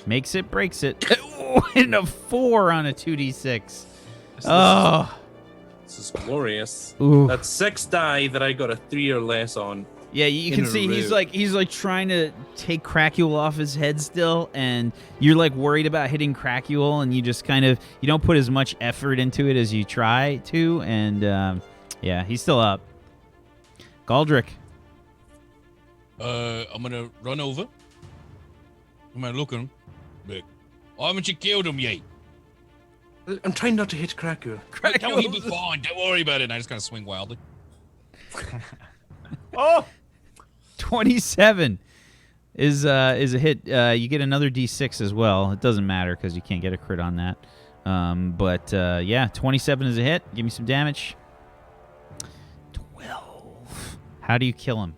Makes it, breaks it. And a 4 on a 2d6. this is glorious. Ooh. That's 6 die that I got a 3 or less on. Yeah, you in can a see he's row. like trying to take Krakul off his head still, and you're like worried about hitting Krakul, and you just kind of you don't put as much effort into it as you try to, and yeah, he's still up. Galdrick. I'm gonna run over. I'm gonna look at him. Big. Why haven't you killed him yet? I'm trying not to hit Krakul. No, he'll be fine. Don't worry about it. And I just kind of swing wildly. Oh, 27 is a hit. You get another d6 as well. It doesn't matter because you can't get a crit on that. But yeah, 27 is a hit. Give me some damage. 12. How do you kill him?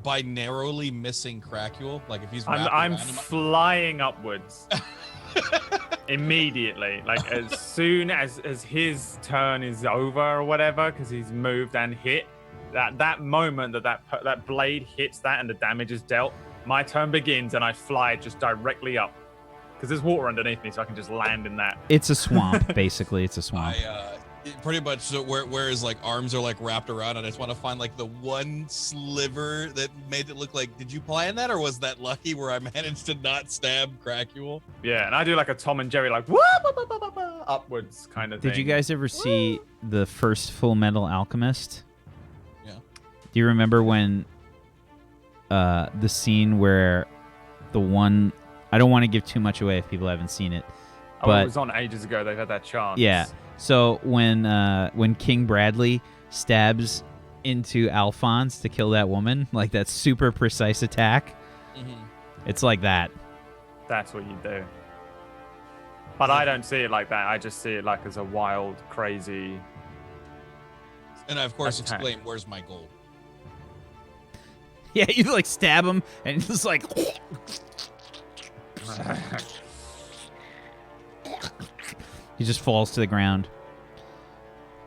By narrowly missing Krakul, like if he's wrapped I'm around him, flying upwards immediately. Like as soon as his turn is over or whatever, because he's moved and hit. That moment that blade hits that and the damage is dealt, my turn begins and I fly just directly up. Because there's water underneath me, so I can just land in that. It's a swamp, basically. It's a swamp. pretty much so where his like arms are like wrapped around, and I just want to find like the one sliver that made it look like, did you plan that or was that lucky where I managed to not stab Krakul? Yeah, and I do like a Tom and Jerry, like wah, wah, wah, wah, wah, wah, upwards kind of thing. Did you guys ever see the first Full Metal Alchemist? Yeah. Do you remember when the scene where the one... I don't want to give too much away if people haven't seen it. Oh, But it was on ages ago. They've had that chance. yeah. So when King Bradley stabs into Alphonse to kill that woman, like that super precise attack. It's like that. That's what you do. But I don't see it like that. I just see it like as a wild, crazy. And I, of course, Attack. explain where's my goal. Yeah, you like stab him, and it's just like. He just falls to the ground.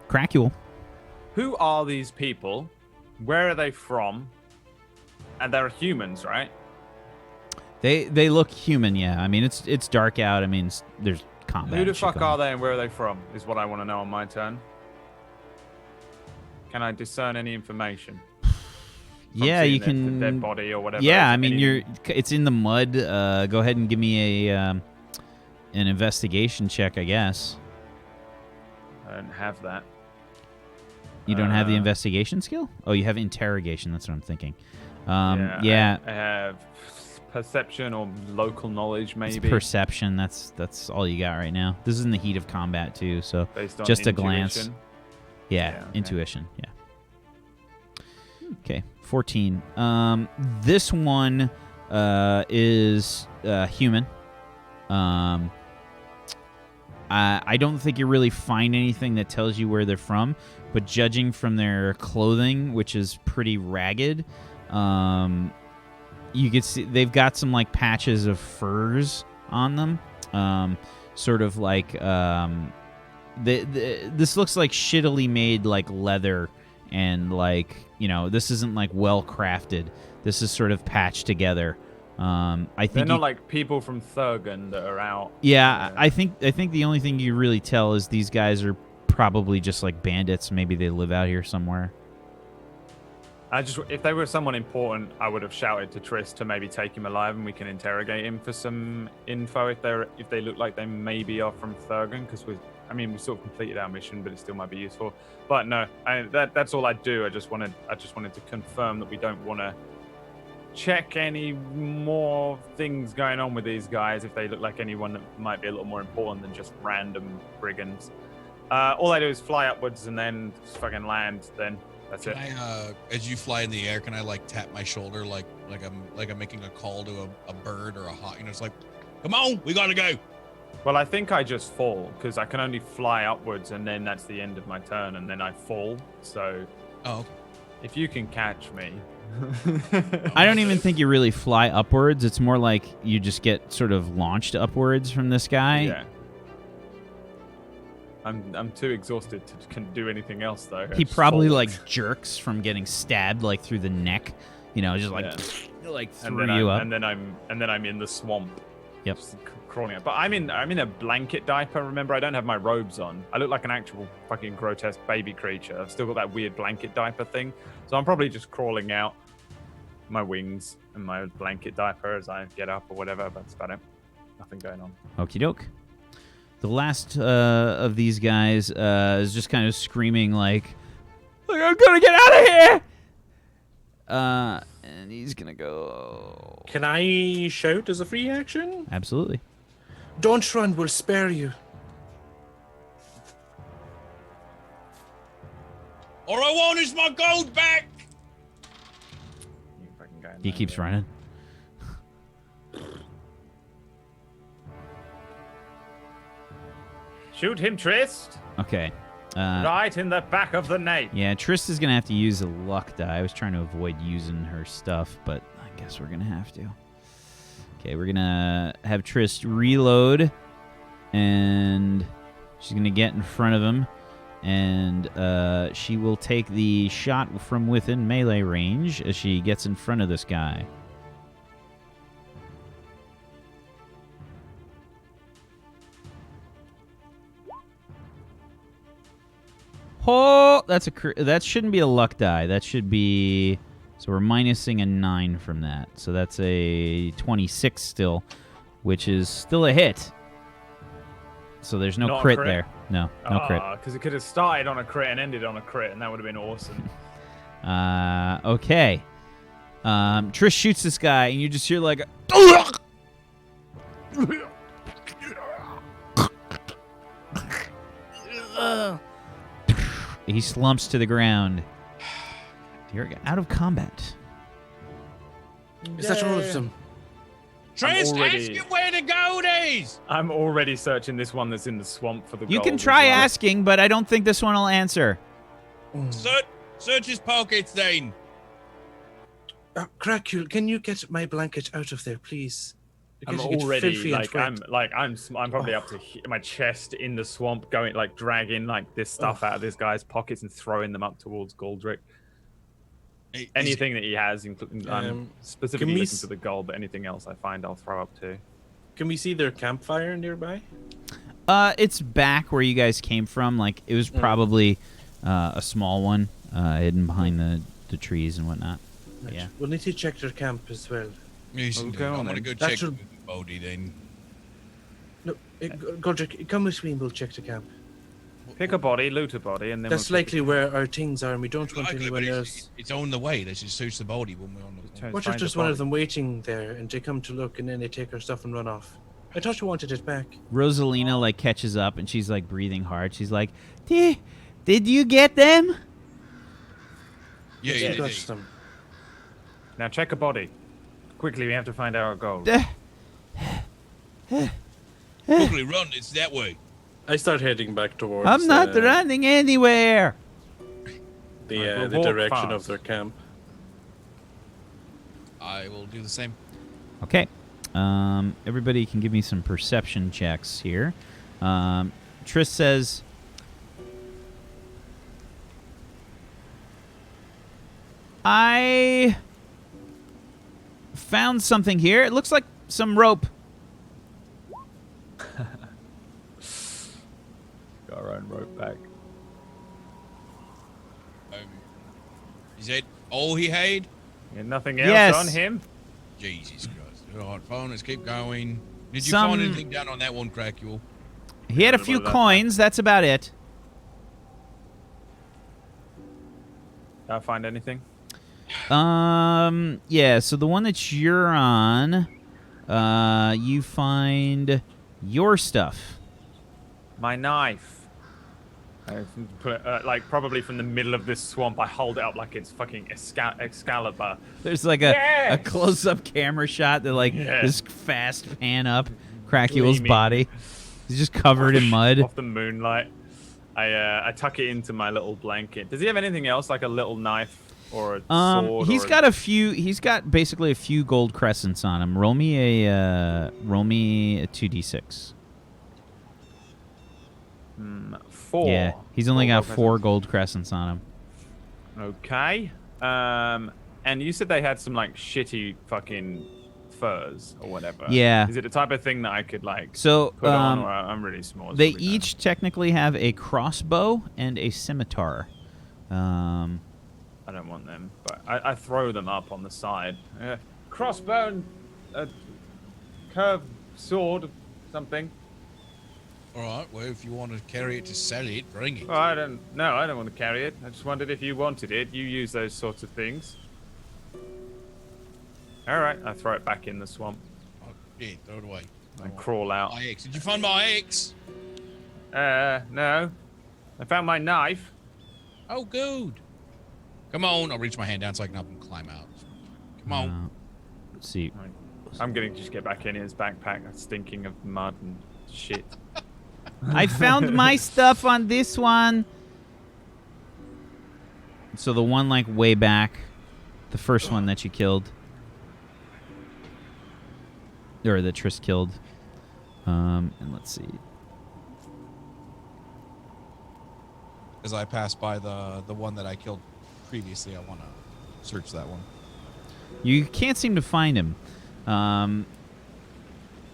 Crackule. Who are these people? Where are they from? And they're humans, right? They look human, yeah. I mean, it's dark out. I mean, there's combat. Who the and shit fuck going on. are they and where are they from? Is what I want to know on my turn. Can I discern any information? From Yeah, seeing you the can. dead body or whatever. Yeah, Is I mean, any- it's in the mud. Go ahead and give me an investigation check, I guess. I don't have that. You don't have the investigation skill? Oh, you have interrogation. That's what I'm thinking. I have perception or local knowledge, It's maybe. perception. That's all you got right now. This is in the heat of combat too, so Based on just a glance. intuition. Yeah, Yeah, okay. intuition. Yeah. Okay, 14. This one is human. I don't think you really find anything that tells you where they're from, but judging from their clothing, which is pretty ragged, you could see they've got some like patches of furs on them, sort of like this looks like shittily made like leather, and like, you know, this isn't like well crafted. This is sort of patched together. I think They're not like people from Thurgan that are out. yeah, I think the only thing you really tell is these guys are probably just like bandits. Maybe they live out here somewhere. If they were someone important, I would have shouted to Triss to maybe take him alive, and we can interrogate him for some info if they look like they maybe are from Thurgan, because we sort of completed our mission, but it still might be useful. But no, that's all I do. I just wanted to confirm that we don't want to check any more things going on with these guys if they look like anyone that might be a little more important than just random brigands. All I do is fly upwards and then just fucking land. Then that's it. Can I, as you fly in the air, can I like tap my shoulder like I'm making a call to a bird or a hawk? You know, it's like, come on, we gotta go. Well, I think I just fall because I can only fly upwards, and then that's the end of my turn, and then I fall. So, okay. If you can catch me. I don't even think you really fly upwards. It's more like you just get sort of launched upwards from this guy. Yeah. I'm too exhausted to can do anything else though. He Just probably fall. like jerks from getting stabbed like through the neck. You know, just like like and threw then you up. and then I'm in the swamp. Yep. Just crawling up. But I'm in a blanket diaper. Remember, I don't have my robes on. I look like an actual fucking grotesque baby creature. I've still got that weird blanket diaper thing. So I'm probably just crawling out my wings and my blanket diaper as I get up or whatever. But that's about it. Nothing going on. Okie doke. The last of these guys is just kind of screaming like I'm gonna get out of here. And he's gonna go. Can I shout as a free action? Absolutely. Don't run, we'll spare you. All I want is my gold back. You can fucking go in He there, keeps yeah. running. Shoot him, Trist. Okay. Right in the back of the nape. Yeah, Trist is gonna have to use a luck die. I was trying to avoid using her stuff, but I guess we're gonna have to. Okay, we're gonna have Trist reload, and she's gonna get in front of him, and she will take the shot from within melee range as she gets in front of this guy. Oh, that shouldn't be a luck die. That should be, so we're minusing a 9 from that. So that's a 26 still, which is still a hit. So there's no Not a crit crit? there. No crit. Because it could have started on a crit and ended on a crit, and that would have been awesome. Okay. Trish shoots this guy, and you just hear like he slumps to the ground. You're out of combat. Is that all of them? Triss, already- ask him where the gold is! I'm already searching this one that's in the swamp for the You gold can as try well. asking, but I don't think this one will answer. Search his pockets, then. Cracule, can you get my blanket out of there, please? I'm Getting it already filthy and like wet. I'm probably up to my chest in the swamp, going like dragging like this stuff out of this guy's pockets and throwing them up towards Goldrick. Anything that he has, including I'm specifically can we looking for the gold, but anything else I find I'll throw up too. Can we see their campfire nearby? It's back where you guys came from. Like, it was probably a small one, hidden behind the trees and whatnot. Right. Yeah. We'll need to check their camp as well. Listen, Okay, I'm on gonna then. go That check should- the body then. No, Goldrick, come with me and we'll check the camp. Pick a body, loot a body, and then That's we'll check likely where our things are, and we don't want Likely, anyone but else. it's on the way. Let's just search the body when we're on the. Turn- What find if the there's one body. of them waiting there, and they come to look, and then they take our stuff and run off? I thought you wanted it back. Rosalina like catches up and she's like breathing hard. She's like, Did you get them? Yeah, You yeah, touched them. Now check a body. Quickly, we have to find our gold. Quickly run. It's that way. I start heading back towards. I'm not running anywhere. The Alright, the we'll walk direction of fast. their camp. I will do the same. Okay. Everybody can give me some perception checks here. Triss says, I found something here. It looks like some rope. Got our own rope back. Is that all he had? Yeah, nothing else Yes. on him. Jesus Christ. All right, fine. Let's keep going. Did you Some- find anything down on that one, Cracule? He had a What few about that? coins. That's about it. Did I find anything? Yeah, so the one that you're on, you find your stuff. My knife. I put it, like probably from the middle of this swamp. I hold it up like it's fucking Excalibur. There's like a Yes! close-up camera shot that like Yeah. this fast pan up Cracule's Gleaming. body. He's just covered in mud. Off the moonlight. I tuck it into my little blanket. Does he have anything else, like a little knife or a sword? He's or got a few. He's got basically a few gold crescents on him. Roll me a 2d6. 4. Yeah, he's only Four got gold 4 gold crescents on him. Okay. And you said they had some like shitty fucking furs or whatever. Yeah. Is it the type of thing that I could like So put on, or I'm really small? so they probably not. each technically have a crossbow and a scimitar. I don't want them, but I throw them up on the side. Crossbow and a curved sword, something. All right. Well, if you want to carry it to sell it, bring it. Oh, I don't want to carry it. I just wondered if you wanted it. You use those sorts of things. All right, I throw it back in the swamp. Oh, yeah, throw it away. I crawl out. My axe. Did you find my axe? No. I found my knife. Oh, good. Come on. I'll reach my hand down so I can up and climb out. Come on. Let's see. I'm gonna just get back in his backpack. That's stinking of mud and shit. I found my stuff on this one. So the one like way back, the first one that you killed, or that Triss killed. And let's see. As I pass by the one that I killed previously, I want to search that one. You can't seem to find him.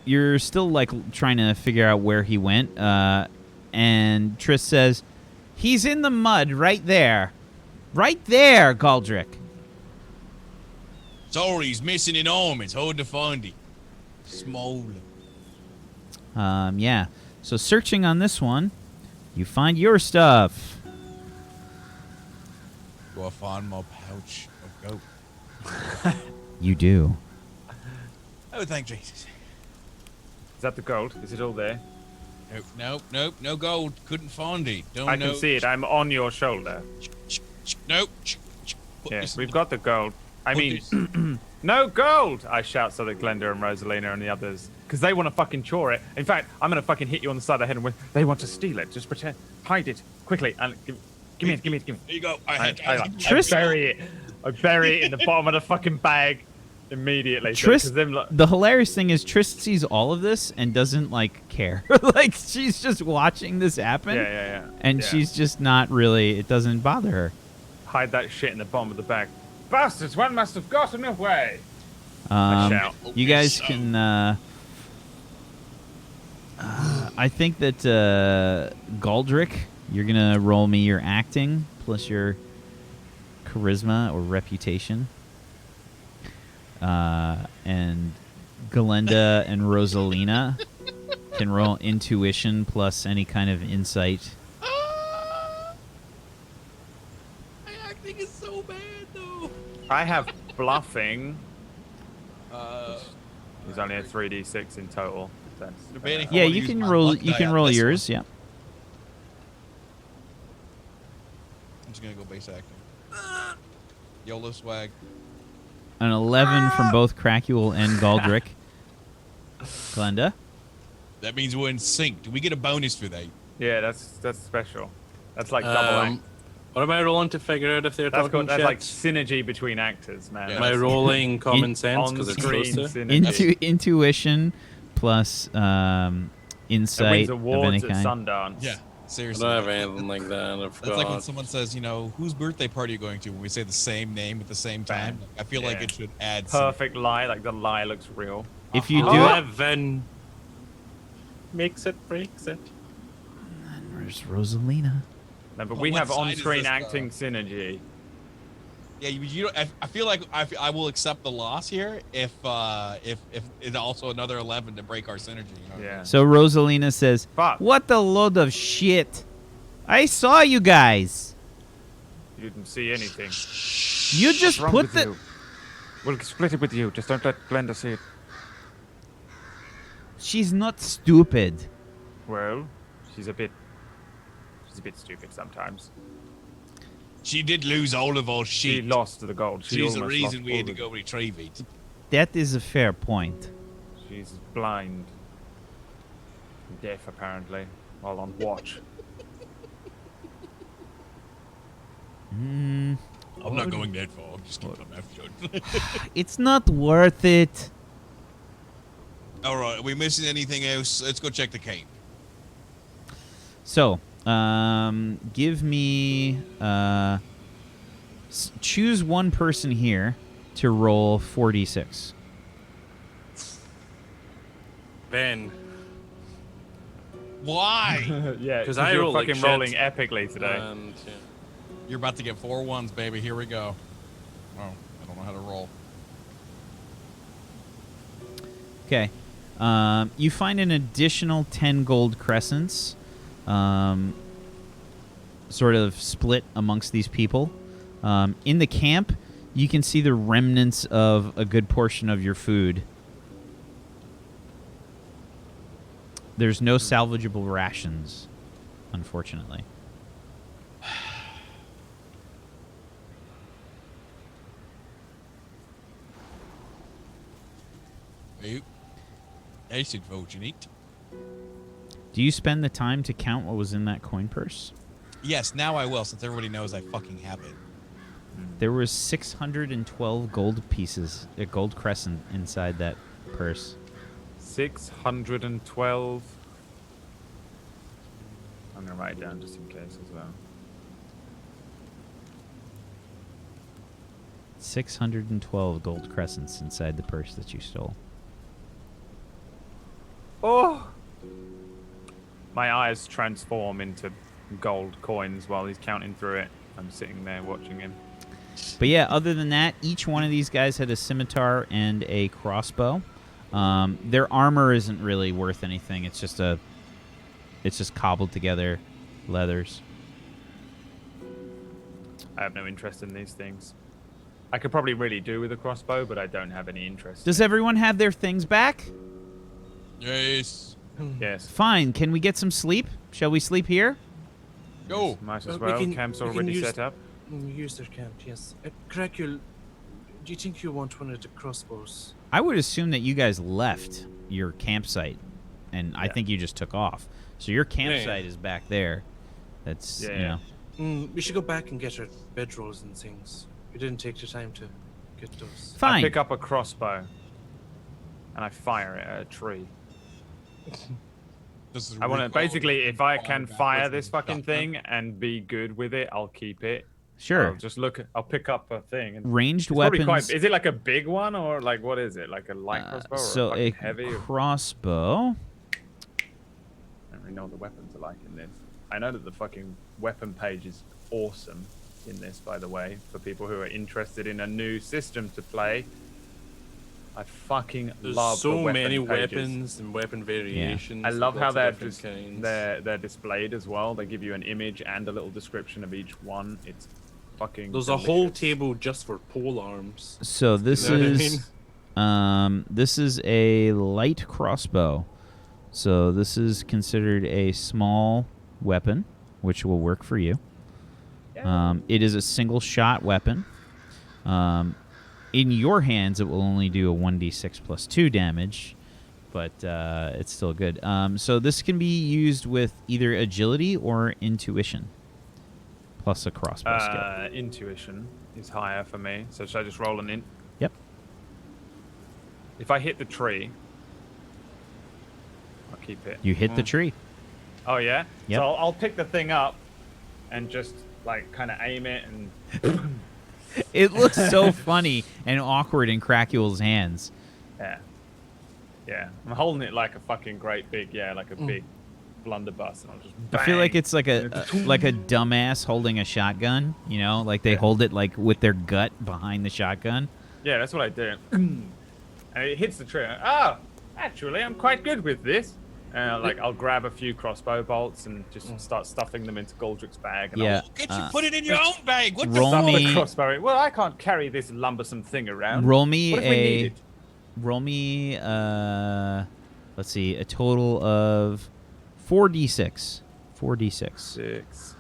You're still like trying to figure out where he went. And Triss says, "He's in the mud right there. Right there, Galdrick." Sorry, he's missing an arm. It's hard to find it. Small. Yeah. So searching on this one, you find your stuff. Do I find my pouch of goat? You do. Oh, thank Jesus. Is that the gold? Is it all there? Nope, no gold. Couldn't find it. Don't I know. can see it. I'm on your shoulder. Nope. Yes, we've got the gold. I Put mean, this- no gold! I shout so that Glenda and Rosalina and the others, because they want to fucking chore it. In fact, I'm gonna fucking hit you on the side of the head and they want to steal it. Just pretend, hide it quickly, and give me it. There you go. I Trist- bury it. I bury it in the bottom of the fucking bag immediately. Trist, the hilarious thing is Trist sees all of this and doesn't like care. Like she's just watching this happen. Yeah. And Yeah. she's just not really. It doesn't bother her. Hide that shit in the bottom of the bag. Bastards! One must have gotten away. I shout. You guys can. I think that Galdrick, you're gonna roll me your acting plus your charisma or reputation, and Galenda and Rosalina can roll intuition plus any kind of insight. My acting is so bad though. I have bluffing. Uh, There's only a 3d6 in total. That's, Debating Yeah, wanna you use can my roll. luck You die can on roll this yours. one. Yeah. I'm just gonna go base acting. YOLO swag. An 11 from both Cracule and Galdrick. Glenda. That means we're in sync. Do we get a bonus for that? yeah, that's special. That's like double act. What am I rolling to figure out if they're That's, talking that's shit? like synergy between actors, man. Yeah. Am I That's rolling common sense because it's on-screen close to? synergy. Intuition plus It wins insight of any awards at kind. Sundance. Yeah, I seriously. don't have anything like that. I That's forgot. like when someone says, you know, whose birthday party are you going to? When we say the same name at the same time. Bang. I feel like Yeah. it should add some. Perfect lie, like the lie looks real. If you do Uh-huh. it, 11 makes it, breaks it. where's Rosalina? No, but But we what have side is on-screen this, acting synergy. Yeah, you don't, I feel like I will accept the loss here if it's also another 11 to break our synergy. You know? Yeah. So Rosalina says, Fuck. "What a load of shit! I saw you guys. You didn't see anything. You just put the." We'll split it with you. Just don't let Glenda see it. She's not stupid. Well, she's a bit stupid sometimes. She did lose all of our She shit. lost the gold. She She's the almost reason lost we all had to the- go retrieve it. That is a fair point. She's blind. Deaf, apparently, while on watch. Hmm. I'm not going that far. I'm just keeping my mouth shut. It's not worth it. All right, are we missing anything else? Let's go check the cave. So, give me choose one person here to roll 4d6. Ben. Why? Yeah, 'Cause I you're roll like fucking shit. rolling epically today. And, yeah. You're about to get 4 ones, baby. Here we go. Oh, I don't know how to roll. Okay. You find an additional 10 gold crescents sort of split amongst these people. In the camp, you can see the remnants of a good portion of your food. There's no salvageable rations, unfortunately. You. That's unfortunate. Do you spend the time to count what was in that coin purse? Yes, now I will, since everybody knows I fucking have it. There was 612 gold pieces, a gold crescent inside that purse. 612. I'm gonna write it down just in case as well. 612 gold crescents inside the purse that you stole. Oh! My eyes transform into gold coins while he's counting through it. I'm sitting there watching him. But yeah, other than that, each one of these guys had a scimitar and a crossbow. Their armor isn't really worth anything. It's just cobbled together leathers. I have no interest in these things. I could probably really do with a crossbow, but I don't have any interest. Does everyone have their things back? Yes. Yes. Fine. Can we get some sleep? Shall we sleep here? Go. Might as Well, well. we can- Camp's we can already use- set up. User can't, yes. Cracul, do you think you want one of the crossbows? I would assume that you guys left your campsite, and I Yeah. think you just took off. So your campsite is back there. That's, Yeah, you know. We should go back and get our bedrolls and things. We didn't take the time to get those. I Fine. pick up a crossbow and I fire it at a tree. I want to basically, if I can fire this fucking thing and be good with it, I'll keep it. Sure. I'll just look. I'll pick up a thing. And Ranged it's probably weapons. is it like a big one or like what is it? Like a light crossbow or So a a fucking heavy? I crossbow. don't really know what the weapons are like in this. I know that the fucking weapon page is awesome in this, by the way, for people who are interested in a new system to play. I fucking There's love so the weapon many pages. weapons and weapon variations. I love and how lots they're of different just kinds. they're displayed as well. They give you an image and a little description of each one. It's fucking. There's a whole delicious. table just for pole arms. So this You know what I is this is a light crossbow. So this is considered a small weapon, which will work for you. It is a single shot weapon. In your hands, it will only do a 1d6 plus 2 damage, but it's still good. So this can be used with either agility or intuition, plus a crossbow skill. Intuition is higher for me, so should I just roll an int? Yep. If I hit the tree, I'll keep it. You hit the tree. Oh yeah. Yep. So I'll pick the thing up and just like kind of aim it and. It looks so funny and awkward in Cracul's hands. Yeah. I'm holding it like a fucking great big, like a big blunderbuss, and I'll just. I feel like bang. it's like a dumbass holding a shotgun. You know, like they hold it like with their gut behind the shotgun. Yeah, that's what I do. And it hits the tree. Oh, actually, I'm quite good with this. I'll grab a few crossbow bolts and just start stuffing them into Goldrick's bag. And Yeah. Get you put it in your own bag. What the Roll I'll stuff me- the crossbow. Well, I can't carry this lumbersome thing around. Roll me What if we need it? Roll me. Let's see, a total of 4d6. 4d6. 6.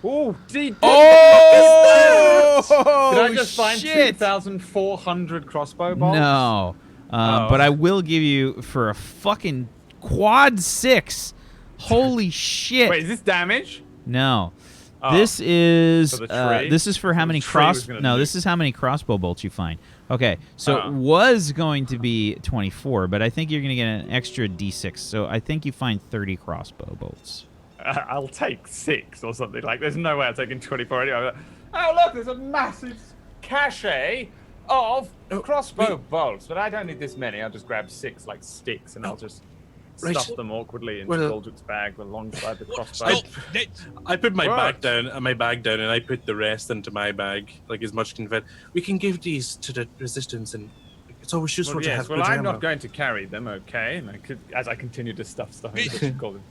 Oh, Oh! Did I just find shit! 2,400 crossbow bolts? No. But I will give you for a fucking quad 6. Holy shit! Wait, is this damage? No. Oh. This is For the tree? this is for how The many tree was cross. gonna No, do- this is how many crossbow bolts you find. Okay, so Oh. it was going to be 24, but I think you're going to get an extra d6. So I think you find 30 crossbow bolts. I'll take 6 or something. Like, there's no way I'm taking 24 anyway. Oh, look, there's a massive cache of crossbow bolts. But I don't need this many. I'll just grab 6, like, sticks, and I'll just Right. stuff them awkwardly into Well, Goldrick's bag alongside the crossbow. No, that- I put my Right. bag down, and I put the rest into my bag, like as much can fit. We can give these to the resistance, and it's always useful Well, to yes, have well, good I'm ammo. not going to carry them, okay? And as I continue to stuff into Goldrick.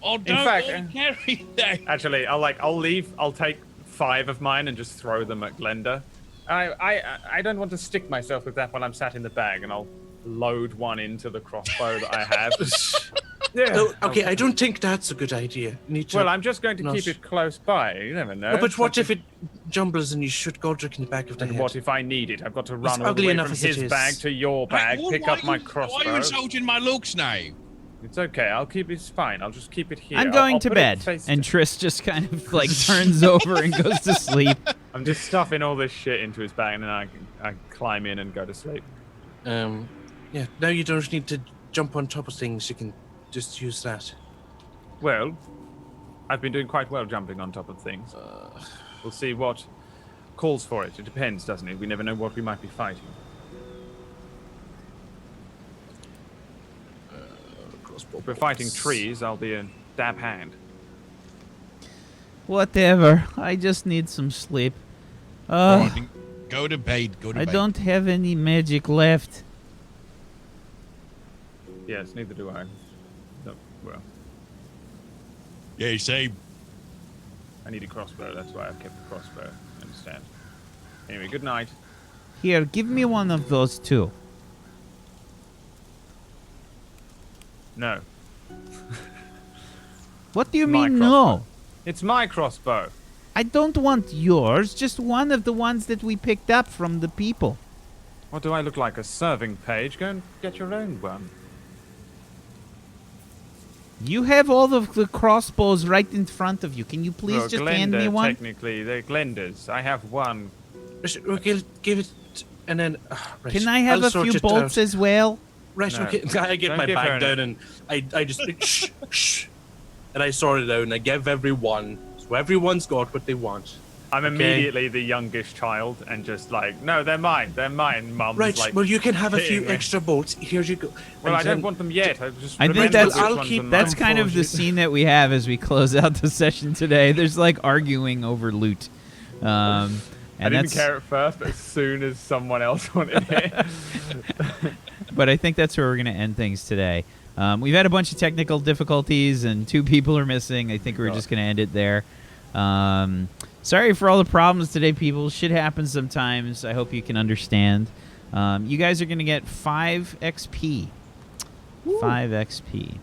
oh, don't fact, carry that. Actually, I'll take 5 of mine and just throw them at Glenda. I don't want to stick myself with that while I'm sat in the bag, and I'll load one into the crossbow that I have. Yeah. No, okay, I don't think that's a good idea. Need to, Well, I'm just going to not- keep it close by. You never know. No, but what if it jumbles and you shoot Goldrick in the back of the And head? what if I need it? I've got to run all the ugly way enough from as it his is. bag to your bag, Hey, pick why up my Why are you crossbow. insulting my looks now? It's okay. I'll keep it. It's fine. I'll just keep it here. I'm going I'll to put it bed, face and to- Triss just kind of like turns over and goes to sleep. I'm just stuffing all this shit into his bag, and then I climb in and go to sleep. Yeah, now you don't need to jump on top of things. You can just use that. Well, I've been doing quite well jumping on top of things. We'll see what calls for it. It depends, doesn't it? We never know what we might be fighting. If we're fighting trees, I'll be a dab hand. Whatever. I just need some sleep. Go to bed. Go to I bed. don't have any magic left. Yes, neither do I. No, well, Yeah, same. I need a crossbow. That's why I've kept the crossbow. Understand? Anyway, good night. Here, give me one of those too. No, What do you My mean crossbow. no? it's my crossbow. I don't want yours, just one of the ones that we picked up from the people. What do I look like, a serving page? Go and get your own one. You have all of the crossbows right in front of you. Can you please Well, just Glenda, hand me one? Technically, they're Glenda's. I have one. Okay, give it, and then. Right, Can I have I'll a sort few it bolts out. as well? Right, No. okay. I get Don't my give her bag down any. and I just shh, shh, and I sort it out and I give everyone, so everyone's got what they want. I'm Okay. immediately the youngest child and just like, no, they're mine, Mum's Right, like, well you can have a few hitting me. extra bolts. Here you go. Well, And I don't then- want them yet. I just I think remember that's- which I'll ones keep are That's mine. kind of the scene that we have as we close out the session today. There's like arguing over loot. I And didn't that's, care at first, but as soon as someone else wanted it. but I think that's where we're going to end things today. We've had a bunch of technical difficulties and 2 people are missing. I think we're just going to end it there. Sorry for all the problems today, people. Shit happens sometimes. I hope you can understand. You guys are going to get 5 XP. 5 XP.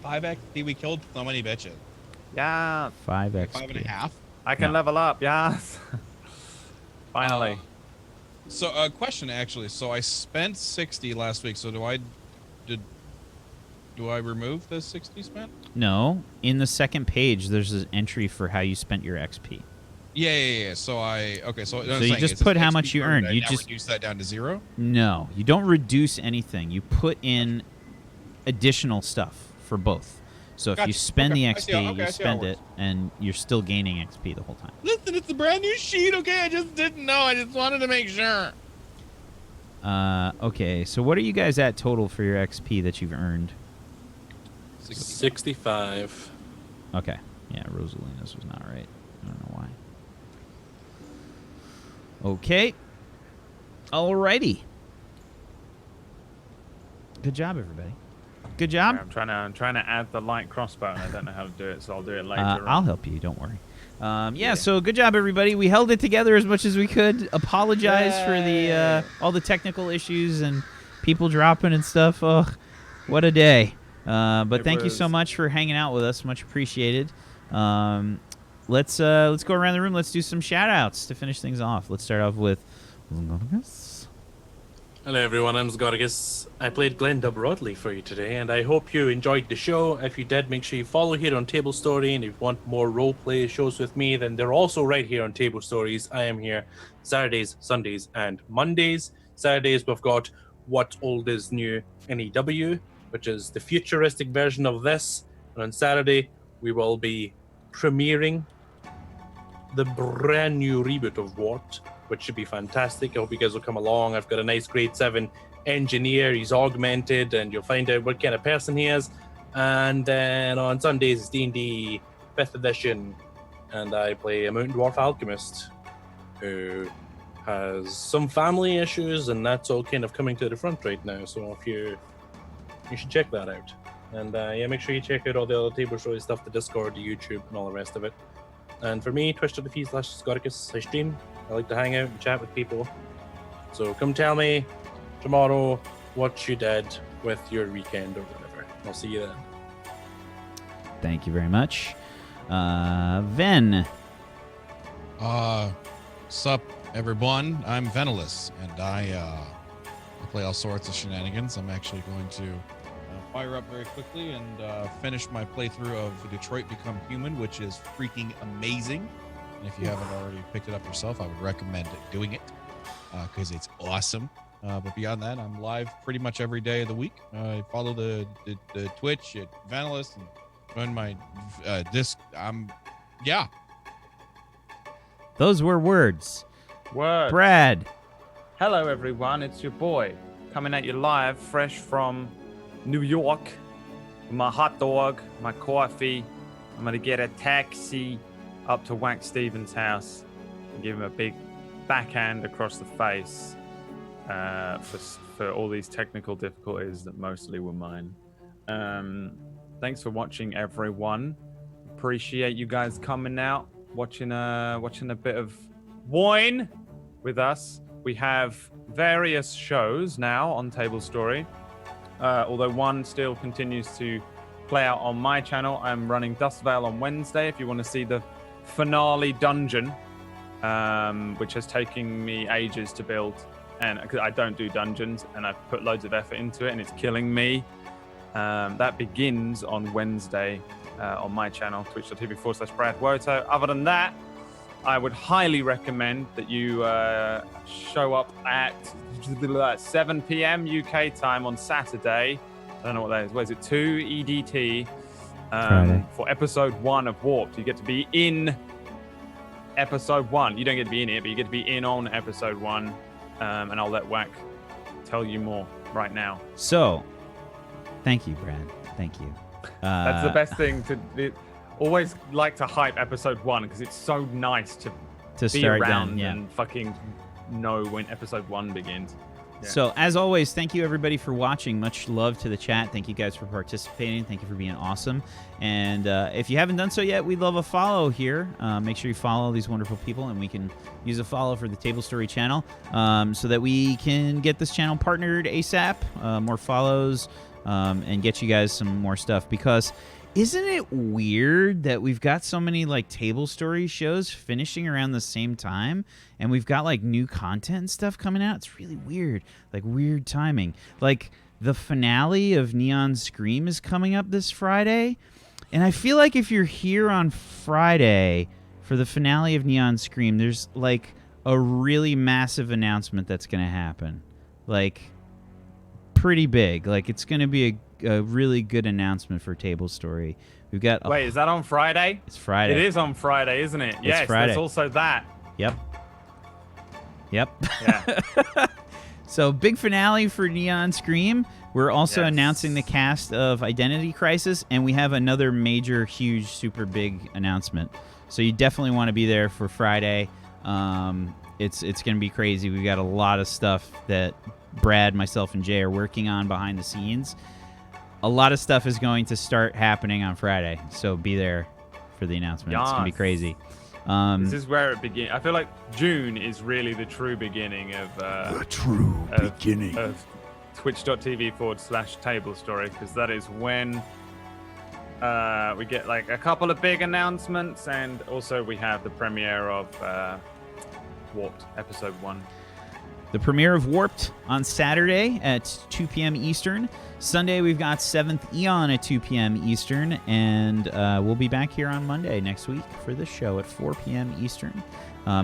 5 XP. We killed so many bitches. Yeah, 5 XP. 5.5. I can Yeah. level up, yes. Finally. So, question actually. So I spent 60 last week. So do I remove the 60 spent? No, in the second page, there's an entry for how you spent your XP. Yeah. So okay. So, So you just put how much you earned. You just reduce that down to 0. No, you don't reduce anything. You put in additional stuff for both. So if you Gotcha. spend Okay. the I XP, see how- okay, I you see how it spend it, works. and you're still gaining XP the whole time. Listen, it's a brand new sheet. Okay, I just didn't know. I just wanted to make sure. Okay, so what are you guys at total for your XP that you've earned? 65. Okay, yeah, Rosalina's was not right. I don't know why. Okay. Alrighty. Good job, everybody. Good job. I'm trying to add the light crossbow, and I don't know how to do it, so I'll do it later. I'll help you. Don't worry. Yeah. So good job, everybody. We held it together as much as we could. Apologize for the all the technical issues and people dropping and stuff. Ugh, what a day. But thank you so was- much for hanging out with us. Much appreciated. Let's go around the room. Let's do some shout outs to finish things off. Let's start off with Hello everyone, I'm Zgorgus. I played Glenda Broadley for you today, and I hope you enjoyed the show. If you did, make sure you follow here on Tablestory, and if you want more roleplay shows with me, then they're also right here on Table Stories. I am here Saturdays, Sundays, and Mondays. Saturdays, we've got What Old Is New NEW, which is the futuristic version of this. And on Saturday, we will be premiering the brand new reboot of What, which should be fantastic. I hope you guys will come along. I've got a nice grade 7 engineer. He's augmented, and you'll find out what kind of person he is. And then on Sundays, it's D&D 5th edition, and I play a Mountain Dwarf Alchemist who has some family issues, and that's all kind of coming to the front right now. So if you should check that out. And yeah, make sure you check out all the other Table Story stuff, the Discord, the YouTube, and all the rest of it. And for me, twitch.tv/Scoricus, I stream. I like to hang out and chat with people. So come tell me tomorrow what you did with your weekend or whatever. I'll see you then. Thank you very much. Ven. Sup, everyone. I'm Nameless, and I play all sorts of shenanigans. I'm actually going to fire up very quickly and finish my playthrough of Detroit Become Human, which is freaking amazing. And if you haven't already picked it up yourself, I would recommend doing it because it's awesome. But beyond that, I'm live pretty much every day of the week. Follow the Twitch at Nameless and join my disc. Yeah. Those were words. Word. Brad. Hello, everyone. It's your boy coming at you live, fresh from New York. With my hot dog, my coffee. I'm gonna get a taxi up to Wack Stevens' house and give him a big backhand across the face for all these technical difficulties that mostly were mine. Thanks for watching, everyone. Appreciate you guys coming out, watching a bit of wine with us. We have various shows now on Tablestory, although one still continues to play out on my channel. I'm running Dust Veil on Wednesday. If you want to see the finale dungeon, which has taken me ages to build. And because I don't do dungeons, and I've put loads of effort into it, and it's killing me. That begins on Wednesday on my channel, twitch.tv/BradWoto. Other than that, I would highly recommend that you show up at 7 p.m. UK time on Saturday. I don't know what that is. What is it? 2 EDT for episode 1 of Warped. You get to be in episode 1. You don't get to be in it, but you get to be in on episode 1. And I'll let Wack tell you more right now. So, thank you, Brad. Thank you. That's the best thing always like to hype episode 1 because it's so nice to be start around then, and fucking know when episode 1 begins. Yeah. So, as always, thank you everybody for watching. Much love to the chat. Thank you guys for participating. Thank you for being awesome. And if you haven't done so yet, we'd love a follow here. Make sure you follow these wonderful people, and we can use a follow for the Tablestory channel so that we can get this channel partnered ASAP, more follows, and get you guys some more stuff. Because isn't it weird that we've got so many like Tablestory shows finishing around the same time, and we've got like new content and stuff coming out? It's really weird, like weird timing. Like the finale of Neon Scream is coming up this Friday, and I feel like if you're here on Friday for the finale of Neon Scream, there's like a really massive announcement that's going to happen, like pretty big. Like it's going to be a really good announcement for Tablestory. We've got. Wait, is that on Friday? It's Friday. It is on Friday, isn't it? Yes, Friday. there's also that. Yep. Yeah. Yeah. So big finale for Neon Scream. We're also announcing the cast of Identity Crisis, and we have another major, huge, super big announcement. So you definitely want to be there for Friday. It's going to be crazy. We've got a lot of stuff that Brad, myself, and Jay are working on behind the scenes. A lot of stuff is going to start happening on Friday, so be there for the announcement. It's going to be crazy. This is where it begins. I feel like June is really the true beginning of of twitch.tv/Tablestory, because that is when we get like a couple of big announcements, and also we have the premiere of Warped episode 1. The premiere of Warped on Saturday at 2 p.m. Eastern. Sunday, we've got 7th Eon at 2 p.m. Eastern. And we'll be back here on Monday next week for this show at 4 p.m. Eastern.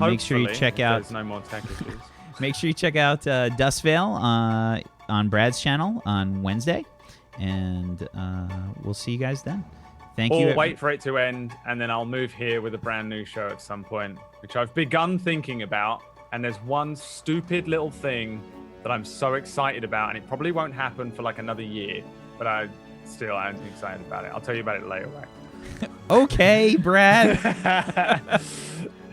Make sure you check out... There's no more tech issues. Make sure you check out Dustvale on Brad's channel on Wednesday. And we'll see you guys then. Thank you. Or wait for it to end, and then I'll move here with a brand new show at some point, which I've begun thinking about. And there's one stupid little thing that I'm so excited about, and it probably won't happen for like another year, but I'm excited about it. I'll tell you about it later. Okay, Brad.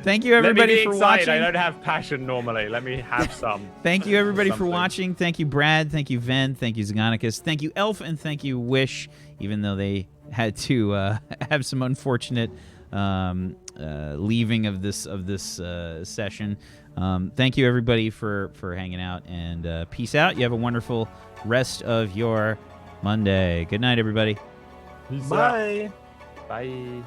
Thank you, everybody, for watching. I don't have passion normally. Let me have some. Thank you, everybody, for watching. Thank you, Brad. Thank you, Ven. Thank you, Zagonicus. Thank you, Elf, and thank you, Wish, even though they had to have some unfortunate leaving of this session. Thank you, everybody, for hanging out, and peace out. You have a wonderful rest of your Monday. Good night, everybody. Peace Bye. out. Bye.